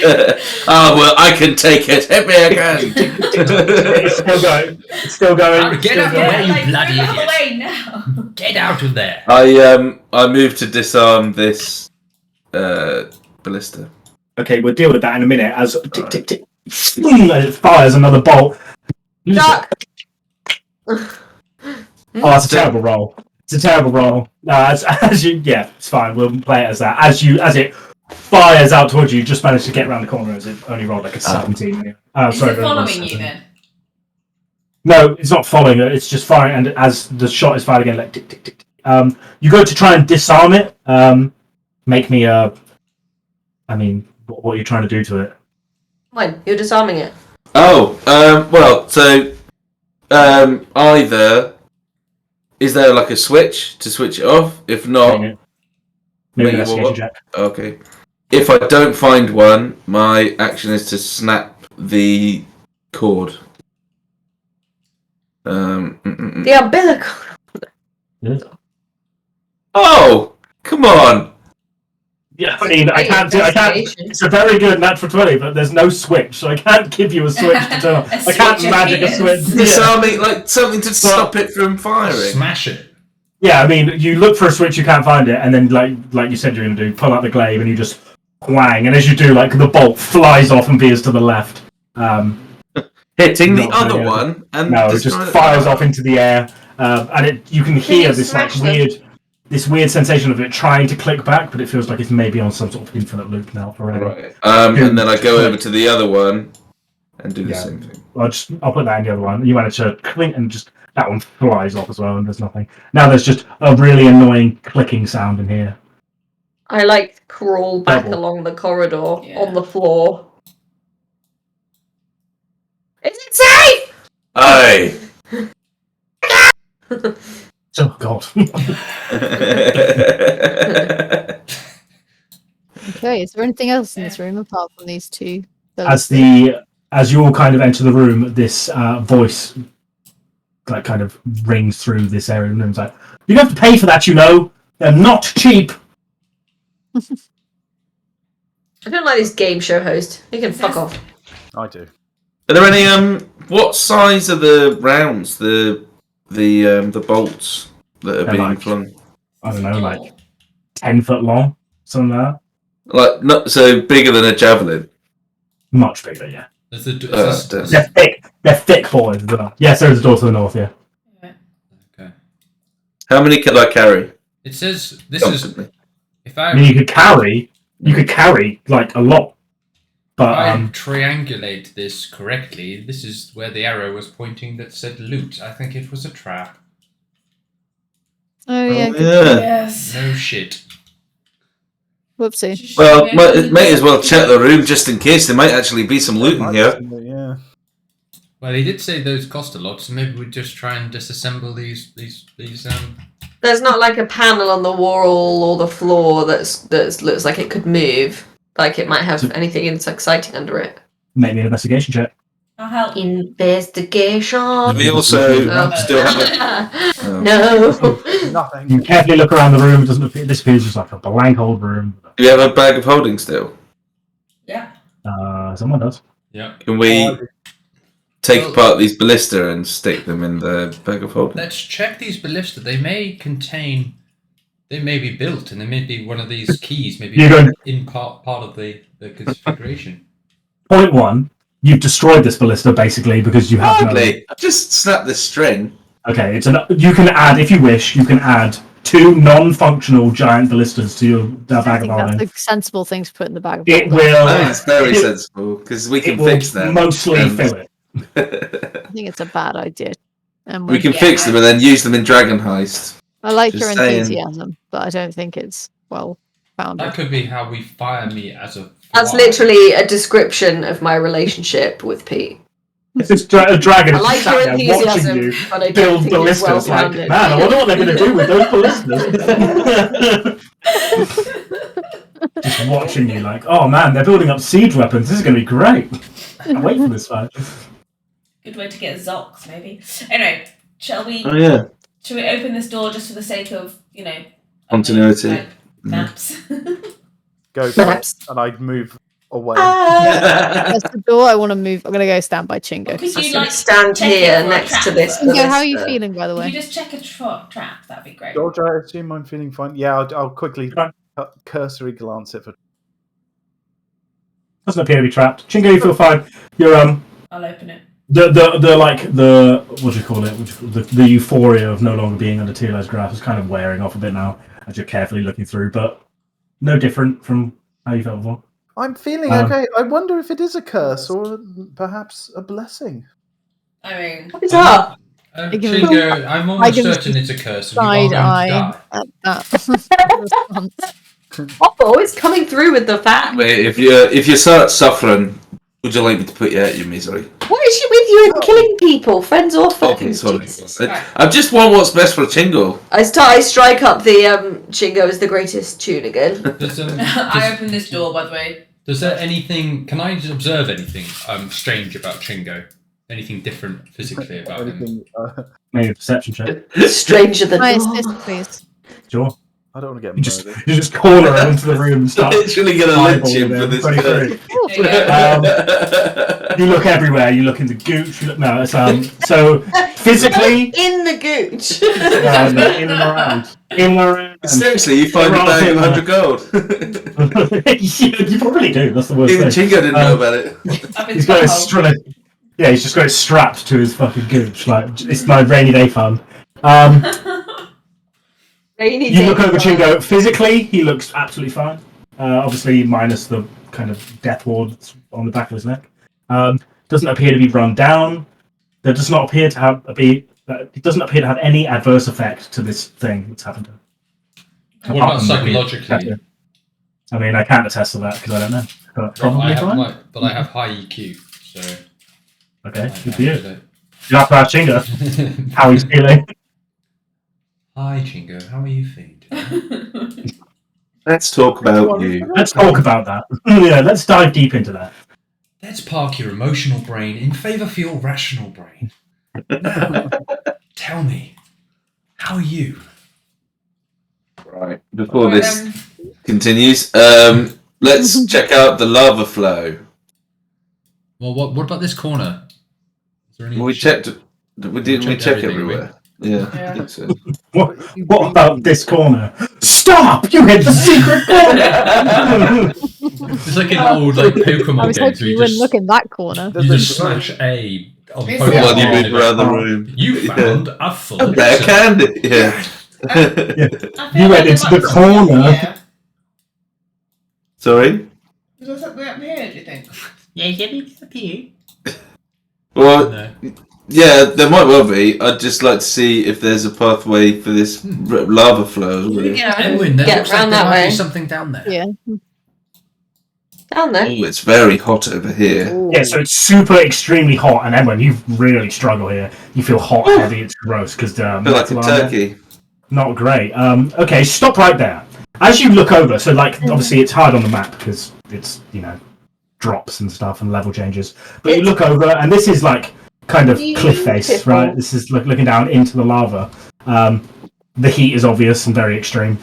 Speaker 6: Well, I can take it. Hit me again.
Speaker 4: It's still going. It's still going.
Speaker 1: Get out of the way, you bloody
Speaker 7: move out the
Speaker 1: idiot.
Speaker 7: way now.
Speaker 1: Get out of there.
Speaker 6: I moved to disarm this ballista.
Speaker 4: Okay, we'll deal with that in a minute as tick, tick, tick. As it fires another bolt.
Speaker 2: Duck.
Speaker 4: Oh, it's a terrible roll. It's a terrible roll. As you, yeah, it's fine. We'll play it as that. As it fires out towards you, just managed to get around the corner as it only rolled like a 17.
Speaker 7: Is
Speaker 4: Sorry,
Speaker 7: it following you then?
Speaker 4: No, it's not following it. It's just firing, and as the shot is fired again, like tick, tick, tick. You go to try and disarm it, Make me a. I mean, what are you trying to do to it?
Speaker 2: Fine, you're disarming it.
Speaker 6: Oh, well, so either is there like a switch to switch it off? If not,
Speaker 4: Maybe an
Speaker 6: maybe
Speaker 4: investigation
Speaker 6: what?
Speaker 4: check.
Speaker 6: Okay. If I don't find one, my action is to snap the cord.
Speaker 2: The umbilical.
Speaker 4: Yes.
Speaker 6: Oh, come on!
Speaker 4: Yeah, I mean, I can't.
Speaker 2: Investigation.
Speaker 4: It's a very good natural 20, but there's no switch, so I can't give you a switch to turn on.
Speaker 7: A
Speaker 4: I can't
Speaker 7: switch
Speaker 4: magic a
Speaker 7: appears.
Speaker 4: switch.
Speaker 6: Disarming, like something to stop it from firing.
Speaker 1: Smash it.
Speaker 4: Yeah, I mean, you look for a switch, you can't find it, and then, like you said you're going to do, pull out the glaive, and you just whang, and as you do, like, the bolt flies off and veers to the left.
Speaker 6: Hitting the
Speaker 4: No,
Speaker 6: other
Speaker 4: yeah.
Speaker 6: one, and
Speaker 4: No, it just fires off into the air, and you can hear this, like, weird sensation of it trying to click back, but it feels like it's maybe on some sort of infinite loop now forever.
Speaker 6: Right. And then I go over to the other one and do the same thing.
Speaker 4: I'll put that in the other one. You manage to clink, and just that one flies off as well, and there's nothing. Now there's just a really annoying clicking sound in here.
Speaker 2: I like crawl back
Speaker 4: Double.
Speaker 2: along the corridor
Speaker 7: Yeah.
Speaker 2: on the floor. Is it safe?
Speaker 6: Aye.
Speaker 4: Oh god.
Speaker 5: Okay, is there anything else in this room apart from these two?
Speaker 4: As you all kind of enter the room, this voice like kind of rings through this area, and it's like, "You have to pay for that, you know. They're not cheap."
Speaker 2: I don't like this game show host. You can fuck off.
Speaker 3: I do.
Speaker 6: Are there any what size are the rounds? The bolts that are
Speaker 4: They're
Speaker 6: being
Speaker 4: like-
Speaker 6: flung?
Speaker 4: I don't know, like 10 foot long, something like that.
Speaker 6: Like not so bigger than a javelin.
Speaker 4: Much bigger, yeah.
Speaker 1: There's a,
Speaker 6: Damn.
Speaker 4: They're thick. They're thick boys. As well. Yes, there's a door to the north. Yeah.
Speaker 1: okay.
Speaker 6: How many could I carry?
Speaker 1: It says this is
Speaker 6: Comfortably?
Speaker 1: if
Speaker 4: I mean, you could carry like a lot, but
Speaker 1: I triangulate this correctly, this is where the arrow was pointing that said loot. I think it was a trap.
Speaker 5: Oh yeah.
Speaker 6: Oh, yeah.
Speaker 7: Yes.
Speaker 1: No shit.
Speaker 5: Whoopsie.
Speaker 6: Well, may as well check the room just in case. There might actually be some loot in here.
Speaker 3: Yeah.
Speaker 1: Well, he did say those cost a lot, so maybe we just try and disassemble these.
Speaker 2: There's not like a panel on the wall or the floor that looks like it could move. Like it might have anything exciting under it.
Speaker 4: make me an investigation check.
Speaker 7: I'll help.
Speaker 2: Investigation.
Speaker 6: We also
Speaker 2: Oh.
Speaker 6: still have
Speaker 2: No.
Speaker 3: Nothing.
Speaker 4: You carefully look around the room. It doesn't appear. This appears just like a blank old room.
Speaker 6: Do we have a bag of holding still?
Speaker 7: Yeah.
Speaker 4: Someone does.
Speaker 1: Yeah.
Speaker 6: Can we take apart these ballista and stick them in the bag of holding?
Speaker 1: Let's check these ballista. They may be built, and they may be one of these keys, maybe in part of the configuration.
Speaker 4: Point one. You've destroyed this ballista basically because you have
Speaker 6: Hardly. Just snap this string.
Speaker 4: Okay, you can add, if you wish, you can add 2 non-functional giant ballistas to your
Speaker 5: I
Speaker 4: bag of
Speaker 5: think
Speaker 4: holding.
Speaker 5: that's a sensible thing to put in the bag of
Speaker 4: It
Speaker 5: holding.
Speaker 4: will.
Speaker 6: That's very
Speaker 4: it-
Speaker 6: sensible because we
Speaker 4: It
Speaker 6: can
Speaker 4: will
Speaker 6: fix them.
Speaker 4: mostly
Speaker 6: and-
Speaker 4: fill it.
Speaker 5: I think it's a bad idea. And
Speaker 6: We can fix them and then use them in Dragon Heist.
Speaker 5: I like
Speaker 6: just
Speaker 5: your
Speaker 6: saying.
Speaker 5: enthusiasm, but I don't think it's well founded.
Speaker 1: That could be how we fire me as a.
Speaker 2: That's
Speaker 1: fly.
Speaker 2: literally a description of my relationship with Pete.
Speaker 4: It's just a dragon
Speaker 2: I like
Speaker 4: sat
Speaker 2: your
Speaker 4: there watching
Speaker 2: enthusiasm,
Speaker 4: you
Speaker 2: but I don't
Speaker 4: build
Speaker 2: think it's
Speaker 4: ballistas.
Speaker 2: well
Speaker 4: Like,
Speaker 2: founded.
Speaker 4: man, I wonder what they're going to do with those ballistas. Just watching you, like, oh man, they're building up siege weapons. This is going to be great. Can't wait for this fight.
Speaker 7: Good way to get Zox, maybe. Anyway, shall we?
Speaker 6: Oh yeah.
Speaker 7: Shall we open this door just for the sake of
Speaker 6: Continuity.
Speaker 7: like, maps?
Speaker 3: Go for it.
Speaker 2: Perhaps.
Speaker 3: And I'd move away.
Speaker 5: That's the door I want to move. I'm going to go stand by Chingo.
Speaker 7: Could
Speaker 2: I
Speaker 7: you
Speaker 2: should
Speaker 7: like
Speaker 2: stand
Speaker 7: check it
Speaker 2: here
Speaker 7: for a
Speaker 2: next
Speaker 7: trap?
Speaker 2: to this.
Speaker 5: Chingo, how are you
Speaker 2: ballista.
Speaker 5: feeling, by the
Speaker 7: If
Speaker 5: way?
Speaker 7: you just check a trap, that'd be great.
Speaker 3: George, I assume I'm feeling fine. Yeah, I'll quickly
Speaker 4: Fine.
Speaker 3: cursory glance it for.
Speaker 4: Doesn't appear to be trapped. Chingo, you feel fine. You're
Speaker 7: I'll open it.
Speaker 4: the what do you call it? The euphoria of no longer being under Tila's grasp is kind of wearing off a bit now as you're carefully looking through, but no different from how you felt before.
Speaker 3: I'm feeling okay. I wonder if it is a curse or perhaps a blessing.
Speaker 7: I mean,
Speaker 2: What's up?
Speaker 1: Chingo, I'm almost certain it's a curse, and you are
Speaker 5: Side
Speaker 1: going
Speaker 5: eye
Speaker 1: to die.
Speaker 5: at that response.
Speaker 2: Oppo is coming through with the fact.
Speaker 6: Mate, if you start suffering, would you like me to put you out of your misery?
Speaker 2: What is she with you and killing people, friends or foes?
Speaker 6: Okay, sorry.
Speaker 2: Jesus.
Speaker 6: I just want what's best for Chingo.
Speaker 2: I strike up the Chingo is the greatest tune again.
Speaker 7: I opened this door, by the way.
Speaker 1: Does there anything? Can I just observe anything strange about Chingo? Anything different physically about him?
Speaker 3: Anything,
Speaker 4: Maybe a perception check.
Speaker 2: Stranger than
Speaker 5: My assist, please.
Speaker 4: Sure.
Speaker 3: I don't want to get
Speaker 4: You
Speaker 3: murdered.
Speaker 4: just corner her into the room and start.
Speaker 6: Literally gonna lynch him for this.
Speaker 4: 23.
Speaker 7: There you go.
Speaker 4: You look everywhere. You look in the gooch. You look no. It's so physically
Speaker 2: in the gooch.
Speaker 4: no, in and around. In and around.
Speaker 6: Seriously, you find a bag of 100 gold.
Speaker 4: You probably do. That's the worst
Speaker 6: Even
Speaker 4: thing.
Speaker 6: Chingo didn't know about it.
Speaker 7: Up in
Speaker 4: He's got it
Speaker 7: Stockholm.
Speaker 4: yeah, he's just got it strapped to his fucking gooch. Like it's my rainy day fun. You look over Chingo. Physically, he looks absolutely fine. Obviously, minus the kind of death ward on the back of his neck. Doesn't appear to be run down. There does not appear to have it doesn't appear to have any adverse effect to this thing that's happened to him.
Speaker 1: What
Speaker 4: Apart
Speaker 1: about
Speaker 4: from the
Speaker 1: psychologically?
Speaker 4: I mean, I can't attest to that because I don't know. But probably fine.
Speaker 1: But I have high EQ, so.
Speaker 4: Okay, good for you. You have to ask Chingo how he's feeling.
Speaker 1: Hi, Chingo. How are you feeling today?
Speaker 6: Let's talk about you.
Speaker 4: Let's talk about that. Yeah, let's dive deep into that.
Speaker 1: Let's park your emotional brain in favour for your rational brain. Now, tell me, how are you?
Speaker 6: Right. Before this continues, let's check out the lava flow.
Speaker 1: Well, what about this corner? Is there any
Speaker 6: We checked. We didn't. We
Speaker 1: checked
Speaker 6: check
Speaker 1: everything,
Speaker 6: everywhere. Yeah,
Speaker 7: Yeah.
Speaker 6: I think so.
Speaker 4: What about this corner? Stop! You hit the secret corner!
Speaker 1: It's like an old Pokemon
Speaker 5: I was
Speaker 1: game.
Speaker 5: hoping
Speaker 1: So
Speaker 5: you wouldn't look in that corner.
Speaker 1: You just smash A on
Speaker 7: Is
Speaker 1: Pokemon.
Speaker 7: it?
Speaker 6: Bloody
Speaker 7: Yeah.
Speaker 6: big around the room.
Speaker 1: You found a full
Speaker 6: A bear candy. Yeah.
Speaker 7: I feel
Speaker 4: You
Speaker 7: like
Speaker 4: went
Speaker 7: there
Speaker 4: into
Speaker 7: might
Speaker 4: the
Speaker 7: be something up
Speaker 4: corner.
Speaker 7: here.
Speaker 6: Sorry.
Speaker 7: Is there something up here, do you think?
Speaker 6: Well,
Speaker 1: No.
Speaker 6: yeah, there might well be. I'd just like to see if there's a pathway for this lava flow. Really.
Speaker 7: Yeah, I
Speaker 1: Emwen, there
Speaker 2: Get
Speaker 1: looks like
Speaker 2: round
Speaker 1: there
Speaker 2: that
Speaker 1: might
Speaker 2: way.
Speaker 1: be something down there.
Speaker 5: Yeah.
Speaker 2: Down there.
Speaker 6: Oh, it's very hot over here.
Speaker 4: Yeah, so it's super extremely hot, and Emwen, you really struggle here. You feel hot, heavy, it's gross, because
Speaker 6: I feel like a turkey.
Speaker 4: not great. Okay, stop right there. As you look over, so obviously it's hard on the map because it's, drops and stuff and level changes. But you look over, and this is kind of cliff face,
Speaker 2: Beautiful.
Speaker 4: right? This is looking down into the lava. The heat is obvious and very extreme.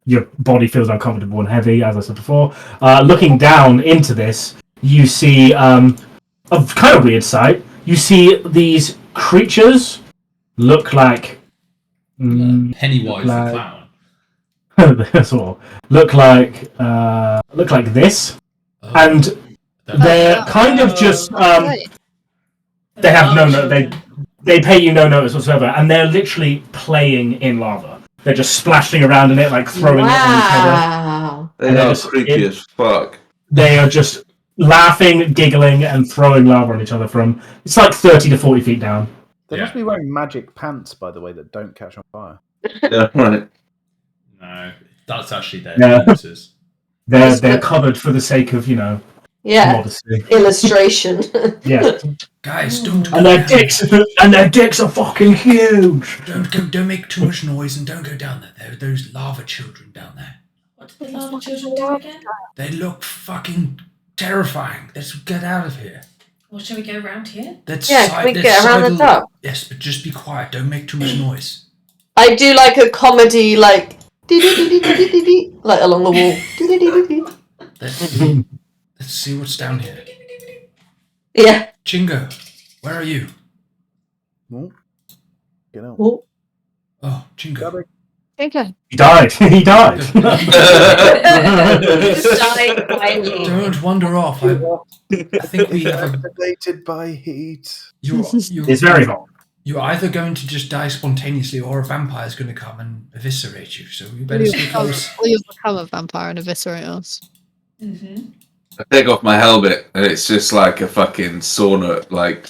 Speaker 4: Your body feels uncomfortable and heavy, as I said before. Looking down into this, you see a kind of weird sight. You see these creatures look like
Speaker 1: Pennywise the
Speaker 4: like-
Speaker 1: clown.
Speaker 4: sort of look like this, and they're kind of just
Speaker 5: Right.
Speaker 4: they have they pay you no notice whatsoever, and they're literally playing in lava. They're just splashing around in it, throwing it on each other.
Speaker 2: Wow.
Speaker 6: They
Speaker 4: And they're
Speaker 6: are
Speaker 4: just-
Speaker 6: creepy as fuck.
Speaker 4: They are just laughing, giggling, and throwing lava on each other from 30 to 40 feet down.
Speaker 3: They
Speaker 1: Yeah.
Speaker 3: must be wearing magic pants, by the way, that don't catch on fire.
Speaker 6: Yeah, right.
Speaker 1: No, that's actually their
Speaker 4: Yeah.
Speaker 1: penises.
Speaker 4: They're covered for the sake of
Speaker 2: Yeah.
Speaker 4: modesty.
Speaker 2: Illustration.
Speaker 4: Yeah,
Speaker 1: Guys, don't go
Speaker 4: and their
Speaker 1: down.
Speaker 4: dicks are fucking huge.
Speaker 1: Don't make too much noise and don't go down there. There are those lava children down there.
Speaker 7: What did the lava children do again?
Speaker 1: They look fucking terrifying. Let's get out of here.
Speaker 7: Well, shall we go around here?
Speaker 1: Let's
Speaker 2: Yeah, can we
Speaker 1: let's
Speaker 2: get around the
Speaker 1: sidle-
Speaker 2: top?
Speaker 1: Yes, but just be quiet. Don't make too much noise.
Speaker 2: I do a comedy dee-dee-dee-dee-dee-dee-dee, along the wall. Dee-dee-dee-dee-dee.
Speaker 1: Let's see what's down here.
Speaker 2: Yeah.
Speaker 1: Chingo, where are you?
Speaker 3: Oh. Get out.
Speaker 2: Oh.
Speaker 1: Oh, Chingo.
Speaker 5: Okay.
Speaker 4: He died. He died.
Speaker 2: Just dying quietly.
Speaker 1: Don't wander off. I think we have a.
Speaker 3: Activated by heat.
Speaker 1: You're
Speaker 4: It's very hot.
Speaker 1: You're either going to just die spontaneously, or a vampire's going to come and eviscerate you. So you better stay close.
Speaker 5: Or you'll become a vampire and eviscerate us.
Speaker 7: Mm-hmm.
Speaker 6: I take off my helmet and it's just like a fucking sauna,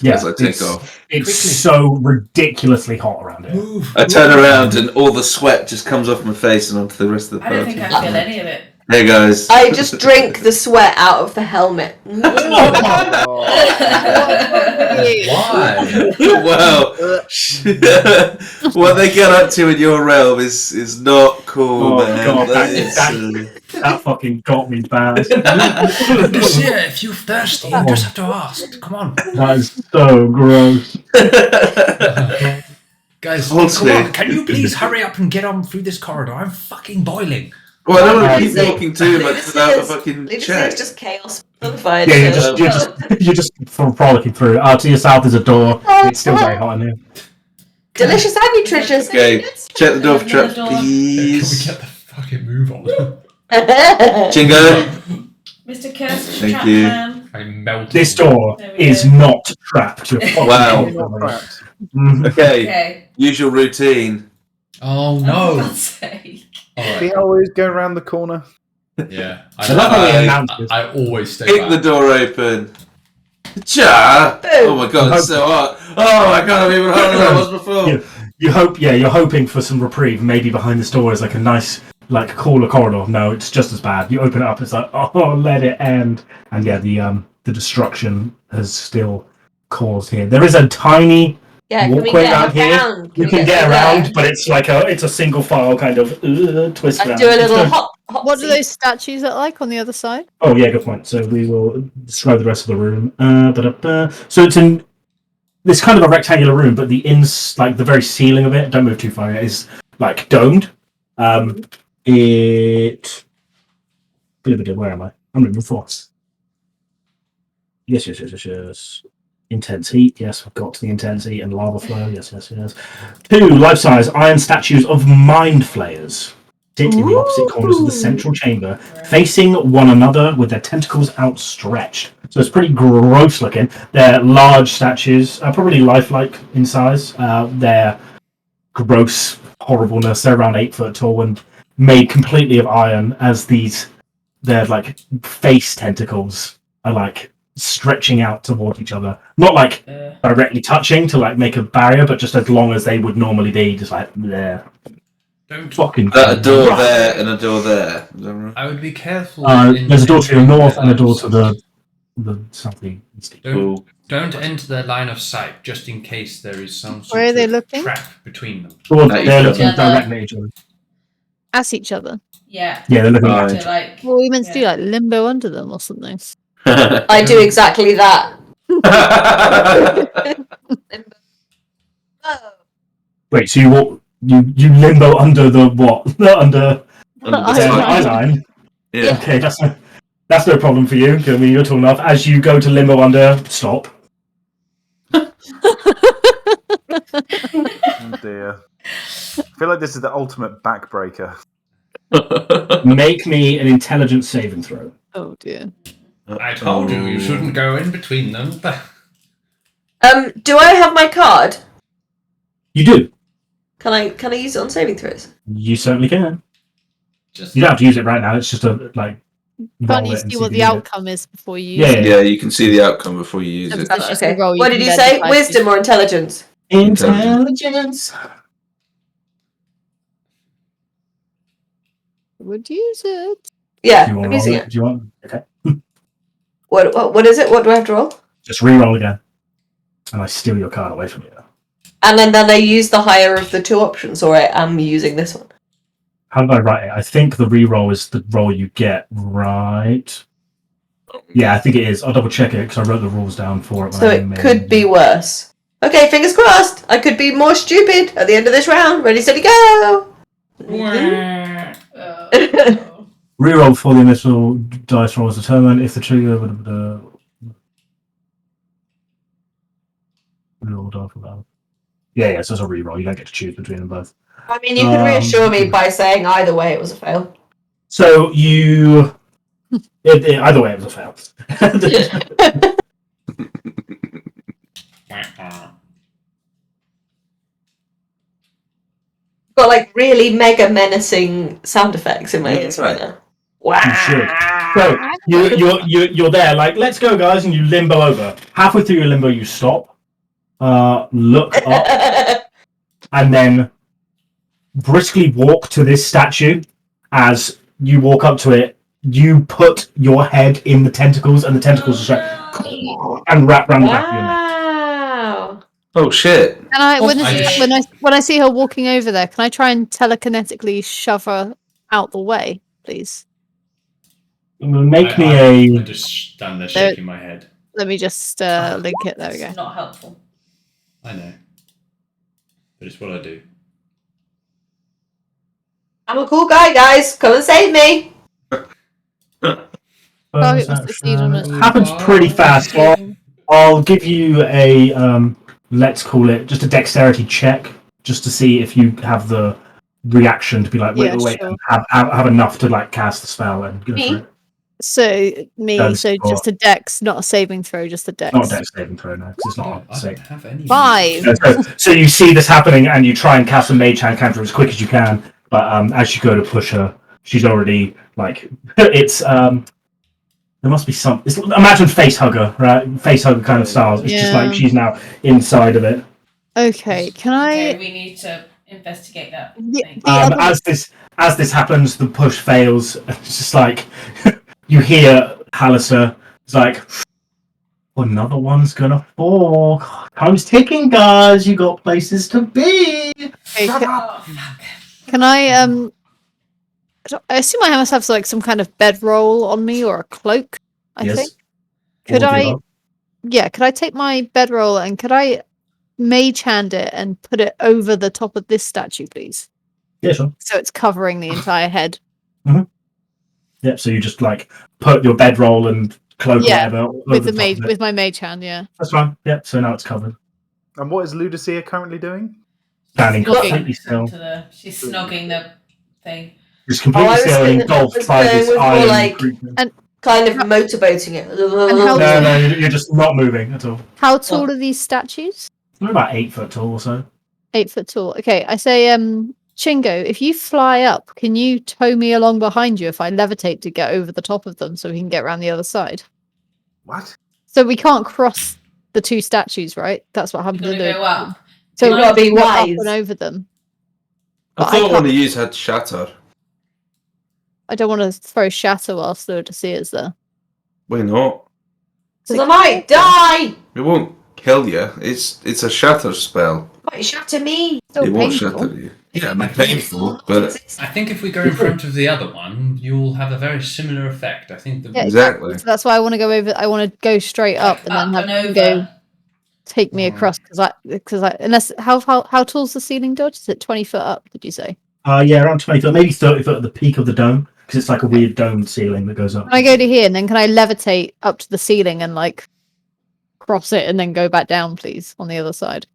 Speaker 6: as I take off.
Speaker 4: It's
Speaker 1: quickly.
Speaker 4: so ridiculously hot around here.
Speaker 1: Move.
Speaker 6: I turn around and all the sweat just comes off my face and onto the rest of the
Speaker 7: I
Speaker 6: party.
Speaker 7: don't think I feel any of it.
Speaker 6: Hey guys.
Speaker 2: I just drink the sweat out of the helmet.
Speaker 1: Why?
Speaker 6: Wow. What they get up to in your realm is not cool,
Speaker 4: Oh,
Speaker 6: man.
Speaker 4: God,
Speaker 6: That
Speaker 4: that fucking got me bad.
Speaker 1: Ludusia, if you're thirsty, you just have to ask. Come on.
Speaker 4: That is so gross.
Speaker 1: Guys,
Speaker 6: Honestly.
Speaker 1: come on. Can you please hurry up and get on through this corridor? I'm fucking boiling.
Speaker 6: Well, I don't want to
Speaker 2: Lucy-
Speaker 6: keep walking too much
Speaker 2: Lucy
Speaker 6: without a
Speaker 2: is-
Speaker 6: fucking
Speaker 2: Lucy
Speaker 6: check.
Speaker 2: is just chaos personified.
Speaker 4: Yeah,
Speaker 2: so-
Speaker 4: you're just frolicking through. To your south is a door. It's still very hot in here.
Speaker 2: Delicious and nutritious.
Speaker 6: Okay, check the door for traps,
Speaker 7: Door.
Speaker 1: Can we
Speaker 6: please.
Speaker 1: get the fucking move on?
Speaker 6: Chingo.
Speaker 7: Mr. Curse,
Speaker 6: Thank
Speaker 7: trap
Speaker 6: you.
Speaker 7: man.
Speaker 1: I melted.
Speaker 4: This door
Speaker 7: There we
Speaker 4: is
Speaker 7: go.
Speaker 4: not trapped. You're fucking
Speaker 6: Wow.
Speaker 3: You're not trapped.
Speaker 4: Mhm.
Speaker 6: Okay,
Speaker 7: Okay.
Speaker 6: usual routine.
Speaker 1: Oh
Speaker 7: Oh, for
Speaker 1: no.
Speaker 7: God's sake.
Speaker 1: Alright.
Speaker 3: See how I always go around the corner?
Speaker 1: Yeah.
Speaker 4: I love how we announced this.
Speaker 1: I always stay
Speaker 6: Kick
Speaker 1: back.
Speaker 6: the door open. Cha! Oh my god, it's so hot. Oh my god, I'm even hotter than I was before.
Speaker 4: Yeah. You're hoping for some reprieve. Maybe behind this door is like a nice, like cooler corridor. No, it's just as bad. You open it up, it's like, oh, let it end. And yeah, the destruction has still caused here. There is a tiny
Speaker 2: Yeah, can we
Speaker 4: walkway
Speaker 2: get
Speaker 4: around here.
Speaker 2: around?
Speaker 4: You
Speaker 2: we
Speaker 4: can get
Speaker 2: through
Speaker 4: around,
Speaker 2: there?
Speaker 4: but it's like it's a single file kind of twist
Speaker 2: And
Speaker 4: around.
Speaker 2: do a
Speaker 4: It's
Speaker 2: little
Speaker 4: good.
Speaker 2: hop.
Speaker 5: What do those statues look like on the other side?
Speaker 4: Oh yeah, good point. So we will describe the rest of the room. So it's in this kind of a rectangular room, but the like the very ceiling of it, don't move too far, is like domed. Where am I? I'm moving forwards. Yes. Intense heat. Yes, I've got to the intense heat and lava flow. Yes. 2 life-size iron statues of mind flayers sit in the opposite corners of the central chamber, facing one another with their tentacles outstretched. So it's pretty gross looking. They're large statues, probably lifelike in size. Their gross horribleness. They're around 8 foot tall and made completely of iron. As their like face tentacles are like stretching out toward each other, not like directly touching to like make a barrier, but just as long as they would normally be, just like there.
Speaker 1: Don't.
Speaker 4: Fucking.
Speaker 6: A door there and a door there. Is that right?
Speaker 1: I would be careful.
Speaker 4: There's a door to the north and a door to the something.
Speaker 1: Don't, don't enter their line of sight, just in case there is some sort
Speaker 5: Where are they
Speaker 1: of
Speaker 5: looking?
Speaker 1: trap between them.
Speaker 4: They're looking
Speaker 7: other.
Speaker 4: directly at each other.
Speaker 5: At each other.
Speaker 7: Yeah.
Speaker 4: Yeah, they're looking
Speaker 6: Right.
Speaker 4: at
Speaker 7: So
Speaker 4: each other.
Speaker 7: like.
Speaker 5: Well, we meant to do
Speaker 7: Yeah.
Speaker 5: like limbo under them or something.
Speaker 2: I do exactly that.
Speaker 4: Wait, so you limbo under the what? under
Speaker 6: Under the
Speaker 5: Eye
Speaker 4: the
Speaker 5: line.
Speaker 4: eye line?
Speaker 6: Yeah.
Speaker 4: Okay, that's no problem for you. I mean, you're tall enough. As you go to limbo under, stop.
Speaker 3: Oh dear. I feel like this is the ultimate backbreaker.
Speaker 4: Make me an intelligence saving throw.
Speaker 5: Oh dear.
Speaker 1: I told you shouldn't go in between them.
Speaker 2: Do I have my card?
Speaker 4: You do.
Speaker 2: Can I use it on saving throws?
Speaker 4: You certainly can.
Speaker 1: Just
Speaker 4: You don't have to use it right now. It's just a like.
Speaker 5: Can't
Speaker 4: roll
Speaker 5: you
Speaker 4: it and
Speaker 5: see
Speaker 4: if
Speaker 5: what
Speaker 4: you
Speaker 5: the
Speaker 4: use it.
Speaker 5: outcome is before you
Speaker 4: Yeah,
Speaker 5: use it?
Speaker 6: Yeah, you can see the outcome before you use it.
Speaker 5: It's just a
Speaker 2: Okay.
Speaker 5: roll,
Speaker 2: What did
Speaker 5: can
Speaker 2: you
Speaker 5: then
Speaker 2: say?
Speaker 5: decide to
Speaker 2: Wisdom or intelligence?
Speaker 4: Intelligence.
Speaker 5: Would use it.
Speaker 2: Yeah,
Speaker 4: Do you want
Speaker 2: I'm
Speaker 4: to
Speaker 2: using
Speaker 4: roll
Speaker 2: it.
Speaker 4: it? Do you want? Okay.
Speaker 2: What is it? What do I have to roll?
Speaker 4: Just re-roll again, and I steal your card away from you.
Speaker 2: And then I use the higher of the 2 options, or I am using this one.
Speaker 4: How did I write it? I think the re-roll is the roll you get, right? Yeah, I think it is. I'll double check it because I wrote the rules down for it.
Speaker 2: So it could be worse. Okay, fingers crossed. I could be more stupid at the end of this round. Ready, steady, go!
Speaker 4: Reroll before the initial dice roll is determined. If the trigger reroll die for that. Yeah, so it's a reroll. You don't get to choose between them both.
Speaker 2: I mean, you can reassure me by saying either way it was a fail.
Speaker 4: So you. Either way, it was a fail.
Speaker 2: Got like really mega menacing sound effects in my
Speaker 6: Yeah,
Speaker 2: ears
Speaker 6: that's
Speaker 2: right now. Wow.
Speaker 4: You should. So you're there, like, let's go, guys, and you limbo over. Halfway through your limbo, you stop. look up and then briskly walk to this statue. As you walk up to it, you put your head in the tentacles, and the tentacles are and wrap around the back of your neck.
Speaker 2: Wow.
Speaker 6: Oh shit!
Speaker 5: Can I,
Speaker 7: Oh,
Speaker 5: when I see her walking over there, can I try and telekinetically shove her out the way, please?
Speaker 4: Make me
Speaker 1: I just stand there shaking my head.
Speaker 5: Let me just link it. There we go.
Speaker 7: It's not helpful.
Speaker 1: I know. But it's what I do.
Speaker 2: I'm a cool guy, guys. Come and save me.
Speaker 5: Target must succeed on it.
Speaker 4: Happens pretty fast. So I'll give you a let's call it just a dexterity check, just to see if you have the reaction to be like, wait,
Speaker 5: Sure.
Speaker 4: and have enough to like cast the spell and go for it.
Speaker 5: So so
Speaker 4: Or-
Speaker 5: just a dex, not a saving throw, just a dex.
Speaker 4: Not a dex saving throw, no, because it's
Speaker 1: I
Speaker 4: not
Speaker 1: don't
Speaker 4: safe.
Speaker 1: have any.
Speaker 5: 5.
Speaker 4: So you see this happening, and you try and cast a mage hand counter as quick as you can, but as you go to push her, she's already like it's there must be some. Imagine face hugger, right? Face hugger kind of styles. It's just like she's now inside of it.
Speaker 5: Okay, can
Speaker 7: Okay,
Speaker 5: I?
Speaker 7: we need to investigate that.
Speaker 5: The
Speaker 7: thing.
Speaker 5: other-
Speaker 4: As this happens, the push fails. It's just like you hear Halaster. It's like another one's gonna fall. Time's ticking, guys. You got places to be.
Speaker 5: Okay,
Speaker 7: Oh, fuck.
Speaker 5: can I assume I must have like some kind of bedroll on me or a cloak. I
Speaker 4: Yes.
Speaker 5: think. Could
Speaker 4: All of the
Speaker 5: I?
Speaker 4: above.
Speaker 5: Yeah. Could I take my bedroll and could I mage hand it and put it over the top of this statue, please?
Speaker 4: Yeah, sure.
Speaker 5: So it's covering the entire head.
Speaker 4: Yep. So you just like put your bedroll and cloak,
Speaker 5: Yeah,
Speaker 4: whatever,
Speaker 5: With
Speaker 4: over
Speaker 5: the
Speaker 4: top of it.
Speaker 5: with my mage hand, yeah.
Speaker 4: That's fine. Yep. So now it's covered.
Speaker 3: And what is Ludusia currently doing?
Speaker 4: Standing
Speaker 7: Snogging
Speaker 4: completely still.
Speaker 7: she's snogging the thing.
Speaker 4: Just completely
Speaker 2: I was
Speaker 4: still,
Speaker 2: thinking
Speaker 4: engulfed
Speaker 2: that
Speaker 4: by
Speaker 2: was
Speaker 4: this
Speaker 2: more
Speaker 4: iron
Speaker 2: like-
Speaker 4: creature.
Speaker 2: Kind of motorboating it.
Speaker 5: how-
Speaker 4: No, you're just not moving at all.
Speaker 5: How tall are these statues?
Speaker 4: They're about 8 foot tall or so.
Speaker 5: 8 foot tall. Okay, I say, Chingo, if you fly up, can you tow me along behind you if I levitate to get over the top of them so we can get around the other side?
Speaker 3: What?
Speaker 5: So we can't cross the two statues, right? That's what
Speaker 7: We're
Speaker 5: happened
Speaker 7: gonna
Speaker 5: to the.
Speaker 7: go up.
Speaker 5: So
Speaker 2: You've
Speaker 5: we
Speaker 2: gotta be
Speaker 5: go up
Speaker 2: wise.
Speaker 5: and over them.
Speaker 6: I
Speaker 5: But
Speaker 6: thought one
Speaker 5: can't-
Speaker 6: of yous had shatter.
Speaker 5: I don't want to throw shatter whilst Ludusia's there.
Speaker 6: Why not?
Speaker 2: Because I might die.
Speaker 6: It won't kill you. It's a shatter spell.
Speaker 2: Might shatter me.
Speaker 5: Still
Speaker 6: it won't
Speaker 5: painful.
Speaker 6: shatter you. Yeah, it'll be painful, but
Speaker 1: I think if we go in front of the other one, you'll have a very similar effect. I think the
Speaker 5: Yeah,
Speaker 6: exactly.
Speaker 5: So that's why I want to go over. I want to go straight up and then have
Speaker 7: and
Speaker 5: him
Speaker 7: over.
Speaker 5: go take me across because I unless how tall's the ceiling dodge? Is it 20 foot up? Did you say?
Speaker 4: Yeah, around 20 foot, maybe 30 foot at the peak of the dome, because it's like a weird domed ceiling that goes up.
Speaker 5: Can I go to here and then can I levitate up to the ceiling and like cross it and then go back down, please, on the other side?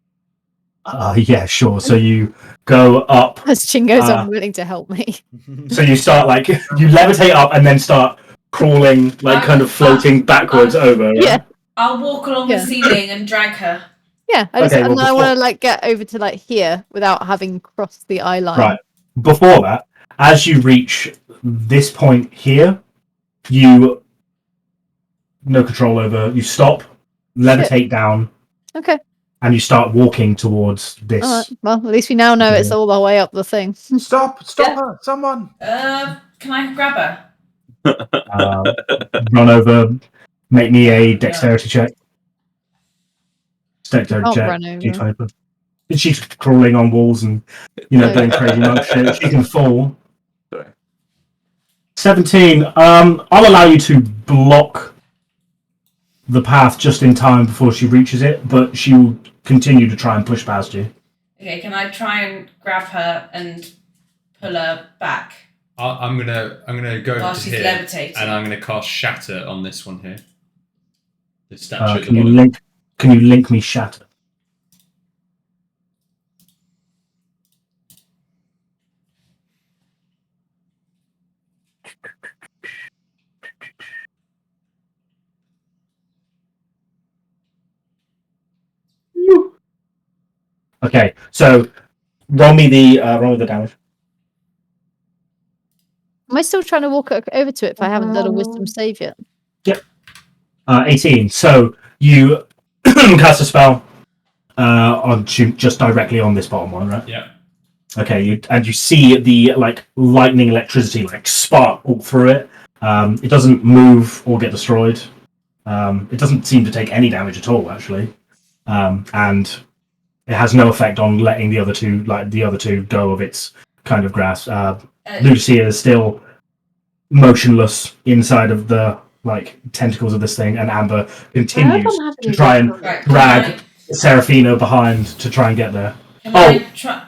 Speaker 4: Yeah, sure. So you go up.
Speaker 5: As Chingo's
Speaker 4: unwilling
Speaker 5: unwilling to help me.
Speaker 4: So you start like, you levitate up and then start crawling, like kind of floating backwards over. Right?
Speaker 5: Yeah,
Speaker 7: I'll walk along
Speaker 5: Yeah.
Speaker 7: the ceiling and drag her.
Speaker 5: yeah. I
Speaker 4: Okay,
Speaker 5: and
Speaker 4: well,
Speaker 5: I want to
Speaker 4: before-
Speaker 5: like get over to like here without having crossed the eye line.
Speaker 4: Right. Before that, as you reach this point here, you no control over. You stop, levitate down,
Speaker 5: Okay.
Speaker 4: and you start walking towards this.
Speaker 5: All right. Well, at least we now know it's
Speaker 4: Yeah.
Speaker 5: all the way up the thing.
Speaker 3: Stop!
Speaker 2: Yeah.
Speaker 3: Her! Someone!
Speaker 7: Can I grab her?
Speaker 4: Run over. Make me a dexterity check. Dexterity
Speaker 5: Can't
Speaker 4: check.
Speaker 5: run over.
Speaker 4: D20. She's crawling on walls and doing crazy monk shit. She can fall.
Speaker 6: Sorry.
Speaker 4: 17. I'll allow you to block the path just in time before she reaches it, but she will continue to try and push past you.
Speaker 7: Okay, can I try and grab her and pull her back
Speaker 1: I'm gonna go over
Speaker 7: while
Speaker 1: to
Speaker 7: she's
Speaker 1: here,
Speaker 7: levitating?
Speaker 1: and I'm gonna cast Shatter on this one here. The statue at the
Speaker 4: Can you
Speaker 1: bottom.
Speaker 4: link me Shatter? Okay, so roll me the damage.
Speaker 5: Am I still trying to walk over to it if I haven't done a wisdom save yet?
Speaker 4: 18. So you cast a spell. just directly on this bottom one, right?
Speaker 1: Yeah.
Speaker 4: Okay, you see the lightning electricity spark all through it. It doesn't move or get destroyed. It doesn't seem to take any damage at all, actually, and it has no effect on letting the other two go of its kind of grasp. Ludusia is still motionless inside of the tentacles of this thing, and Amber continues to try and drag Seraphina behind to try and get there.
Speaker 7: I try?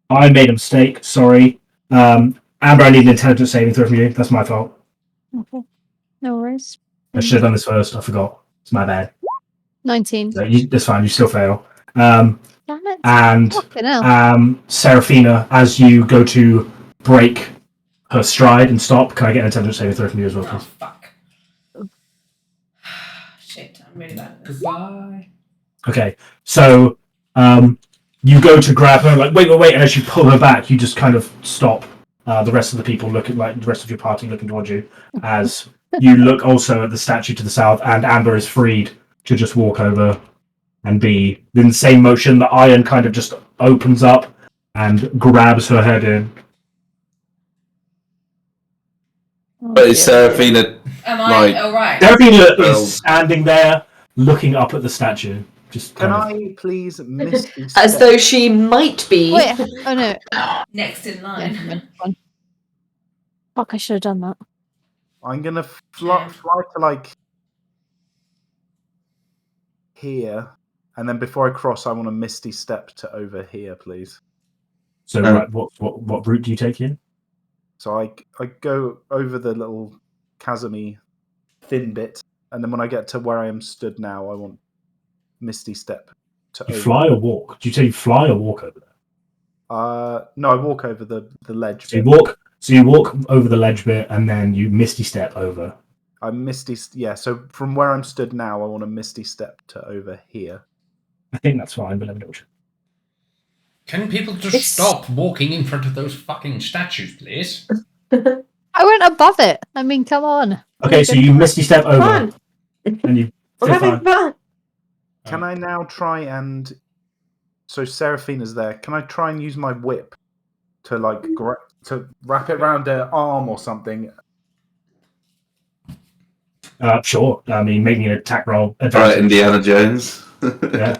Speaker 4: I made a mistake. Sorry, Amber. I need an intelligence saving throw from you. That's my fault.
Speaker 5: Okay. No worries.
Speaker 4: I should have done this first. I forgot. It's my bad.
Speaker 5: 19.
Speaker 4: That's fine. You still fail.
Speaker 5: Damn it.
Speaker 4: And
Speaker 5: Fucking hell.
Speaker 4: Seraphina, as you go to break her stride and stop, can I get an intelligence saving throw from you as well,
Speaker 7: Oh,
Speaker 4: please?
Speaker 7: fuck. Shit, I'm really bad at this.
Speaker 1: Goodbye.
Speaker 4: Okay, so you go to grab her, wait, and as you pull her back, you just kind of stop. The rest of the people the rest of your party looking towards you, as you look also at the statue to the south, and Amber is freed to just walk over and be in the same motion. The iron kind of just opens up and grabs her head in.
Speaker 6: But is Seraphina
Speaker 7: Am I alright?
Speaker 4: Seraphina is standing there looking up at the statue. Just
Speaker 3: Can
Speaker 4: kind of-
Speaker 3: I please Misty
Speaker 2: As
Speaker 3: Step?
Speaker 2: though she might be.
Speaker 5: Wait, oh no.
Speaker 7: Next in
Speaker 5: Yeah,
Speaker 7: line.
Speaker 5: never mind. Fuck, I should have done that.
Speaker 3: I'm gonna fly to here, and then before I cross, I want to Misty Step to over here, please.
Speaker 4: So what route do you take in?
Speaker 3: So I go over the little chasmy thin bit, and then when I get to where I am stood now, I want Misty Step to
Speaker 4: You
Speaker 3: over.
Speaker 4: fly or walk? Do you say you fly or walk over there?
Speaker 3: No, I walk over the ledge.
Speaker 4: So
Speaker 3: bit.
Speaker 4: you walk over the ledge bit, and then you Misty Step over.
Speaker 3: So from where I'm stood now, I want to Misty Step to over here.
Speaker 4: I think that's fine, but let me know.
Speaker 1: Can people just stop walking in front of those fucking statues, please?
Speaker 5: I went above it. I mean, come on.
Speaker 4: Okay, so you Misty Step over,
Speaker 2: Fun.
Speaker 4: and you.
Speaker 2: We're having fun.
Speaker 3: Can I now try and... So Seraphina's there. Can I try and use my whip to to wrap it around her arm or something?
Speaker 4: Sure. I mean, making an attack roll.
Speaker 6: right,
Speaker 4: Advantage.
Speaker 6: Indiana Jones?
Speaker 4: Yeah.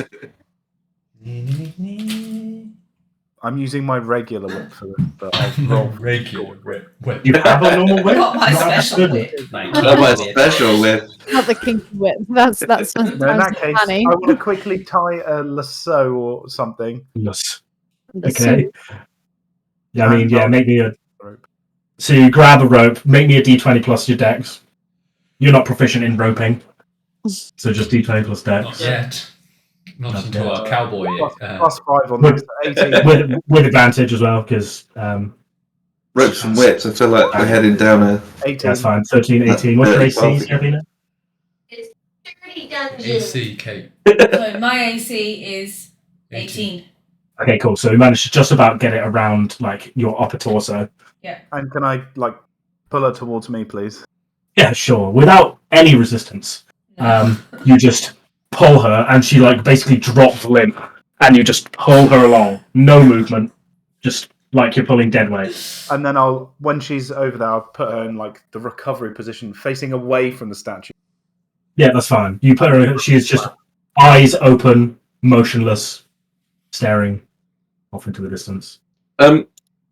Speaker 3: I'm using my regular whip for it, but I'll roll.
Speaker 1: Regular whip.
Speaker 4: You have a normal whip.
Speaker 7: Not my
Speaker 4: You have a
Speaker 7: special
Speaker 4: good
Speaker 7: whip.
Speaker 1: Mate,
Speaker 6: Not my special whip.
Speaker 5: Not the kinky whip. That's
Speaker 3: No, in that case,
Speaker 5: funny.
Speaker 3: I want to quickly tie a lasso or something.
Speaker 4: Yes.
Speaker 5: The
Speaker 4: Okay.
Speaker 5: suit.
Speaker 4: Yeah, I mean, yeah, make me a.
Speaker 3: Rope.
Speaker 4: So you grab a rope, make me a d20 plus your dex. You're not proficient in roping, so just d20 plus
Speaker 1: Not
Speaker 4: dex.
Speaker 1: yet. Not
Speaker 4: Not
Speaker 1: until
Speaker 4: yet.
Speaker 1: our cowboy.
Speaker 3: Plus 5 on this, 18.
Speaker 4: with advantage as well, because
Speaker 6: Ropes and whips. I feel like we're heading down a.
Speaker 3: 18.
Speaker 4: that's fine. 13, 18. What's your AC,
Speaker 6: 12.
Speaker 4: Seraphina?
Speaker 2: It's dirty dungeon.
Speaker 1: AC, Kate.
Speaker 7: So my AC is 18.
Speaker 4: Okay, cool. So we managed to just about get it around your upper torso.
Speaker 3: And can I pull her towards me, please?
Speaker 4: Yeah, sure. Without any resistance, you just pull her, and she basically drops limp, and you just pull her along. No movement, just like you're pulling dead weight.
Speaker 3: And then when she's over there, I'll put her in the recovery position, facing away from the statue.
Speaker 4: Yeah, that's fine. You put her. She is just eyes open, motionless, staring off into the distance.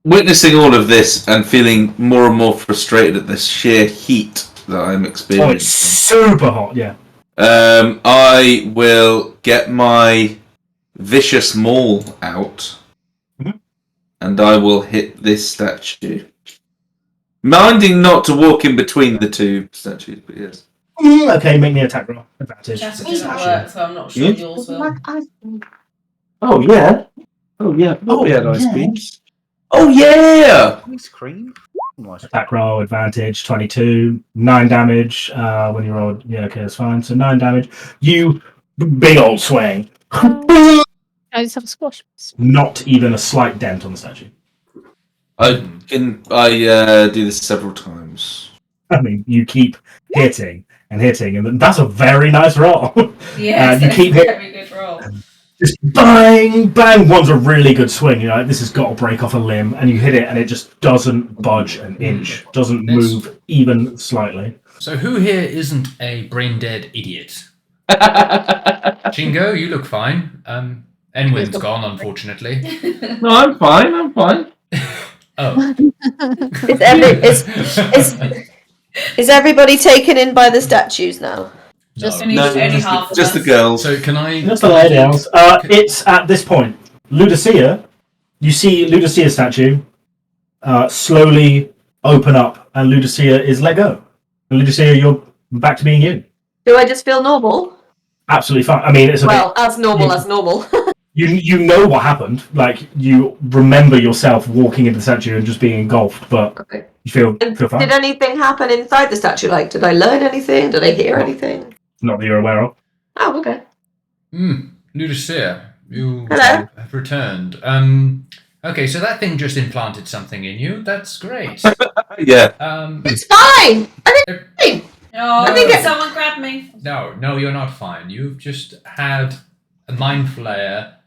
Speaker 6: Witnessing all of this and feeling more and more frustrated at this sheer heat that I'm
Speaker 4: Oh, it's
Speaker 6: experiencing.
Speaker 4: super hot. Yeah.
Speaker 6: I will get my vicious maul out, and I will hit this statue. Minding not to walk in between the two statues, but yes.
Speaker 4: Okay, make me an attack roll. Advantage.
Speaker 7: That's doesn't work, so I'm not sure yours will.
Speaker 6: Oh yeah. Oh yeah.
Speaker 4: Oh,
Speaker 6: yeah, nice
Speaker 4: yeah.
Speaker 6: beams. Oh yeah.
Speaker 3: Ice cream? Nice.
Speaker 4: Attack roll, advantage, 22, 9 damage. When you roll, yeah, okay, that's fine. So 9 damage. You big old swing.
Speaker 5: I just have a squash.
Speaker 4: Not even a slight dent on the statue.
Speaker 6: I do this several times.
Speaker 4: I mean, you keep hitting, and that's a very nice roll.
Speaker 7: Yes,
Speaker 4: you
Speaker 7: that's
Speaker 4: keep
Speaker 7: a
Speaker 4: hitting.
Speaker 7: very good roll.
Speaker 4: Just bang, bang. One's a really good swing. You're like, this has got to break off a limb, and you hit it, and it just doesn't budge an inch, doesn't move even slightly.
Speaker 1: So who here isn't a brain dead idiot? Chingo, you look fine. Emwen's gone, unfortunately.
Speaker 6: No, I'm fine.
Speaker 1: Oh.
Speaker 2: Is everybody taken in by the statues now?
Speaker 5: Just
Speaker 7: Only half of
Speaker 6: just the
Speaker 7: us.
Speaker 6: girls.
Speaker 1: So can I?
Speaker 4: Just the ladies. It's at this point. Ludusia, you see Ludusia's statue slowly open up, and Ludusia is let go. And Ludusia, you're back to being you.
Speaker 2: Do I just feel normal?
Speaker 4: Absolutely fine. I mean, it's a bit,
Speaker 2: as normal.
Speaker 4: you know what happened. Like, you remember yourself walking into the statue and just being engulfed, but
Speaker 2: Okay.
Speaker 4: you feel fine.
Speaker 2: Did anything happen inside the statue? Like, did I learn anything? Did I hear anything?
Speaker 4: Not that you're aware of.
Speaker 2: Oh, okay.
Speaker 1: Ludusia, you
Speaker 2: Hello.
Speaker 1: have returned. Okay, so that thing just implanted something in you. That's great.
Speaker 6: Yeah.
Speaker 2: It's fine. I think it's fine.
Speaker 7: Oh,
Speaker 1: I think
Speaker 7: someone grabbed me.
Speaker 1: No, you're not fine. You've just had a mind flare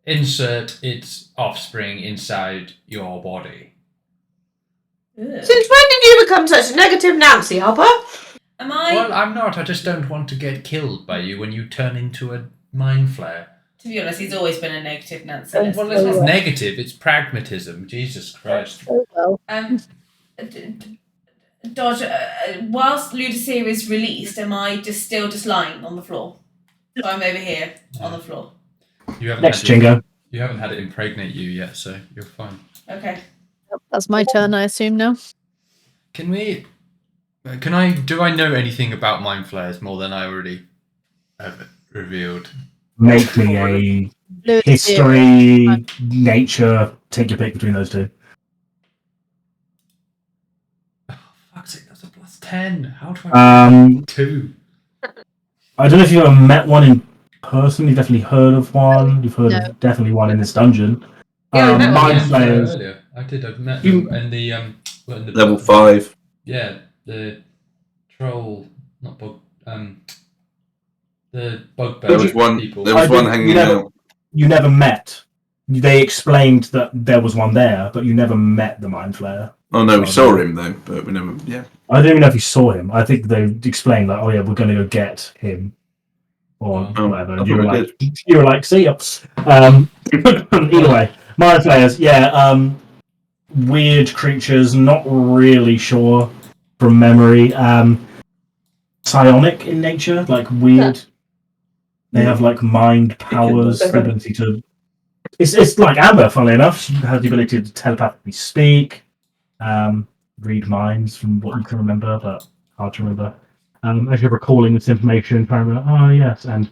Speaker 1: insert its offspring inside your body.
Speaker 7: Ugh.
Speaker 2: Since when did you become such a negative Nancy, Hopper?
Speaker 7: Am I?
Speaker 1: Well, I'm not. I just don't want to get killed by you when you turn into a mind flare.
Speaker 7: To be honest, he's always been a negative Nancy.
Speaker 1: Well, it's not negative. It's pragmatism. Jesus Christ.
Speaker 5: Oh well.
Speaker 7: Dodge, whilst Ludusia is released, am I still lying on the floor? So I'm over here on the floor.
Speaker 1: You haven't
Speaker 4: Next,
Speaker 1: had
Speaker 4: Chingo.
Speaker 1: You haven't had it impregnate you yet, so you're fine.
Speaker 7: Okay.
Speaker 5: That's my turn, I assume now.
Speaker 1: Can we? Do I know anything about mind flares more than I already have revealed?
Speaker 4: Make me a
Speaker 5: Ludusia.
Speaker 4: history, nature. Take your pick between those two.
Speaker 1: Fuck's sake, that's a +10. How do I 2?
Speaker 4: I don't know if you've ever met one in person. You've definitely heard of one. You've heard
Speaker 5: No.
Speaker 4: of definitely one in this dungeon.
Speaker 2: Yeah, we met one,
Speaker 4: Mind
Speaker 1: Yeah,
Speaker 4: flayers.
Speaker 1: earlier. I did. I've met
Speaker 4: You-
Speaker 1: them in the
Speaker 6: Level 5.
Speaker 1: Yeah, the troll, not bug. The bugbear
Speaker 6: There was one.
Speaker 1: people.
Speaker 6: There was one hanging out.
Speaker 4: You never met. They explained that there was one there, but you never met the mind flayer.
Speaker 6: Oh no, we saw him though, but we never. Yeah.
Speaker 4: I don't even know if you saw him. I think they explained like, "Oh yeah, we're going to go get him," or
Speaker 1: Oh,
Speaker 4: whatever.
Speaker 6: I
Speaker 4: And you were
Speaker 6: thought we
Speaker 4: like, "See ya." Either way, mind flayers, yeah. Weird creatures. Not really sure from memory. Psionic in nature, like weird. They have like mind powers, the ability to. It's like Amber, funnily enough. She has the ability to telepathically speak, read minds from what you can remember, but hard to remember. As you're recalling this information, trying to remember, oh yes, and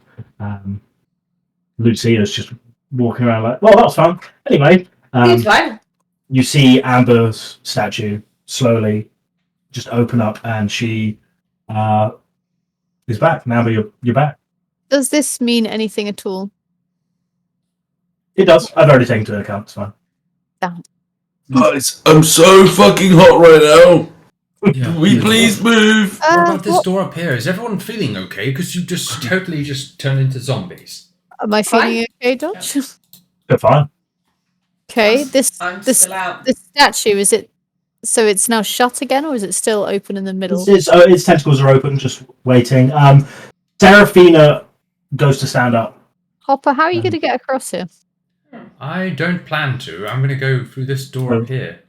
Speaker 4: Lucia's just walking around like, well, that was fun. Anyway,
Speaker 2: It's fine.
Speaker 4: you see Amber's statue slowly just open up, and she is back. Amber, you're back.
Speaker 5: Does this mean anything at all?
Speaker 4: It does. I've already taken into account. It's fine.
Speaker 6: Guys, I'm so fucking hot right now.
Speaker 1: Yeah.
Speaker 6: Can we please move?
Speaker 1: What about this
Speaker 5: What-
Speaker 1: door up here? Is everyone feeling okay? Because you just totally just turned into zombies.
Speaker 5: Am I feeling okay, Dodge?
Speaker 4: You're fine.
Speaker 5: Okay,
Speaker 7: I'm
Speaker 5: this
Speaker 7: still out.
Speaker 5: this statue, is it so it's now shut again, or is it still open in the middle?
Speaker 4: Its tentacles are open, just waiting. Seraphina goes to stand up.
Speaker 5: Hopper, how are you going to get across here?
Speaker 1: I don't plan to. I'm going to go through this door up here.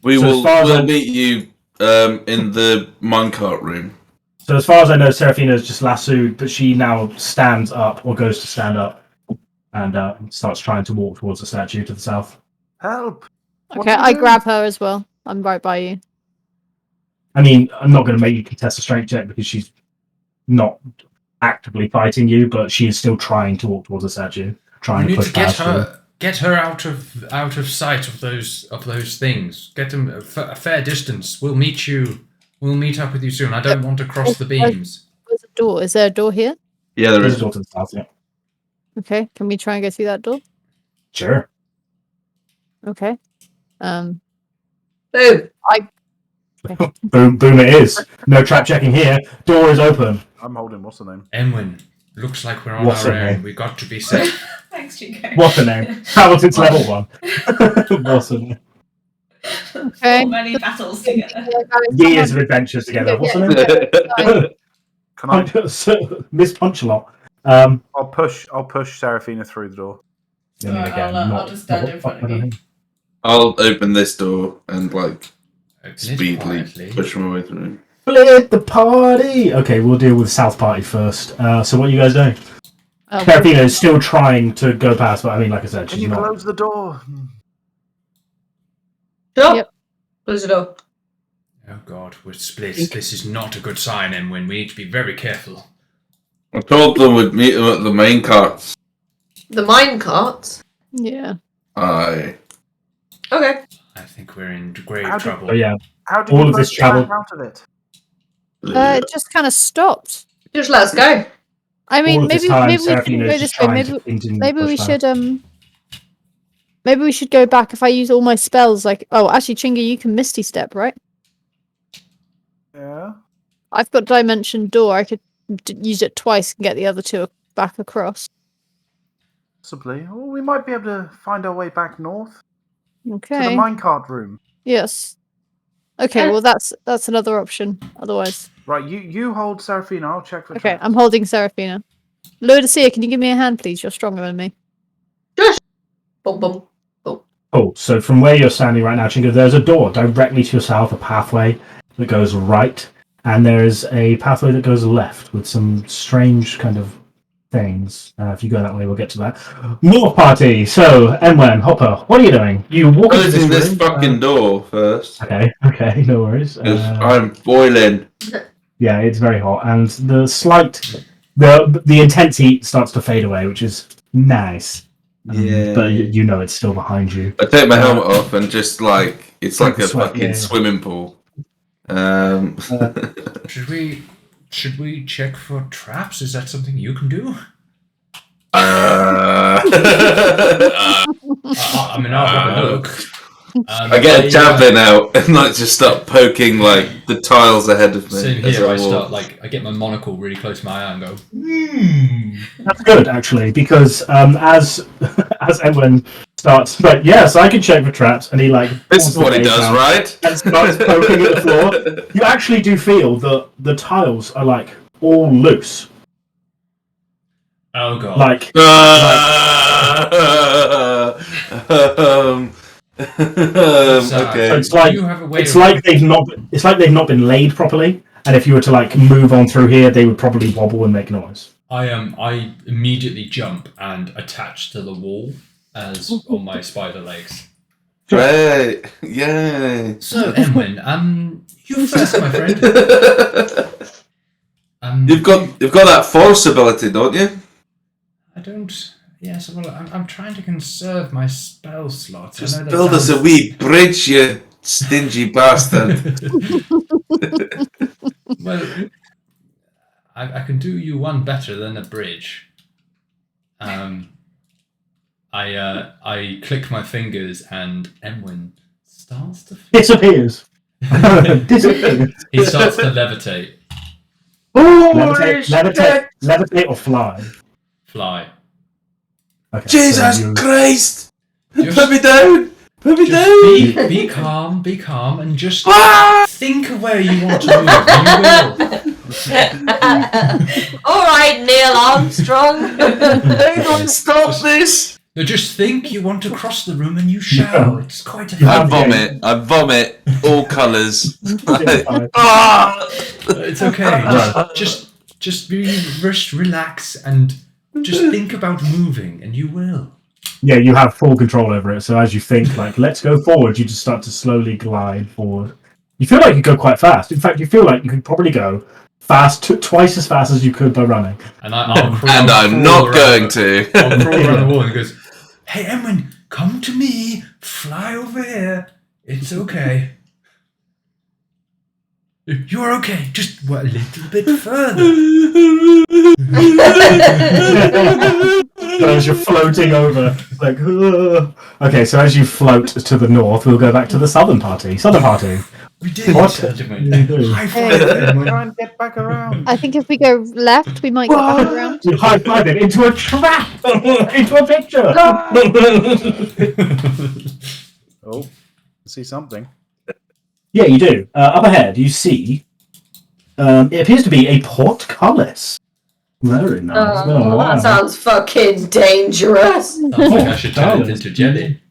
Speaker 6: We
Speaker 4: So as
Speaker 6: will.
Speaker 4: far as
Speaker 6: We'll
Speaker 4: I-
Speaker 6: meet you in the minecart room.
Speaker 4: So as far as I know, Seraphina is just lassoed, but she now stands up, or goes to stand up, and starts trying to walk towards the statue to the south.
Speaker 3: Help! What
Speaker 5: Okay,
Speaker 3: do we
Speaker 5: I
Speaker 3: do?
Speaker 5: grab her as well. I'm right by you.
Speaker 4: I mean, I'm not going to make you contest a strength check because she's not actively fighting you, but she is still trying to walk towards the statue,
Speaker 1: We
Speaker 4: trying to
Speaker 1: need
Speaker 4: push
Speaker 1: to get
Speaker 4: past you.
Speaker 1: her out of sight of those things. Get them a fair distance. We'll meet you. We'll meet up with you soon. I don't want to cross the beams.
Speaker 5: Where's the door? Is there a door here?
Speaker 6: Yeah, there
Speaker 4: There's a
Speaker 6: is.
Speaker 4: door to the south, yeah.
Speaker 5: Okay, can we try and go through that door?
Speaker 4: Sure.
Speaker 5: Okay.
Speaker 2: Boom.
Speaker 4: Boom, boom! It is. No trap checking here. Door is open.
Speaker 3: I'm holding. What's the name?
Speaker 1: Emwen, looks like we're on
Speaker 4: What's
Speaker 1: our
Speaker 4: her
Speaker 1: own.
Speaker 4: name?
Speaker 1: We got to be safe.
Speaker 7: Thanks, Chingo.
Speaker 4: What's the name? Hamilton's level 1. What's the name?
Speaker 5: Okay.
Speaker 7: So many battles together.
Speaker 4: Years of adventures together. What's the name?
Speaker 3: Can I?
Speaker 4: Miss Punchalot.
Speaker 3: I'll push Seraphina through the door.
Speaker 4: I mean,
Speaker 7: Alright,
Speaker 4: again,
Speaker 7: I'll
Speaker 4: not-
Speaker 7: just stand in front of you.
Speaker 6: I'll open this door and like
Speaker 1: Open it
Speaker 6: speedily
Speaker 1: quietly.
Speaker 6: push my way through.
Speaker 4: Split the party. Okay, we'll deal with South Party first. So what are you guys doing? Seraphina is still trying to go past, but I mean, like I said,
Speaker 3: Can
Speaker 4: she's
Speaker 3: you
Speaker 4: not.
Speaker 3: close the door?
Speaker 2: Sure.
Speaker 5: Yep.
Speaker 2: Close the door.
Speaker 1: Oh god, we're split. This is not a good sign, Emwen. We need to be very careful.
Speaker 6: I told them we'd meet them at the main carts.
Speaker 2: The mine carts.
Speaker 5: Yeah.
Speaker 6: Aye.
Speaker 2: Okay.
Speaker 1: I think we're in grave
Speaker 3: How did-
Speaker 1: trouble.
Speaker 4: Oh yeah,
Speaker 3: How did
Speaker 4: All
Speaker 3: you
Speaker 4: of this
Speaker 3: both get
Speaker 4: travel-
Speaker 3: out of it?
Speaker 5: It just kind of stopped.
Speaker 2: Just let us go.
Speaker 5: I mean,
Speaker 4: all of this
Speaker 5: maybe
Speaker 4: time,
Speaker 5: maybe we
Speaker 4: Seraphina
Speaker 5: shouldn't go
Speaker 4: is
Speaker 5: this
Speaker 4: just
Speaker 5: way.
Speaker 4: trying to continue
Speaker 5: Maybe
Speaker 4: to
Speaker 5: we
Speaker 4: push
Speaker 5: should
Speaker 4: back.
Speaker 5: maybe we should go back if I use all my spells. Like, oh, actually, Chingo, you can Misty Step, right?
Speaker 3: Yeah.
Speaker 5: I've got Dimension Door. I could use it twice and get the other two back across.
Speaker 3: Possibly. Or we might be able to find our way back north to the
Speaker 5: Okay.
Speaker 3: minecart room.
Speaker 5: Yes. Okay. Well, that's another option. Otherwise,
Speaker 3: Right, you hold Seraphina. I'll check for
Speaker 5: okay.
Speaker 3: traps.
Speaker 5: I'm holding Seraphina. Ludusia, can you give me a hand, please? You're stronger than me.
Speaker 2: Boom, boom.
Speaker 4: Oh, so from where you're standing right now, Chingo, there's a door directly to your south, a pathway that goes right, and there is a pathway that goes left with some strange kind of things. If you go that way, we'll get to that. North party. So, Emwen, Hopper, what are you doing? You walk into
Speaker 6: Closing this
Speaker 4: room,
Speaker 6: fucking door first.
Speaker 4: Okay, no worries.
Speaker 6: 'Cause I'm boiling.
Speaker 4: Yeah, it's very hot, and the intense heat starts to fade away, which is nice.
Speaker 6: Yeah.
Speaker 4: But you know it's still behind you.
Speaker 6: I take my helmet off and just like it's like a
Speaker 4: Sweat,
Speaker 6: fucking
Speaker 4: yeah.
Speaker 6: swimming pool.
Speaker 1: Should we check for traps? Is that something you can do?
Speaker 6: I
Speaker 1: I mean, I'll have a look.
Speaker 6: get a javelin out and like just start poking like the tiles ahead of me.
Speaker 1: Same
Speaker 6: as
Speaker 1: here.
Speaker 6: I
Speaker 1: I start
Speaker 6: walk.
Speaker 1: I get my monocle really close to my eye and go.
Speaker 4: That's good, actually, because as Emwen starts, but yes, I can check for traps, and he like.
Speaker 6: This is what he does, right?
Speaker 4: And starts poking at the floor. You actually do feel that the tiles are like all loose,
Speaker 1: Oh god.
Speaker 4: like
Speaker 6: Okay.
Speaker 4: it's like
Speaker 1: Do you have a way
Speaker 4: it's
Speaker 1: of-
Speaker 4: like they've not been laid properly, and if you were to like move on through here, they would probably wobble and make noise.
Speaker 1: I immediately jump and attach to the wall as on my spider legs.
Speaker 6: Right. Yay.
Speaker 1: So Emwen, you first, my friend.
Speaker 6: You've got that force ability, don't you?
Speaker 1: I don't. Yes, well, I'm trying to conserve my spell slots. I
Speaker 6: Just
Speaker 1: know that
Speaker 6: build us a
Speaker 1: sounds-
Speaker 6: wee bridge, you stingy bastard.
Speaker 1: Well, I can do you one better than a bridge. I click my fingers and Emwen starts to.
Speaker 4: Disappears. Disappears.
Speaker 1: He starts to levitate,
Speaker 4: Levitate or fly.
Speaker 1: fly.
Speaker 4: Okay,
Speaker 6: Jesus
Speaker 4: so you-
Speaker 6: Christ!
Speaker 1: Just-
Speaker 6: Put me down! Put me
Speaker 1: Just
Speaker 6: down!
Speaker 1: be calm, and just
Speaker 6: Ah!
Speaker 1: think of where you want to move. And you will.
Speaker 2: All right, Neil Armstrong.
Speaker 6: Don't stop this!
Speaker 1: No, just think you want to cross the room, and you shall. It's quite a
Speaker 6: I
Speaker 1: thing.
Speaker 6: vomit all colours.
Speaker 4: Fine.
Speaker 6: Ah!
Speaker 1: It's okay. Just relax and just think about moving, and you will.
Speaker 4: Yeah, you have full control over it. So as you think, like, let's go forward, you just start to slowly glide forward. You feel like you go quite fast. In fact, you feel like you could probably go twice as fast as you could by running.
Speaker 1: And I'll crawl,
Speaker 6: And I'm
Speaker 1: crawl
Speaker 6: not
Speaker 1: around
Speaker 6: going
Speaker 1: the-
Speaker 6: to.
Speaker 1: I'll crawl around the wall and he goes, "Hey, Emwen, come to me. Fly over here. It's okay. You're okay. Just a little bit further."
Speaker 4: as you're floating over, like, okay, so as you float to the north, we'll go back to the southern party. Southern party.
Speaker 1: We did
Speaker 4: What?
Speaker 1: it, didn't we? High five,
Speaker 3: Try
Speaker 1: Emwen.
Speaker 3: and get back around.
Speaker 5: I think if we go left, we might get back around.
Speaker 4: You high five it into a trap, into a picture.
Speaker 3: Oh, I see something.
Speaker 4: Yeah, you do. Up ahead, you see. It appears to be a portcullis. Very nice.
Speaker 2: Oh, that sounds fucking dangerous.
Speaker 1: I think I should turn it into jelly.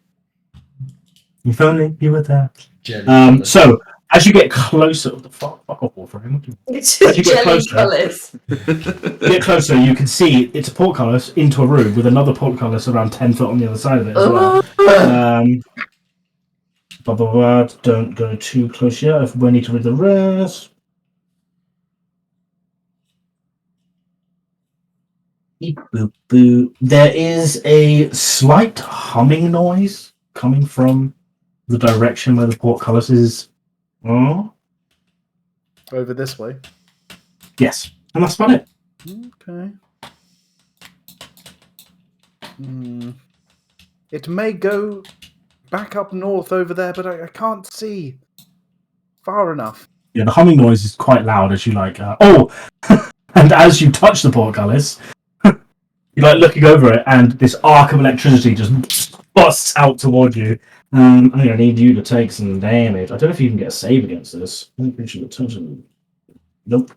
Speaker 4: If only you were there.
Speaker 1: Jelly.
Speaker 4: So as you get closer, what the fuck off, Warframe.
Speaker 2: It's
Speaker 4: As you get
Speaker 2: jelly
Speaker 4: closer-
Speaker 2: colours.
Speaker 4: Get closer, you can see it's a portcullis into a room with another portcullis around 10 foot on the other side of it as well. Blah, blah, blah. Don't go too close yet. We need to read the rest. Beep, boop, boo. There is a slight humming noise coming from the direction where the portcullis is. Oh,
Speaker 3: Over this way.
Speaker 4: yes. And that's about it.
Speaker 3: Okay. It may go back up north over there, but I can't see far enough.
Speaker 4: Yeah, the humming noise is quite loud as you like. And as you touch the portcullis, you're like looking over it, and this arc of electricity just busts out toward you. I'm gonna need you to take some damage. I don't know if you can get a save against this. Nope.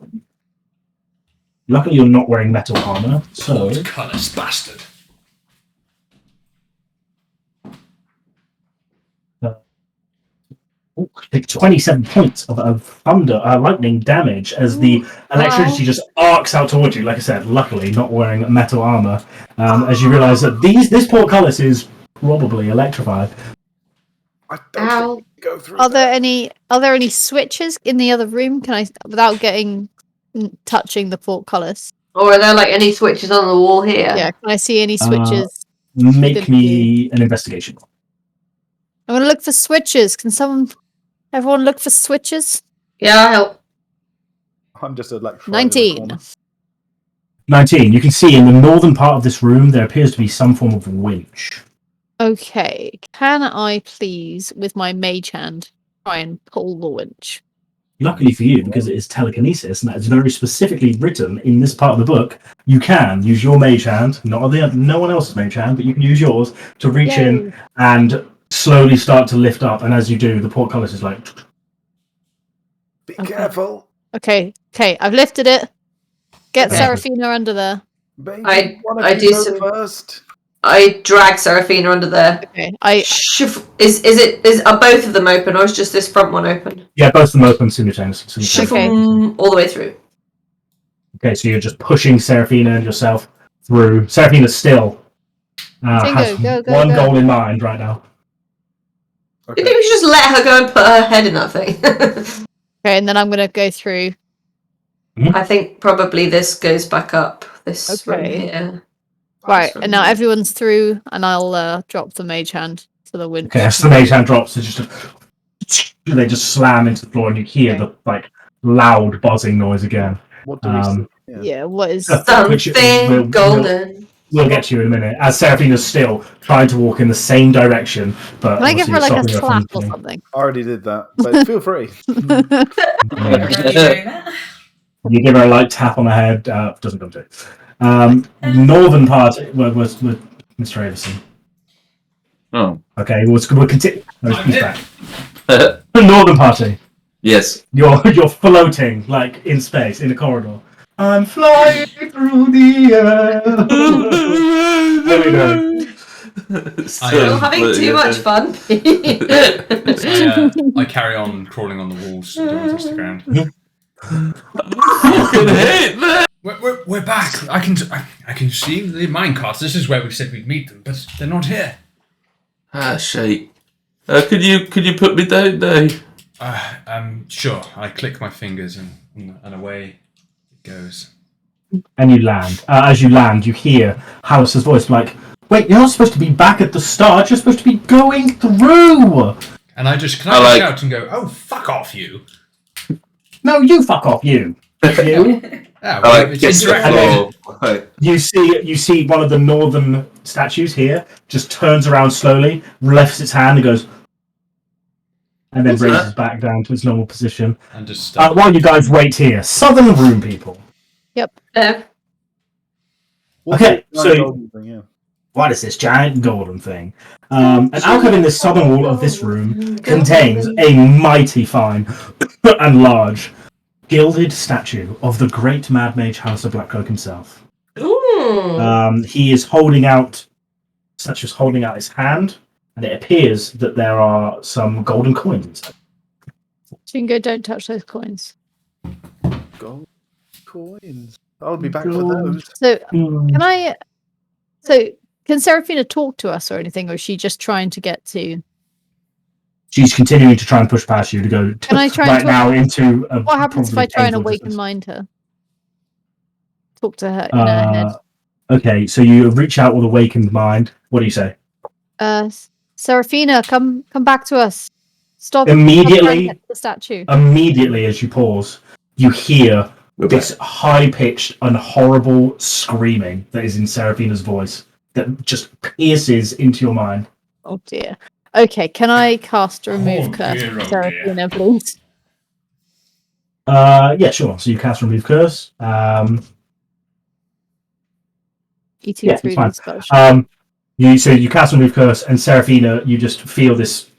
Speaker 4: Luckily, you're not wearing metal armor, so
Speaker 1: Portcullis bastard.
Speaker 4: take 27 points of thunder, lightning damage as the electricity just arcs out towards you. Like I said, luckily not wearing metal armor. As you realise that this portcullis is probably electrified.
Speaker 3: I don't think we can go through
Speaker 5: Are there
Speaker 3: that.
Speaker 5: any switches in the other room? Can I, without touching the portcullis?
Speaker 2: Or are there like any switches on the wall here?
Speaker 5: Yeah, can I see any switches?
Speaker 4: Make me an investigation.
Speaker 5: I'm gonna look for switches. Can everyone look for switches?
Speaker 2: Yeah, I'll help.
Speaker 3: I'm just electrified.
Speaker 5: 19.
Speaker 4: 19. You can see in the northern part of this room there appears to be some form of winch.
Speaker 5: Okay, can I please, with my mage hand, try and pull the winch?
Speaker 4: Luckily for you, because it is telekinesis, and that is very specifically written in this part of the book, you can use your mage hand, no one else's mage hand, but you can use yours to reach in and slowly start to lift up. And as you do, the portcullis is like...
Speaker 3: Be careful.
Speaker 5: Okay, I've lifted it. Get
Speaker 4: Okay.
Speaker 5: Seraphina under there.
Speaker 3: Baby, one of
Speaker 2: I
Speaker 3: you
Speaker 2: do
Speaker 3: go
Speaker 2: some-
Speaker 3: first.
Speaker 2: I drag Seraphina under there.
Speaker 5: Okay,
Speaker 2: Are both of them open, or is just this front one open?
Speaker 4: Yeah, both of them open simultaneously.
Speaker 5: Okay.
Speaker 2: All the way through.
Speaker 4: Okay, so you're just pushing Seraphina and yourself through. Seraphina still has
Speaker 5: Chingo, go,
Speaker 4: one
Speaker 5: go.
Speaker 4: goal in mind right now.
Speaker 3: Okay.
Speaker 2: Maybe we should just let her go and put her head in that thing.
Speaker 5: Okay, and then I'm gonna go through.
Speaker 2: I think probably this goes back up. This room
Speaker 5: Okay.
Speaker 2: here.
Speaker 5: Right, and now everyone's through, and I'll drop the mage hand to the winch.
Speaker 4: Okay, as the mage hand drops, it's just they just slam into the floor, and you hear the like loud buzzing noise again.
Speaker 3: What do we see?
Speaker 5: Yeah, what is?
Speaker 4: Which
Speaker 2: Something golden.
Speaker 4: We'll get to you in a minute. As Seraphina's still trying to walk in the same direction, but
Speaker 5: Can I give her like a
Speaker 4: obviously
Speaker 5: slap
Speaker 4: stopping
Speaker 5: or
Speaker 4: her from-
Speaker 5: something?
Speaker 3: I already did that, but feel free.
Speaker 7: Already doing that.
Speaker 4: You give her a light tap on the head. Doesn't come to it. Northern part was Mr. Avison.
Speaker 6: Oh.
Speaker 4: Okay, we'll continue. No, he's
Speaker 1: here.
Speaker 4: back. The northern party.
Speaker 6: Yes.
Speaker 4: You're floating like in space in a corridor. I'm flying through the air. There we go.
Speaker 2: You're having too much fun.
Speaker 1: I carry on crawling on the walls, don't touch the ground.
Speaker 6: Fucking hate that.
Speaker 1: We're back. I can see the minecarts. This is where we said we'd meet them, but they're not here.
Speaker 6: Ah, shit. Could you put me down now?
Speaker 1: Sure. I click my fingers and away it goes.
Speaker 4: And you land. As you land, you hear Halaster's voice like, "Wait, you're not supposed to be back at the start. You're supposed to be going through."
Speaker 1: And I just shout and go, "Oh, fuck off, you!"
Speaker 4: No, you fuck off, you. You.
Speaker 1: Yeah,
Speaker 6: Like,
Speaker 1: it's interactive.
Speaker 6: Like,
Speaker 4: You see one of the northern statues here just turns around slowly, lifts its hand, and goes, and then
Speaker 6: What's
Speaker 4: raises
Speaker 6: that?
Speaker 4: back down to its normal position.
Speaker 1: And just
Speaker 4: While you guys wait here, southern room people.
Speaker 2: There.
Speaker 4: Okay, so
Speaker 3: golden thing, yeah.
Speaker 4: what is this giant golden thing? An alcove in the southern wall of this room contains a mighty fine and large gilded statue of the great Mad Mage Halaster Blackcloak himself.
Speaker 2: Ooh.
Speaker 4: He is holding out his hand, and it appears that there are some golden coins.
Speaker 5: Chingo, don't touch those coins.
Speaker 3: Gold coins. I'll be back for those.
Speaker 5: So can Seraphina talk to us or anything, or is she just trying to get to?
Speaker 4: She's continuing to try and push past you to go
Speaker 5: Can I try
Speaker 4: right
Speaker 5: and
Speaker 4: now into a
Speaker 5: What happens if I
Speaker 4: probably
Speaker 5: try and
Speaker 4: painful
Speaker 5: awaken
Speaker 4: distance.
Speaker 5: mind her? Talk to her in her head.
Speaker 4: Okay, so you reach out with awakened mind. What do you say?
Speaker 5: Seraphina, come back to us. Stop
Speaker 4: Immediately-
Speaker 5: stop trying to get to the statue.
Speaker 4: Immediately, as you pause, you hear this high-pitched and horrible screaming that is in Seraphina's voice that just pierces into your mind.
Speaker 5: Oh dear. Okay, can I cast Remove
Speaker 1: Oh
Speaker 5: Curse
Speaker 1: dear,
Speaker 5: from
Speaker 1: oh
Speaker 5: Seraphina, please?
Speaker 4: Yeah, sure. So you cast Remove Curse.
Speaker 5: Eating
Speaker 4: Yeah,
Speaker 5: through
Speaker 4: it's fine.
Speaker 5: the spell.
Speaker 4: You cast Remove Curse, and Seraphina, you just feel this,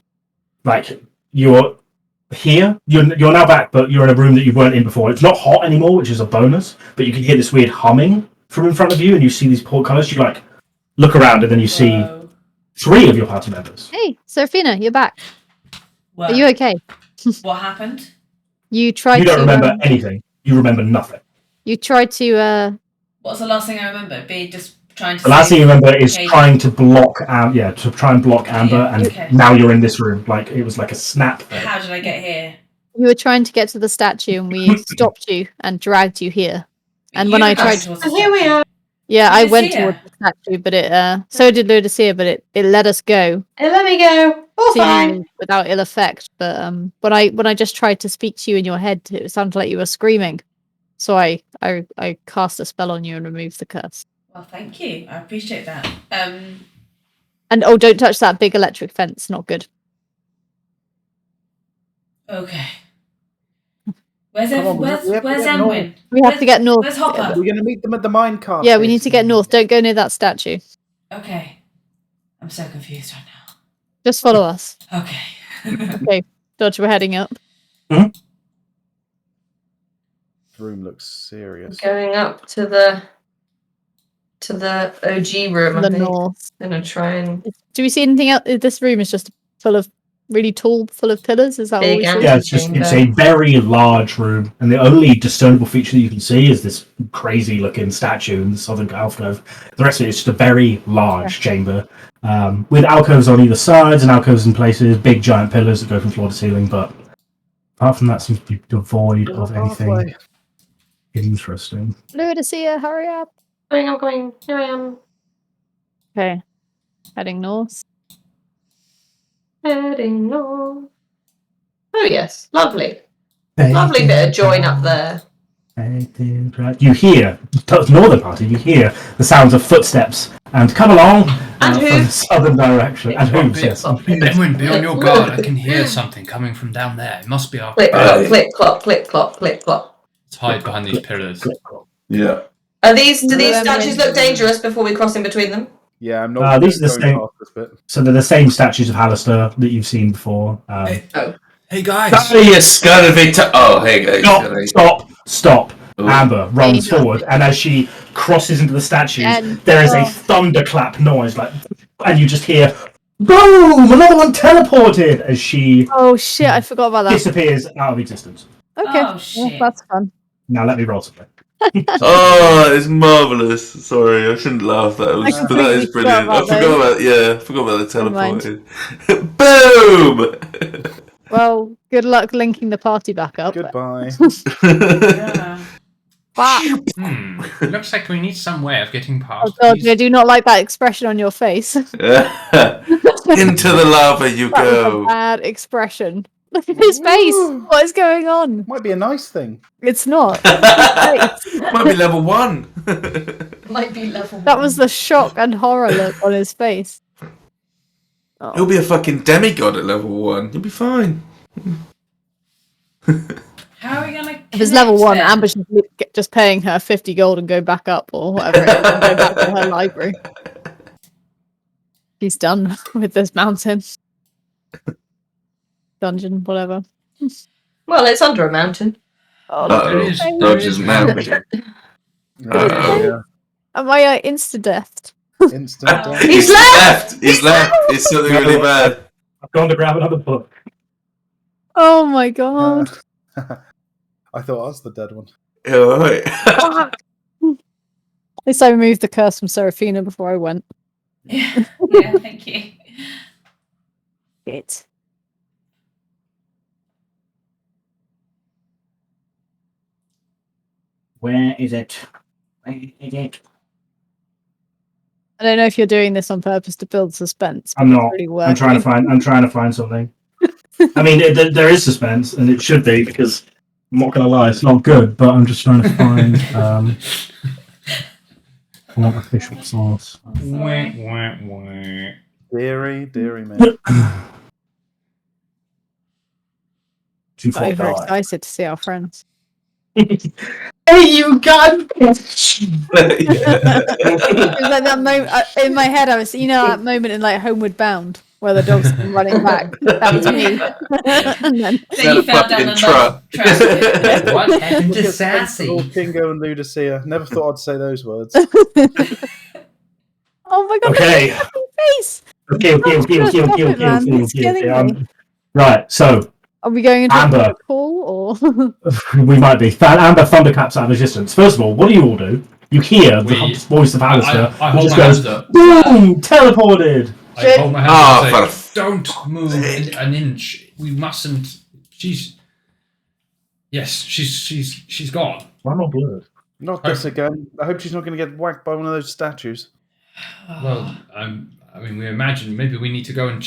Speaker 4: like, you're here. You're now back, but you're in a room that you weren't in before. It's not hot anymore, which is a bonus, but you can hear this weird humming from in front of you, and you see these portcullis. You, like, look around, and then you see
Speaker 7: Whoa.
Speaker 4: 3 of your party members.
Speaker 5: Hey, Seraphina, you're back.
Speaker 7: Well,
Speaker 5: Are you okay?
Speaker 7: what happened?
Speaker 5: You tried
Speaker 4: You don't
Speaker 5: to
Speaker 4: remember anything. You remember nothing.
Speaker 5: you tried to
Speaker 7: What's the last thing I remember? Be just trying to.
Speaker 4: The last thing you remember is
Speaker 7: Okay.
Speaker 4: trying to block Amber,
Speaker 7: Yeah,
Speaker 4: and
Speaker 7: okay.
Speaker 4: now you're in this room. Like, it was like a snap thing.
Speaker 7: How did I get here?
Speaker 5: you were trying to get to the statue and we stopped you and dragged you here. And when
Speaker 7: You
Speaker 5: I
Speaker 7: were
Speaker 5: tried
Speaker 7: going towards the
Speaker 2: And here we
Speaker 7: statue.
Speaker 2: are.
Speaker 5: Yeah, I went
Speaker 7: Ludusia.
Speaker 5: towards the statue, but it so did Ludusia, but it let us go.
Speaker 2: Hey, let me go. All fine.
Speaker 5: Seemingly without ill effect. But when I just tried to speak to you in your head, it sounded like you were screaming. So I cast a spell on you and removed the curse.
Speaker 7: Well, thank you. I appreciate that.
Speaker 5: And oh, don't touch that big electric fence. Not good.
Speaker 7: Okay. Where's
Speaker 3: Come on, we have to get
Speaker 7: Emwen?
Speaker 5: We have to get north.
Speaker 7: Where's Hopper?
Speaker 3: We're going to meet them at the minecart.
Speaker 5: Yeah, we need to get north. Don't go near that statue.
Speaker 7: Okay. I'm so confused right
Speaker 5: Just follow us.
Speaker 7: now. Okay.
Speaker 5: Okay, Dodge, we're heading up.
Speaker 3: The room looks serious.
Speaker 2: Going up to the OG room. I
Speaker 5: The
Speaker 2: think.
Speaker 5: north.
Speaker 2: Gonna try and
Speaker 5: Do we see anything else? This room is just full of really tall, full of pillars. Is that all
Speaker 2: Big
Speaker 5: we
Speaker 2: and-
Speaker 5: see?
Speaker 4: Yeah, it's a very large room, and the only discernible feature that you can see is this crazy-looking statue in the southern alcove. The rest of it is just a very large chamber, with alcoves on either sides and alcoves in places, big giant pillars that go from floor to ceiling. But apart from that, seems to be devoid of anything
Speaker 3: Halfway.
Speaker 4: interesting.
Speaker 5: Ludusia, hurry up.
Speaker 2: I'm going. Here I am.
Speaker 5: Okay, heading north.
Speaker 2: Heading north. Oh yes, lovely. Lovely bit of join up there.
Speaker 4: You hear, the northern party, you hear the sounds of footsteps and come along
Speaker 2: And
Speaker 4: from the
Speaker 2: hooves.
Speaker 4: southern direction. And hooves, yes.
Speaker 1: Emwen, be on your guard. I can hear something coming from down there. It must be our.
Speaker 2: Click clop, click clop, click clop, click clop.
Speaker 1: Let's hide behind these pillars.
Speaker 6: Yeah.
Speaker 2: Do these
Speaker 5: Emwen.
Speaker 2: statues look dangerous before we cross in between them?
Speaker 3: Yeah, I'm not
Speaker 4: these are the
Speaker 3: going
Speaker 4: same-
Speaker 3: past this bit.
Speaker 4: So they're the same statues of Halaster that you've seen before.
Speaker 1: Hey guys.
Speaker 6: Oh, you scurvy Oh, hey guys.
Speaker 4: Stop.
Speaker 6: Ooh.
Speaker 4: Amber runs
Speaker 5: Danger.
Speaker 4: forward, and as she crosses into the statues,
Speaker 5: And-
Speaker 4: there is a thunderclap noise, and you just hear, boom! Another one teleported as she
Speaker 5: Oh shit! I forgot about that.
Speaker 4: disappears out of existence.
Speaker 5: Okay,
Speaker 7: Oh, shit.
Speaker 5: that's fun.
Speaker 4: Now let me roll something.
Speaker 6: Oh, it's marvellous. Sorry, I shouldn't laugh. But that is
Speaker 5: completely
Speaker 6: brilliant.
Speaker 5: forgot
Speaker 6: I
Speaker 5: about
Speaker 6: forgot about the
Speaker 5: Never mind.
Speaker 6: teleporting. Boom!
Speaker 5: Well, good luck linking the party back up.
Speaker 3: Goodbye.
Speaker 7: Yeah.
Speaker 5: Fuck.
Speaker 1: Looks like we need some way of getting
Speaker 5: Oh
Speaker 1: past
Speaker 5: god,
Speaker 1: these.
Speaker 5: I do not like that expression on your face.
Speaker 6: Into the lava you
Speaker 5: That was a
Speaker 6: go.
Speaker 5: bad expression. Look at his face. What is going on?
Speaker 3: Might be a nice thing.
Speaker 5: It's not.
Speaker 6: Might be level 1.
Speaker 7: Might be level
Speaker 5: That was the shock and horror look on his face. Oh.
Speaker 6: He'll be a fucking demigod at level 1. He'll be fine.
Speaker 7: How are we gonna?
Speaker 5: If it's level 1,
Speaker 7: then?
Speaker 5: Amber's just paying her 50 gold and go back up or whatever it is and go back to her library. She's done with this mountain. Dungeon, whatever.
Speaker 2: Well, it's under a mountain.
Speaker 5: Oh,
Speaker 6: Uh-oh. Dodge's mountain.
Speaker 3: Yeah.
Speaker 5: am I insta-deathed?
Speaker 3: Instant death.
Speaker 2: He's left!
Speaker 6: He's left. It's something really bad.
Speaker 4: I've gone to grab another book.
Speaker 5: Oh my god.
Speaker 3: I thought I was the dead one.
Speaker 6: Alright.
Speaker 5: At least I removed the curse from Seraphina before I went.
Speaker 7: Yeah, thank you.
Speaker 5: It.
Speaker 4: Where is it? Where is it?
Speaker 5: I don't know if you're doing this on purpose to build suspense.
Speaker 4: I'm
Speaker 5: but
Speaker 4: not.
Speaker 5: it's really
Speaker 4: I'm trying to find something. I mean, there is suspense, and it should be because I'm not going to lie, it's not good. But I'm just trying to find what official source.
Speaker 3: Deary me.
Speaker 4: Too
Speaker 5: I'm
Speaker 4: far
Speaker 5: very
Speaker 4: die.
Speaker 5: excited to see our friends.
Speaker 4: Hey, you gun!
Speaker 5: It was like that moment in my head. I was, that moment in like Homeward Bound where the dog's been running back. That was me. And then
Speaker 7: Then you fell down the track.
Speaker 1: What happened to
Speaker 3: Little
Speaker 1: Sassy?
Speaker 3: Chingo and Ludusia. Never thought I'd say those words.
Speaker 5: oh my god,
Speaker 4: Okay.
Speaker 5: look at his happy face.
Speaker 4: Okay. Right, so
Speaker 5: Are we going into
Speaker 4: Amber.
Speaker 5: a call or?
Speaker 4: we might be. Amber thunderclaps out of resistance. First of all, what do you all do? You hear the voice of Halaster,
Speaker 1: I
Speaker 4: who
Speaker 1: hold
Speaker 4: just
Speaker 1: my
Speaker 4: goes,
Speaker 1: hands up.
Speaker 4: boom, teleported.
Speaker 1: I hold my hands
Speaker 6: Ah,
Speaker 1: up and
Speaker 6: for
Speaker 1: say, don't move an inch. We mustn't. She's gone.
Speaker 4: Why not blurred?
Speaker 3: Not this again. I hope she's not going to get whacked by one of those statues.
Speaker 1: Well, I mean, we imagine maybe we need to go and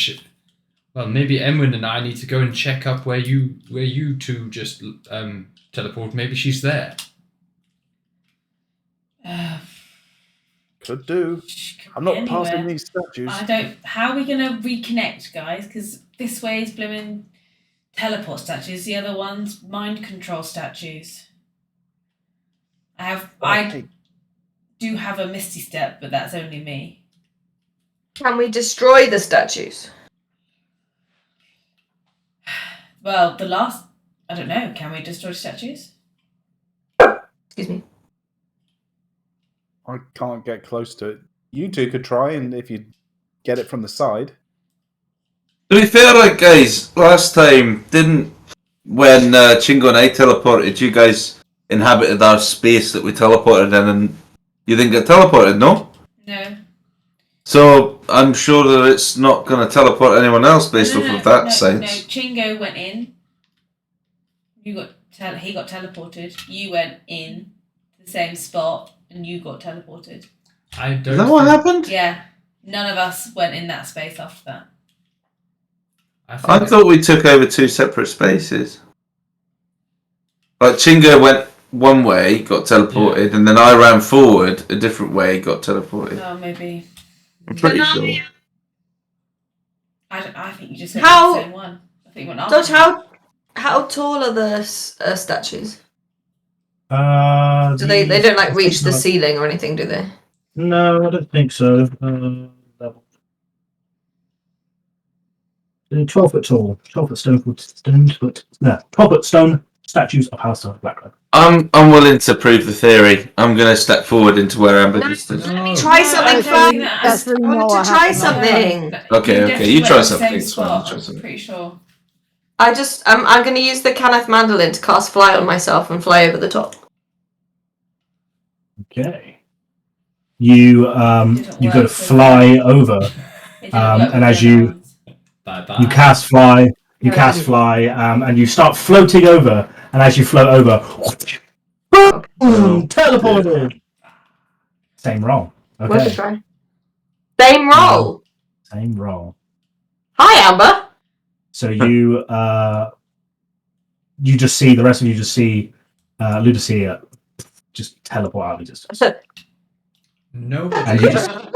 Speaker 1: maybe Emwen and I need to go and check up where you two just teleport. Maybe she's there.
Speaker 3: Could do. I'm not passing these statues.
Speaker 7: How are we gonna reconnect, guys? Because this way is blooming teleport statues. The other one's mind control statues. I do have a Misty Step, but that's only me.
Speaker 2: Can we destroy the statues?
Speaker 7: Well, I don't know. Can we destroy statues?
Speaker 2: Excuse me.
Speaker 3: I can't get close to it. You two could try, and if you get it from the side.
Speaker 6: To be fair, guys, last time when Chingo and I teleported, you guys inhabited our space that we teleported in, and you didn't get teleported, no?
Speaker 7: No.
Speaker 6: So I'm sure that it's not going to teleport anyone else based off of that sense.
Speaker 7: No, Chingo went in. He got teleported. You went in the same spot, and you got teleported.
Speaker 6: Is that what happened?
Speaker 7: Yeah. None of us went in that space after that.
Speaker 6: I thought we took over two separate spaces. Like Chingo went one way, got teleported, and then I ran forward a different way, got teleported.
Speaker 7: Oh, maybe.
Speaker 6: I'm pretty sure.
Speaker 7: I think you just went in the same one. I think you went after.
Speaker 2: Dodge, how tall are the statues? Do they don't reach the ceiling or anything, do they?
Speaker 4: No, I don't think so. 12 foot tall, 12 foot stone, 12 foot stone statues of Halaster Blackrock.
Speaker 6: I'm willing to prove the theory. I'm going to step forward into where Amber just stood.
Speaker 2: Try something first.
Speaker 5: That's really
Speaker 2: I
Speaker 5: not
Speaker 2: want
Speaker 5: what
Speaker 2: to try
Speaker 5: happened.
Speaker 2: something.
Speaker 6: Okay, you try something.
Speaker 7: It's
Speaker 6: It's fine. Try
Speaker 7: I'm
Speaker 6: something.
Speaker 7: pretty sure.
Speaker 2: I'm going to use the Kenneth Mandolin to cast fly on myself and fly over the top.
Speaker 4: Okay. You go to fly over, and as you cast fly, and you start floating over, and as you float over, boom, teleported. Same roll.
Speaker 2: Worth a
Speaker 4: Okay.
Speaker 2: try. Same roll.
Speaker 4: Same roll.
Speaker 2: Hi, Amber.
Speaker 4: So you you just see the rest of you just see Ludusia just teleport out of existence.
Speaker 1: Nobody.
Speaker 4: And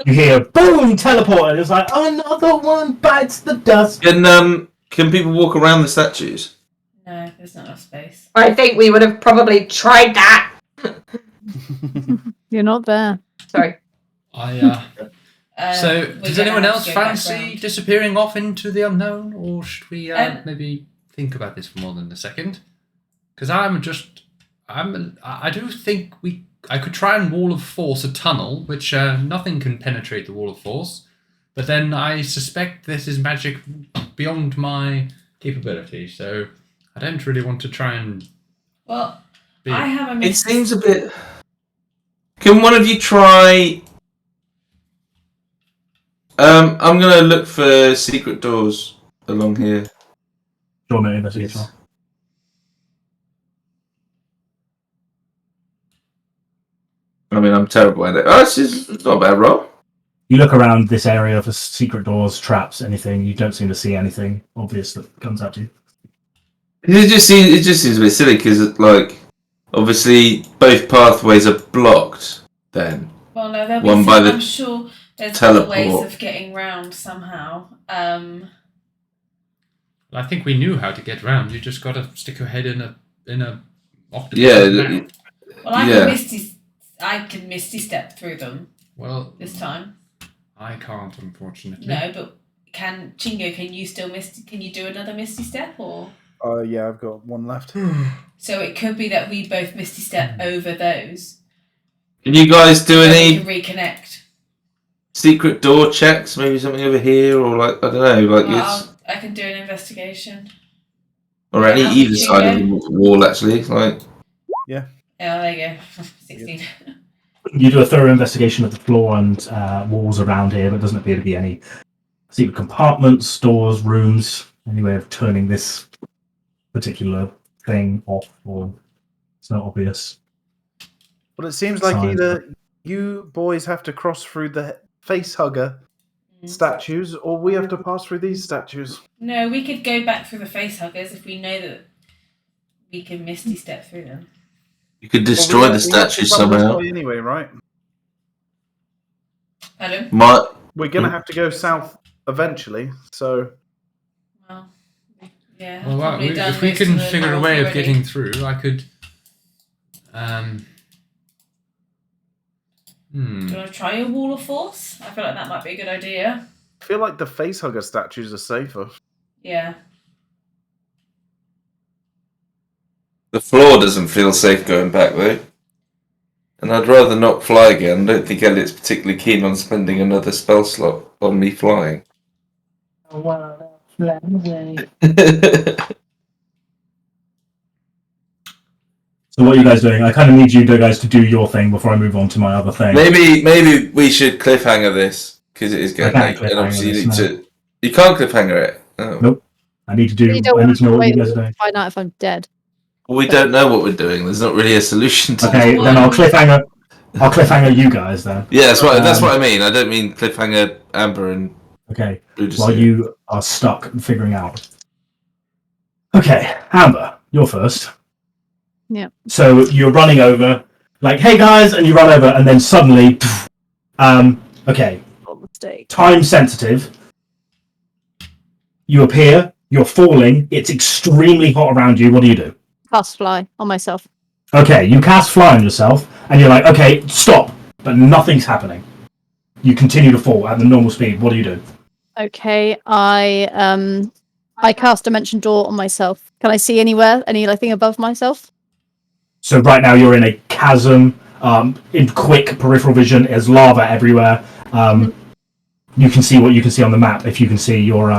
Speaker 4: you hear boom teleport, and it's like another one bites the dust.
Speaker 6: Can people walk around the statues?
Speaker 7: No, there's not enough space.
Speaker 2: I think we would have probably tried that.
Speaker 5: You're not there.
Speaker 2: Sorry.
Speaker 1: So,
Speaker 7: We're
Speaker 1: does
Speaker 7: gonna
Speaker 1: anyone
Speaker 7: have
Speaker 1: else
Speaker 7: to go back
Speaker 1: fancy
Speaker 7: round.
Speaker 1: disappearing off into the unknown, or should we maybe think about this for more than a second? Because I do think I could try and wall of force a tunnel, which nothing can penetrate the wall of force. But then I suspect this is magic beyond my capability, so I don't really want to try and.
Speaker 7: Well, I have a
Speaker 6: It
Speaker 7: misty
Speaker 6: seems a bit. Can one of you try? I'm gonna look for secret doors along here.
Speaker 4: Do you want me to investigate as well?
Speaker 6: I mean, I'm terrible at it. Oh, it's not a bad roll.
Speaker 4: You look around this area for secret doors, traps, anything. You don't seem to see anything obvious that comes at you.
Speaker 6: It just seems a bit silly because, like, obviously both pathways are blocked. Then
Speaker 7: Well, no, there'll be
Speaker 6: One by the
Speaker 7: I'm sure there's other ways
Speaker 6: teleport.
Speaker 7: of getting round somehow.
Speaker 1: I think we knew how to get round. You just got to stick your head in a octopus.
Speaker 6: Yeah,
Speaker 1: mouth.
Speaker 7: Well, I can misty step through them
Speaker 1: Well,
Speaker 7: this time.
Speaker 1: I can't, unfortunately.
Speaker 7: No, but Chingo? Can you still Can you do another misty step or?
Speaker 3: Yeah, I've got one left.
Speaker 7: So it could be that we both misty step over those.
Speaker 6: Can you guys do
Speaker 7: and we
Speaker 6: any
Speaker 7: can reconnect?
Speaker 6: secret door checks? Maybe something over here, or like I don't know, like
Speaker 7: Well, I can do an investigation.
Speaker 6: or any
Speaker 7: Yeah,
Speaker 6: either side of the wall actually. Like
Speaker 7: Oh, there you go. 16.
Speaker 4: You do a thorough investigation of the floor and walls around here, but doesn't appear to be any secret compartments, doors, rooms, any way of turning this particular thing off, or it's not obvious.
Speaker 3: Well, it seems like
Speaker 4: Signs.
Speaker 3: either you boys have to cross through the face hugger statues, or we have to pass through these statues.
Speaker 7: No, we could go back through the face huggers if we know that we can misty step through them.
Speaker 6: you could destroy
Speaker 3: Well,
Speaker 6: the
Speaker 3: we have to
Speaker 6: statues
Speaker 3: run this
Speaker 6: somehow.
Speaker 3: way anyway, right?
Speaker 7: Pardon?
Speaker 3: We're gonna have to go south eventually, so
Speaker 7: Well, yeah.
Speaker 1: Well,
Speaker 7: probably done
Speaker 1: if we
Speaker 7: most of
Speaker 1: can
Speaker 7: the
Speaker 1: figure a
Speaker 7: north
Speaker 1: way of
Speaker 7: already.
Speaker 1: getting through, I could.
Speaker 7: Do you want to try a wall of force? I feel like that might be a good idea.
Speaker 3: I feel like the face hugger statues are safer.
Speaker 7: Yeah.
Speaker 6: The floor doesn't feel safe going back though. And I'd rather not fly again. I don't think Elliot's particularly keen on spending another spell slot on me flying.
Speaker 4: So what are you guys doing? I kind of need you guys to do your thing before I move on to my other thing.
Speaker 6: Maybe we should cliffhanger this because it is getting
Speaker 4: I can't
Speaker 6: late. And obviously you
Speaker 4: cliffhanger
Speaker 6: need to. You can't cliffhanger it. Oh.
Speaker 4: Nope. I need to do.
Speaker 5: You don't
Speaker 4: I need to know what
Speaker 5: wait
Speaker 4: you guys are doing.
Speaker 5: find out if I'm dead.
Speaker 6: Well, we don't know what we're doing. There's not really a solution to.
Speaker 4: Okay, then I'll cliffhanger. I'll cliffhanger you guys then.
Speaker 6: Yeah, that's what I mean. I don't mean cliffhanger Amber and
Speaker 4: Okay.
Speaker 6: Ludusia.
Speaker 4: While you are stuck figuring out. Okay, Amber, you're first.
Speaker 5: Yeah.
Speaker 4: So you're running over, like, hey guys, and you run over, and then suddenly, okay,
Speaker 5: Mistake.
Speaker 4: time sensitive. You appear, you're falling, it's extremely hot around you. What do you do?
Speaker 5: Cast fly on myself.
Speaker 4: Okay, you cast fly on yourself, and you're like, okay, stop, but nothing's happening. You continue to fall at the normal speed. What do you do?
Speaker 5: Okay, I cast Dimension Door on myself. Can I see anywhere? Anything above myself?
Speaker 4: So right now you're in a chasm. In quick peripheral vision, there's lava everywhere. You can see what you can see on the map. If you can see your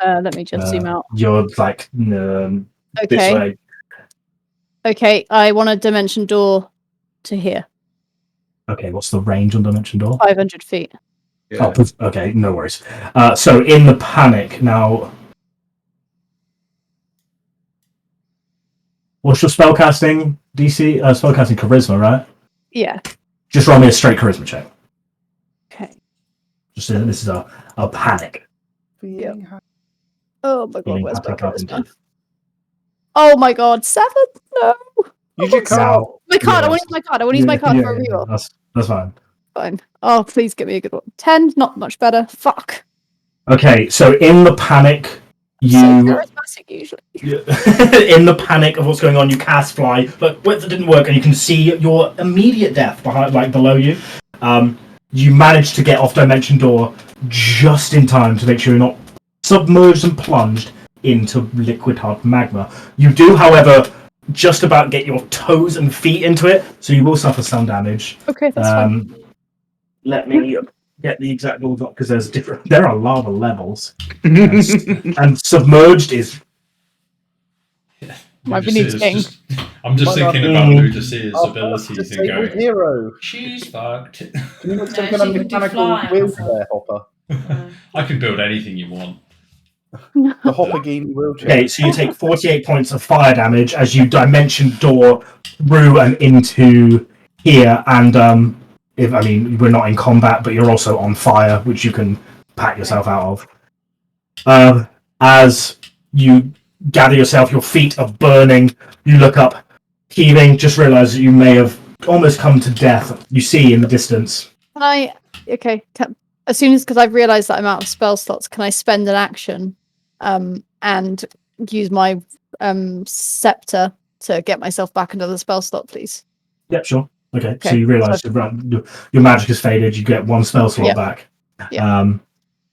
Speaker 5: Let me just zoom out.
Speaker 4: you're like this
Speaker 5: Okay.
Speaker 4: way.
Speaker 5: Okay, I want a Dimension Door to here.
Speaker 4: Okay, what's the range on Dimension Door?
Speaker 5: 500 feet.
Speaker 6: Yeah.
Speaker 4: Oh, okay, no worries. So in the panic now. What's your spellcasting DC? Spellcasting charisma, right?
Speaker 5: Yeah.
Speaker 4: Just roll me a straight charisma check.
Speaker 5: Okay.
Speaker 4: Just this is a panic.
Speaker 5: Yep. Oh my god,
Speaker 4: Healing
Speaker 5: where's my
Speaker 4: up into.
Speaker 5: charisma? Oh my god, 7? No.
Speaker 3: Use your card.
Speaker 4: Now,
Speaker 5: My card, I want to use my card. I want to use my card for a reroll.
Speaker 4: That's fine.
Speaker 5: Fine. Oh, please give me a good one. 10, not much better. Fuck.
Speaker 4: Okay, so in the panic,
Speaker 5: So
Speaker 4: you
Speaker 5: charismatic usually.
Speaker 4: in the panic of what's going on, you cast fly, but that didn't work, and you can see your immediate death behind, like below you. You managed to get off Dimension Door just in time to make sure you're not submerged and plunged into liquid hot magma. You do, however, just about get your toes and feet into it, so you will suffer some damage.
Speaker 5: Okay, that's fine.
Speaker 4: Let me get the exact order because there are lava levels, and submerged is.
Speaker 5: Might be needs getting.
Speaker 1: I'm just thinking about Ludusia's abilities and going,
Speaker 3: hero.
Speaker 1: she's fucked.
Speaker 3: Can you make some
Speaker 7: No,
Speaker 3: kind of
Speaker 7: she could do
Speaker 3: mechanical
Speaker 7: fly.
Speaker 3: wheelchair hopper?
Speaker 1: I can build anything you want.
Speaker 3: The Hoppergini wheelchair.
Speaker 4: Okay, so you take 48 points of fire damage as you dimension door through and into here, and we're not in combat, but you're also on fire, which you can pat yourself out of. As you gather yourself, your feet are burning. You look up, heaving. Just realise that you may have almost come to death. You see in the distance.
Speaker 5: Can I? Okay. As soon as, because I've realised that I'm out of spell slots, can I spend an action, and use my scepter to get myself back into the spell slot, please?
Speaker 4: Yep, sure. Okay. So
Speaker 5: Okay,
Speaker 4: you realise your magic has faded. You get one spell slot
Speaker 5: Yep.
Speaker 4: back.
Speaker 5: Yep.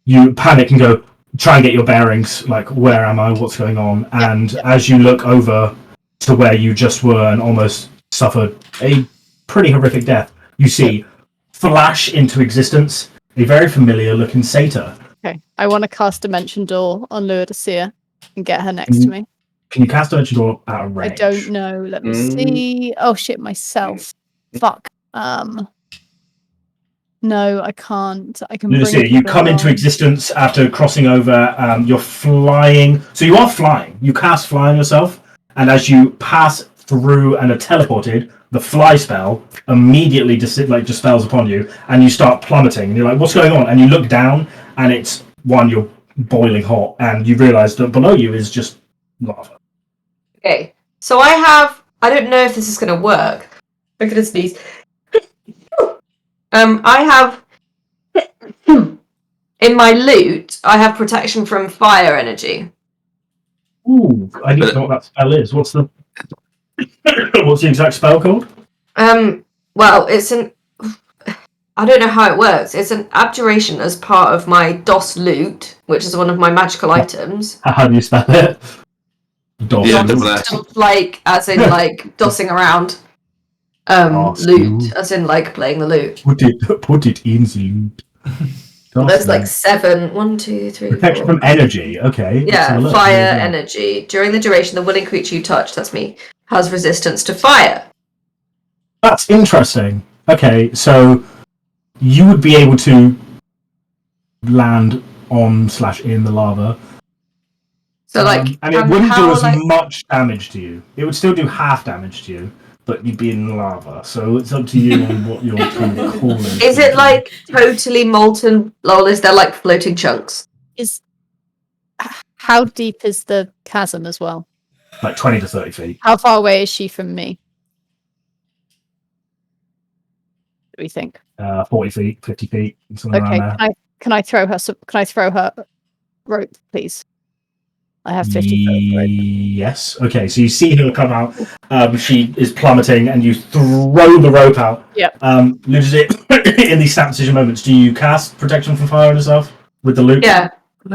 Speaker 4: You panic and go try and get your bearings. Like, where am I? What's going on? And as you look over to where you just were and almost suffered a pretty horrific death, you see flash into existence a very familiar-looking satyr.
Speaker 5: Okay. I want to cast Dimension Door on Ludusia and get her next to me.
Speaker 4: Can you cast Dimension Door out of range?
Speaker 5: I don't know. Let me see. Oh shit, myself. Fuck. No, I can't. I can.
Speaker 4: Ludusia, you come into existence after crossing over. You're flying. So you are flying. You cast fly on yourself, and as you pass through and are teleported, the fly spell immediately just spells upon you, and you start plummeting. And you're like, "What's going on?" And you look down, and it's you're boiling hot, and you realise that below you is just lava.
Speaker 2: Okay, so I don't know if this is going to work. I'm going to sneeze. I have in my loot, I have protection from fire energy.
Speaker 4: Ooh, I need to know what that spell is. What's the exact spell called?
Speaker 2: Well, it's I don't know how it works. It's an abjuration as part of my DOS loot, which is one of my magical items.
Speaker 4: How do you spell it? DOS.
Speaker 6: Yeah, double S.
Speaker 2: Like, as in, like, dossing around. Loot, as in, like, playing the loot.
Speaker 4: Put it in the loot.
Speaker 2: There's like 7. 1, 2, 3.
Speaker 4: Protection
Speaker 2: 4.
Speaker 4: from energy. Okay.
Speaker 2: Yeah, fire energy. During the duration, the willing creature you touch, that's me, has resistance to fire.
Speaker 4: That's interesting. Okay, so you would be able to land on/in the lava.
Speaker 2: So, like,
Speaker 4: and it wouldn't do as much damage to you. It would still do half damage to you, but you'd be in lava. So it's up to you on what you're kind of calling.
Speaker 2: Is it like totally molten? Lol, is there like floating chunks?
Speaker 5: How deep is the chasm as well?
Speaker 4: Like 20 to 30 feet.
Speaker 5: How far away is she from me? What do we think?
Speaker 4: 40 feet, 50 feet, something
Speaker 5: Okay,
Speaker 4: around there.
Speaker 5: can I throw her? Can I throw her rope, please? I have 50 foot rope.
Speaker 4: Yes. Okay, so you see her come out. She is plummeting, and you throw the rope out.
Speaker 5: Yep.
Speaker 4: In these snap decision moments, do you cast protection from fire on yourself with the loot?
Speaker 2: Yeah.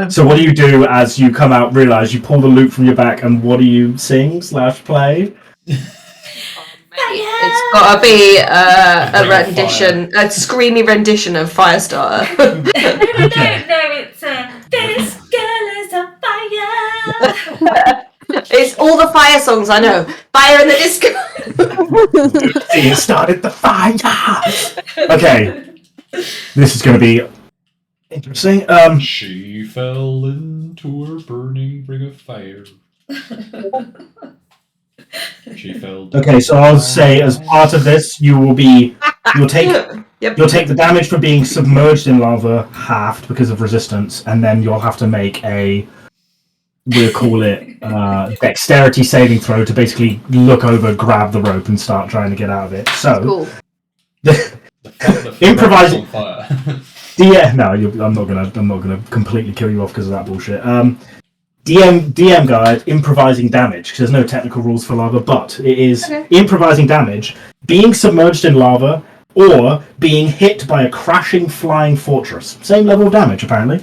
Speaker 4: So what do you do as you come out, realise you pull the loot from your back, and what do you sing/play?
Speaker 2: It's gotta be a rendition, a screamy rendition of Firestarter.
Speaker 7: No, it's This Girl is a Fire.
Speaker 2: It's all the fire songs I know. Fire in the Disco.
Speaker 4: You started the fire. Okay, this is going to be interesting.
Speaker 1: She fell into a burning ring of fire. She fell.
Speaker 4: Okay, so I'll say as part of this, you'll take the damage for being submerged in lava halved because of resistance, and then you'll have to make a we'll call it dexterity saving throw to basically look over, grab the rope, and start trying to get out of it. So,
Speaker 2: Cool.
Speaker 1: The
Speaker 4: Improvising-
Speaker 1: on fire.
Speaker 4: DM. No, I'm not gonna completely kill you off because of that bullshit. DM guide, improvising damage, because there's no technical rules for lava, but it is improvising damage, being submerged in lava, or being hit by a crashing flying fortress. Same level of damage, apparently.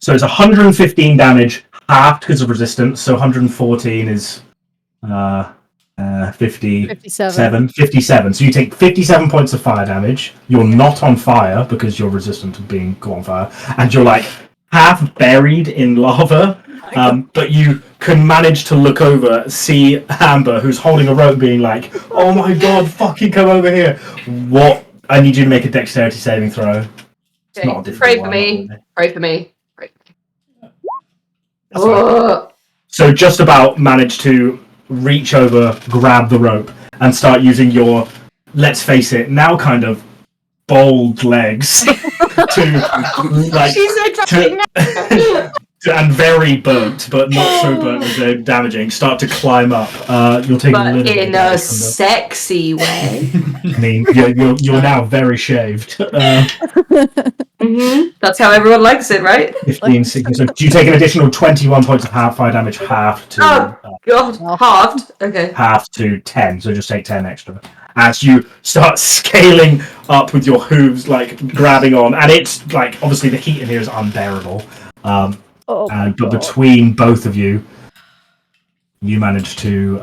Speaker 4: So it's 115 damage, halved because of resistance, so 114 is 57. So you take 57 points of fire damage. You're not on fire because you're resistant to being caught on fire, and you're like half buried in lava. But you can manage to look over, see Amber, who's holding a rope, being like, "Oh my god, fucking come over here!" What? I need you to make a dexterity saving throw. It's not a difficult
Speaker 2: Pray
Speaker 4: one,
Speaker 2: for
Speaker 4: not
Speaker 2: me.
Speaker 4: really.
Speaker 2: Pray for me.
Speaker 4: That's fine. So just about managed to reach over, grab the rope, and start using your, let's face it, now kind of bold legs to like
Speaker 2: She's so trusting
Speaker 4: and very burnt, but not so burnt as they're damaging. Start to climb up. You'll take a
Speaker 2: but
Speaker 4: little bit
Speaker 2: in
Speaker 4: of
Speaker 2: a
Speaker 4: damage from the-
Speaker 2: sexy way.
Speaker 4: I mean, you're now very shaved.
Speaker 2: That's how everyone likes it, right?
Speaker 4: 15, 16. So do you take an additional 21 points of fire damage, half to
Speaker 2: God, halved. Okay.
Speaker 4: half to 10, so just take 10 extra. As you start scaling up with your hooves, like grabbing on, and it's like obviously the heat in here is unbearable. But between both of you, you manage to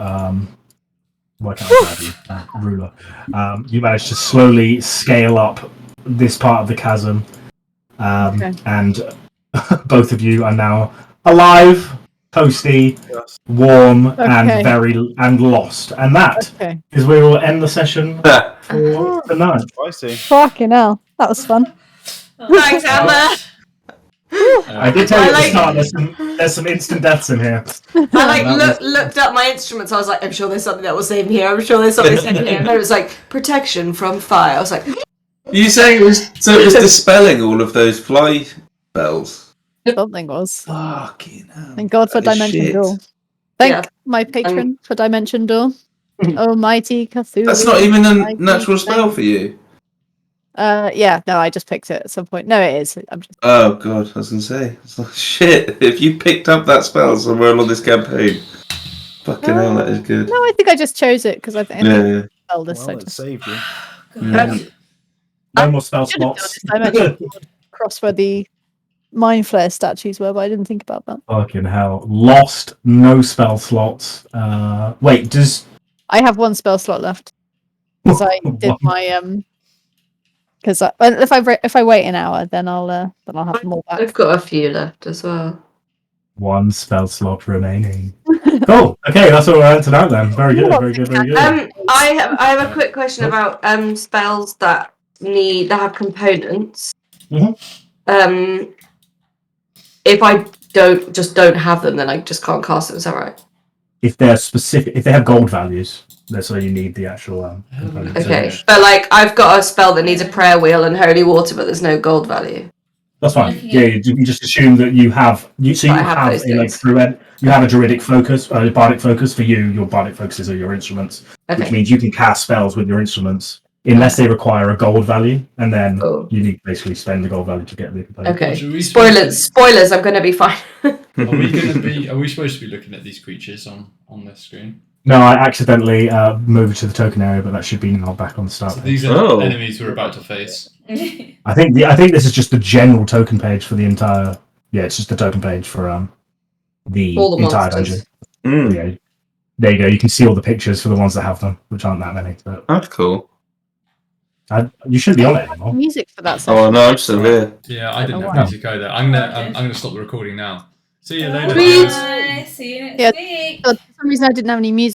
Speaker 4: work out ruler. You manage to slowly scale up this part of the chasm, and both of you are now alive, toasty, warm, and lost. And that is where we'll end the session for the night.
Speaker 3: I see.
Speaker 5: Fucking hell. That was fun.
Speaker 2: Thanks, Amber.
Speaker 4: I did tell you at the start, there's some instant deaths in here.
Speaker 2: I looked up my instruments. I was like, I'm sure there's something that will save me here. I'm sure there's something saving here. And it was like protection from fire. I was like,
Speaker 6: You saying it was dispelling all of those fly spells?
Speaker 5: Something was.
Speaker 6: Fucking hell.
Speaker 5: Thank God for
Speaker 6: That is
Speaker 5: Dimension
Speaker 6: shit.
Speaker 5: Door. Thank my patron for Dimension Door. Almighty Cthulhu.
Speaker 6: That's not even a natural spell for you.
Speaker 5: Yeah, no, I just picked it at some point. No, it is. I'm just.
Speaker 6: Oh god, I was gonna say, it's like, shit. If you picked up that spell somewhere along this campaign, fucking hell, that is good.
Speaker 5: No, I think I just chose it because I think
Speaker 6: Yeah.
Speaker 5: spell this.
Speaker 3: Well,
Speaker 5: So
Speaker 3: it
Speaker 5: just
Speaker 3: saved you.
Speaker 4: No more spell
Speaker 5: should have
Speaker 4: slots.
Speaker 5: done this Dimension Door across where the Mind Flare statues were, but I didn't think about that.
Speaker 4: Fucking hell. Lost, no spell slots. Wait, does...
Speaker 5: I have one spell slot left because I did my Because if I wait an hour, then I'll have more back.
Speaker 2: I've got a few left as well.
Speaker 4: One spell slot remaining. Cool. Okay, that's all right tonight then. Very good, very good, very good.
Speaker 2: I have a quick question about spells that have components.
Speaker 4: Mhm.
Speaker 2: If I don't have them, then I just can't cast them. Is that right?
Speaker 4: If they're specific, if they have gold values, that's why you need the actual components.
Speaker 2: Okay, but like I've got a spell that needs a prayer wheel and holy water, but there's no gold value.
Speaker 4: That's fine. Yeah, you can just assume that you have. You have
Speaker 2: those
Speaker 4: a like
Speaker 2: things.
Speaker 4: druid. You have a druidic focus, a bardic focus. For you, your bardic focuses are your instruments, which
Speaker 2: Okay.
Speaker 4: means you can cast spells with your instruments unless they require a gold value, and then
Speaker 2: Cool.
Speaker 4: you need to basically spend the gold value to get the component.
Speaker 2: Okay.
Speaker 1: Should we
Speaker 2: Spoilers. I'm going to be fine.
Speaker 1: Are we supposed to be looking at these creatures on this screen?
Speaker 4: No, I accidentally moved to the token area, but that should be now back on the start
Speaker 1: So
Speaker 4: page.
Speaker 1: these are enemies we're about to face.
Speaker 4: I think this is just the general token page for the entire. Yeah, it's just the token page for the
Speaker 2: All the
Speaker 4: entire
Speaker 2: monsters.
Speaker 4: dungeon. Yeah, there you go. You can see all the pictures for the ones that have them, which aren't that many. But
Speaker 6: That's cool.
Speaker 4: you shouldn't be on it anymore.
Speaker 5: Music for that.
Speaker 6: Oh no, I'm still here.
Speaker 1: Yeah, I didn't
Speaker 5: Oh,
Speaker 1: have
Speaker 5: wow.
Speaker 1: music either. I'm gonna stop the recording now. See you later.
Speaker 2: Sweet.
Speaker 1: guys.
Speaker 7: Bye. See you next
Speaker 5: Yeah.
Speaker 7: week.
Speaker 5: For some reason, I didn't have any music.